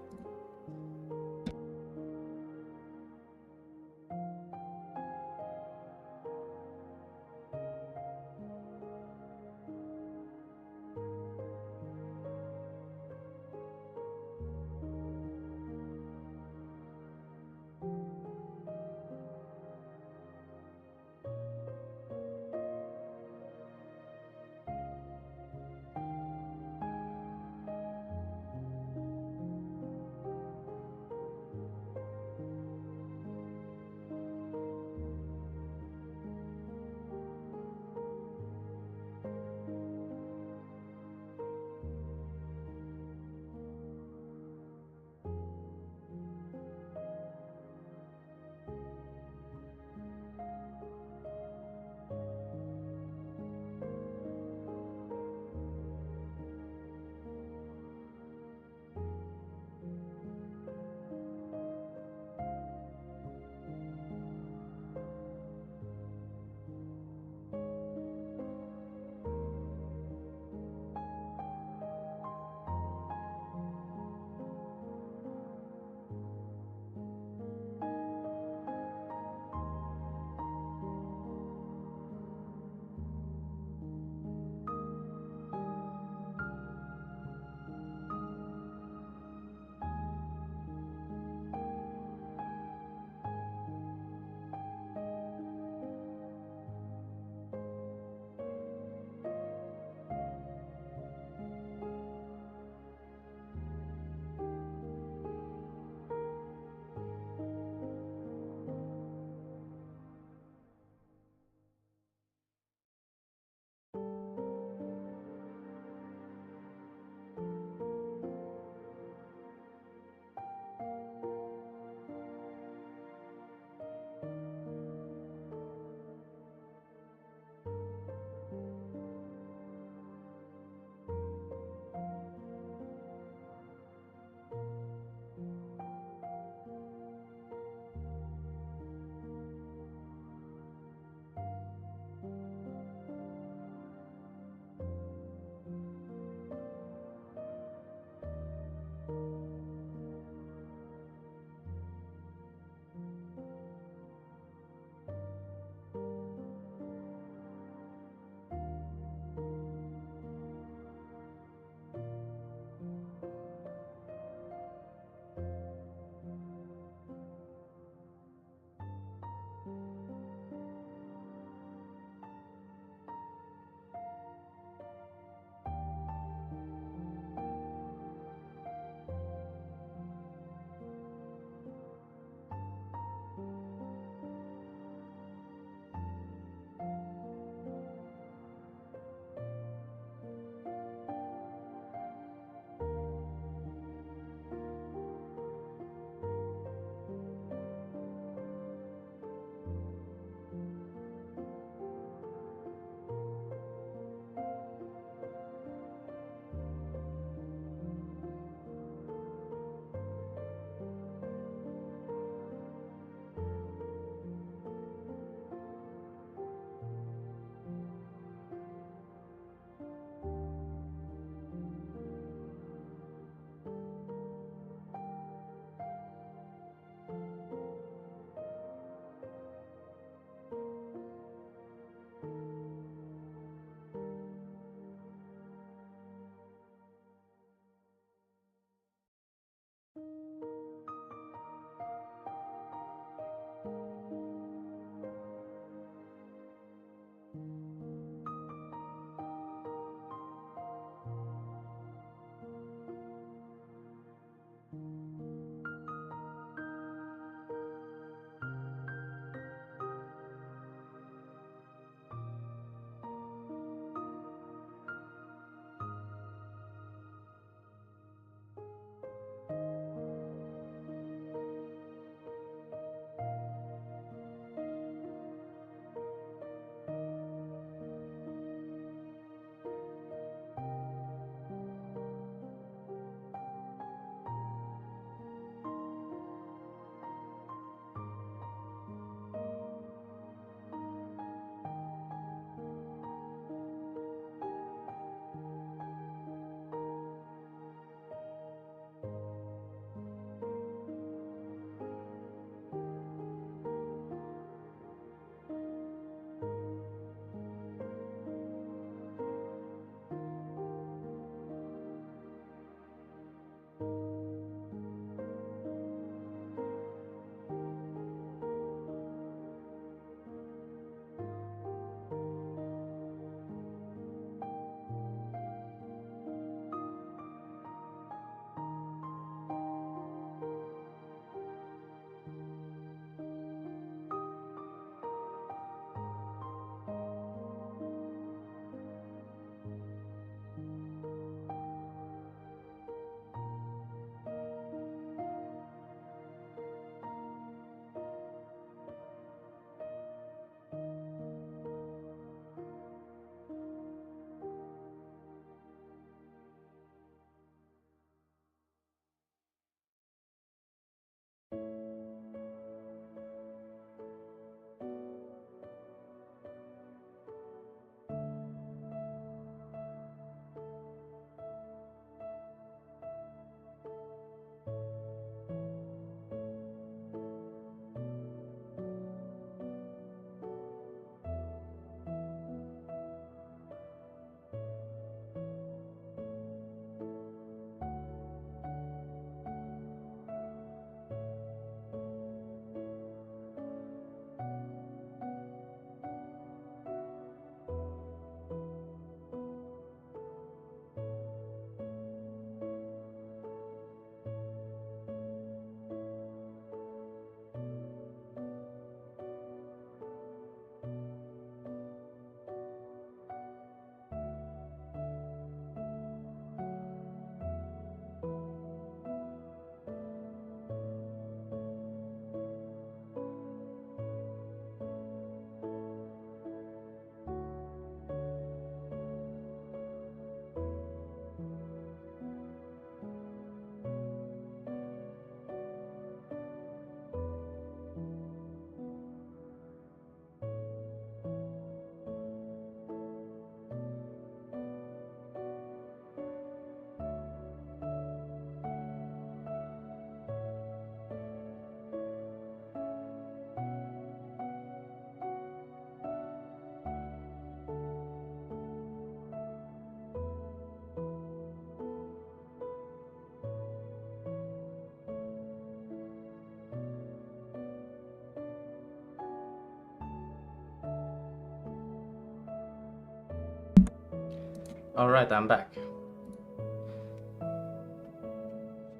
Alright, I'm back.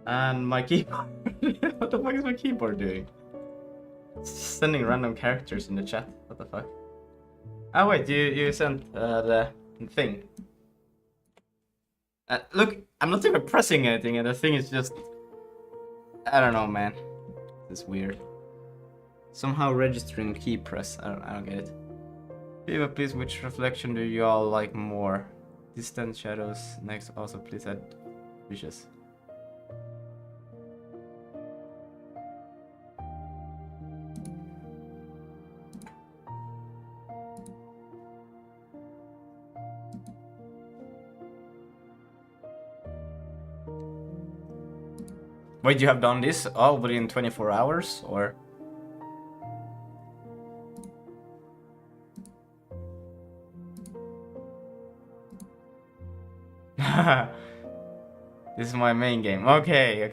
And my keyboard... What the fuck is my keyboard doing? It's just sending random characters in the chat. What the fuck? Oh wait, you sent the thing. Look, I'm not even pressing anything and the thing is just... I don't know, man. This is weird. Somehow registering key press. I don't get it. Viva, please, which reflection do you all like more? Distant shadows. Next, also please add wishes. Wait, you have done this all within 24 hours, or? This is my main game. Okay.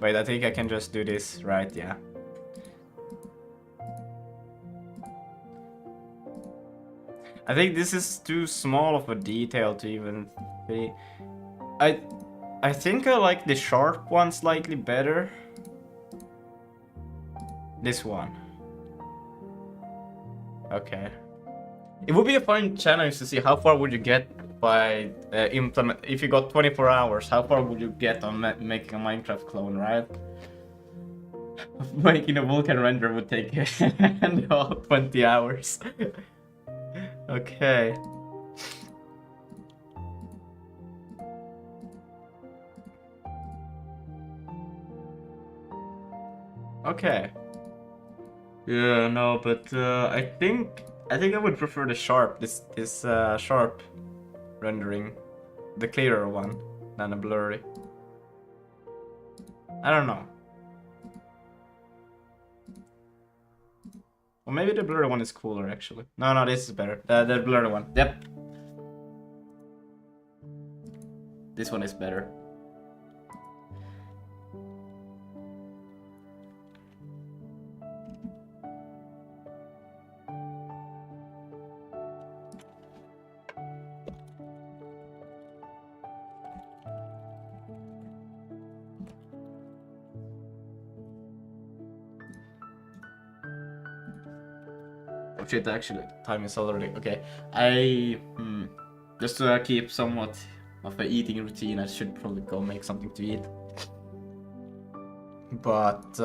Wait, I think I can just do this, right? Yeah. I think this is too small of a detail to even be... I think I like the sharp one slightly better. This one. Okay. It would be a fun challenge to see how far would you get by if you got 24 hours, how far would you get on making a Minecraft clone, right? Making a Vulkan render would take 20 hours. Okay. Okay. Yeah, no, but I think I would prefer the sharp, this sharp rendering, the clearer one, than the blurry. I don't know. Or maybe the blurry one is cooler, actually. No, this is better. The blurry one. Yep. This one is better. Shit, actually, time is already okay. Just to keep somewhat of an eating routine, I should probably go make something to eat. But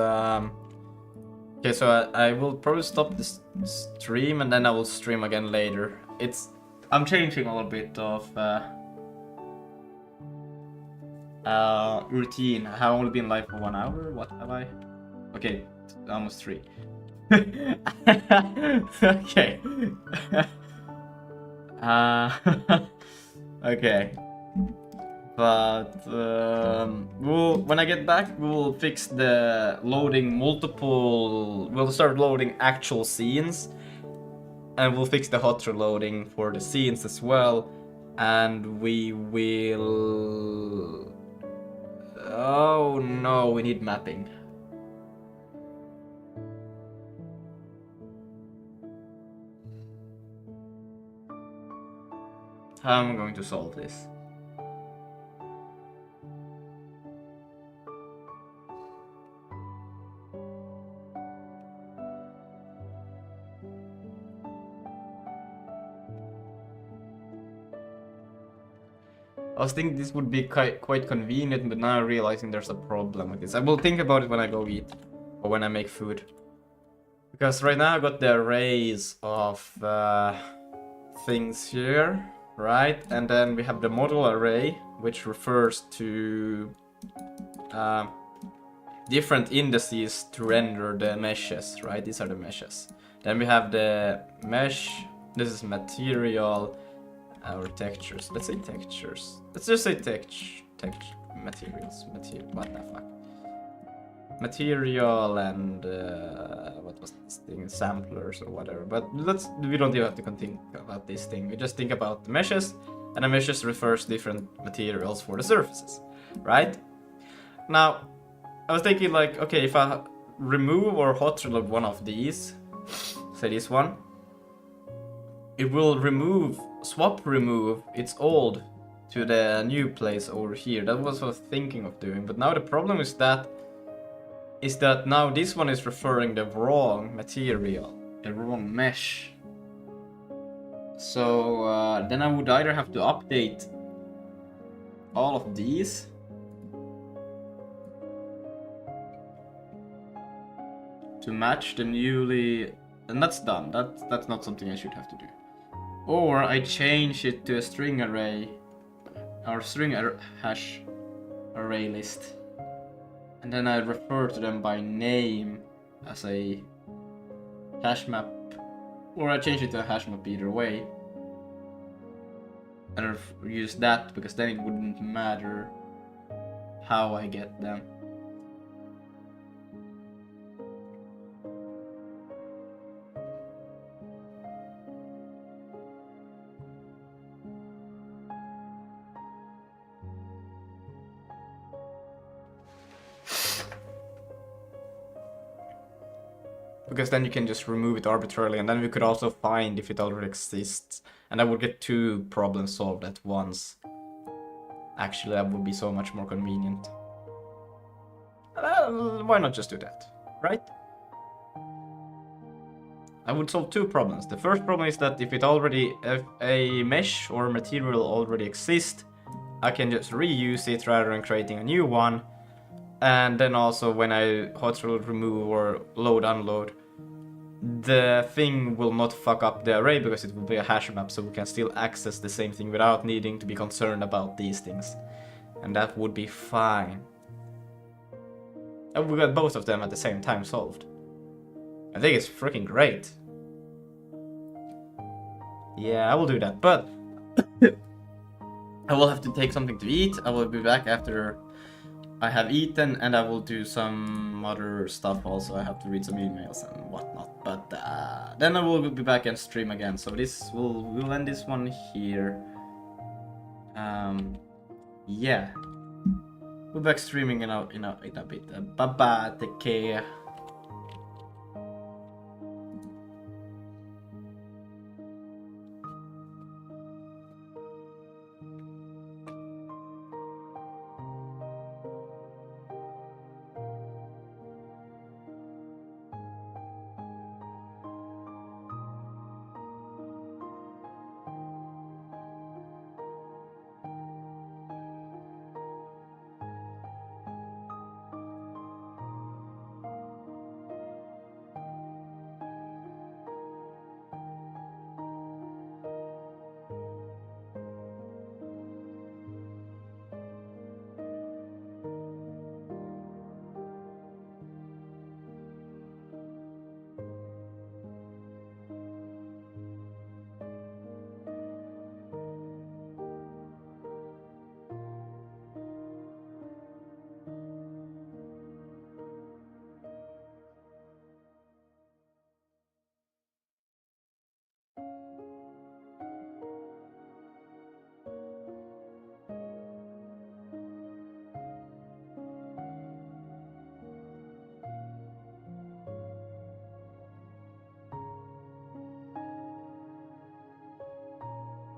okay, so I will probably stop this stream and then I will stream again later. I'm changing a little bit of routine. I have only been live for 1 hour. What have I? Okay, almost 3. Okay. Okay. But when I get back, we'll fix the loading we'll start loading actual scenes, and we'll fix the hot reloading for the scenes as well, and we will... Oh no, we need mapping. How am I going to solve this? I was thinking this would be quite convenient, but now I'm realizing there's a problem with this. I will think about it when I go eat, or when I make food. Because right now I got the arrays of things here. Right, and then we have the model array, which refers to different indices to render the meshes, right? These are the meshes. Then we have the mesh, this is material, or textures. Let's say textures. Let's just say materials. What the fuck? Material and what was this thing? Samplers or whatever. But we don't even have to think about this thing. We just think about the meshes, and the meshes refers different materials for the surfaces, right? Now, I was thinking like, okay, if remove or hot reload one of these, say this one, it will swap remove its old to the new place over here. That was what I was thinking of doing, but now the problem is that now this one is referring the wrong material, the wrong mesh. So then I would either have to update all of these to match the newly, and that's done. That's not something I should have to do. Or I change it to a string array, or string hash array list, and then I refer to them by name as a hash map, or I change it to a hash map either way, and I use that because then it wouldn't matter how I get them. Because then you can just remove it arbitrarily, and then we could also find if it already exists, and I would get 2 problems solved at once. Actually, that would be so much more convenient. Why not just do that, right? I would solve 2 problems. The first problem is that if a mesh or material already exists, I can just reuse it rather than creating a new one. And then also when I hot reload remove or load unload, the thing will not fuck up the array because it will be a hash map, so we can still access the same thing without needing to be concerned about these things. And that would be fine. And we got both of them at the same time solved. I think it's freaking great. Yeah, I will do that, but I will have to take something to eat. I will be back after I have eaten, and I will do some other stuff also. I have to read some emails and whatnot, but then I will be back and stream again. So we'll end this one here. Yeah, we'll be back streaming in a bit. Bye bye, take care.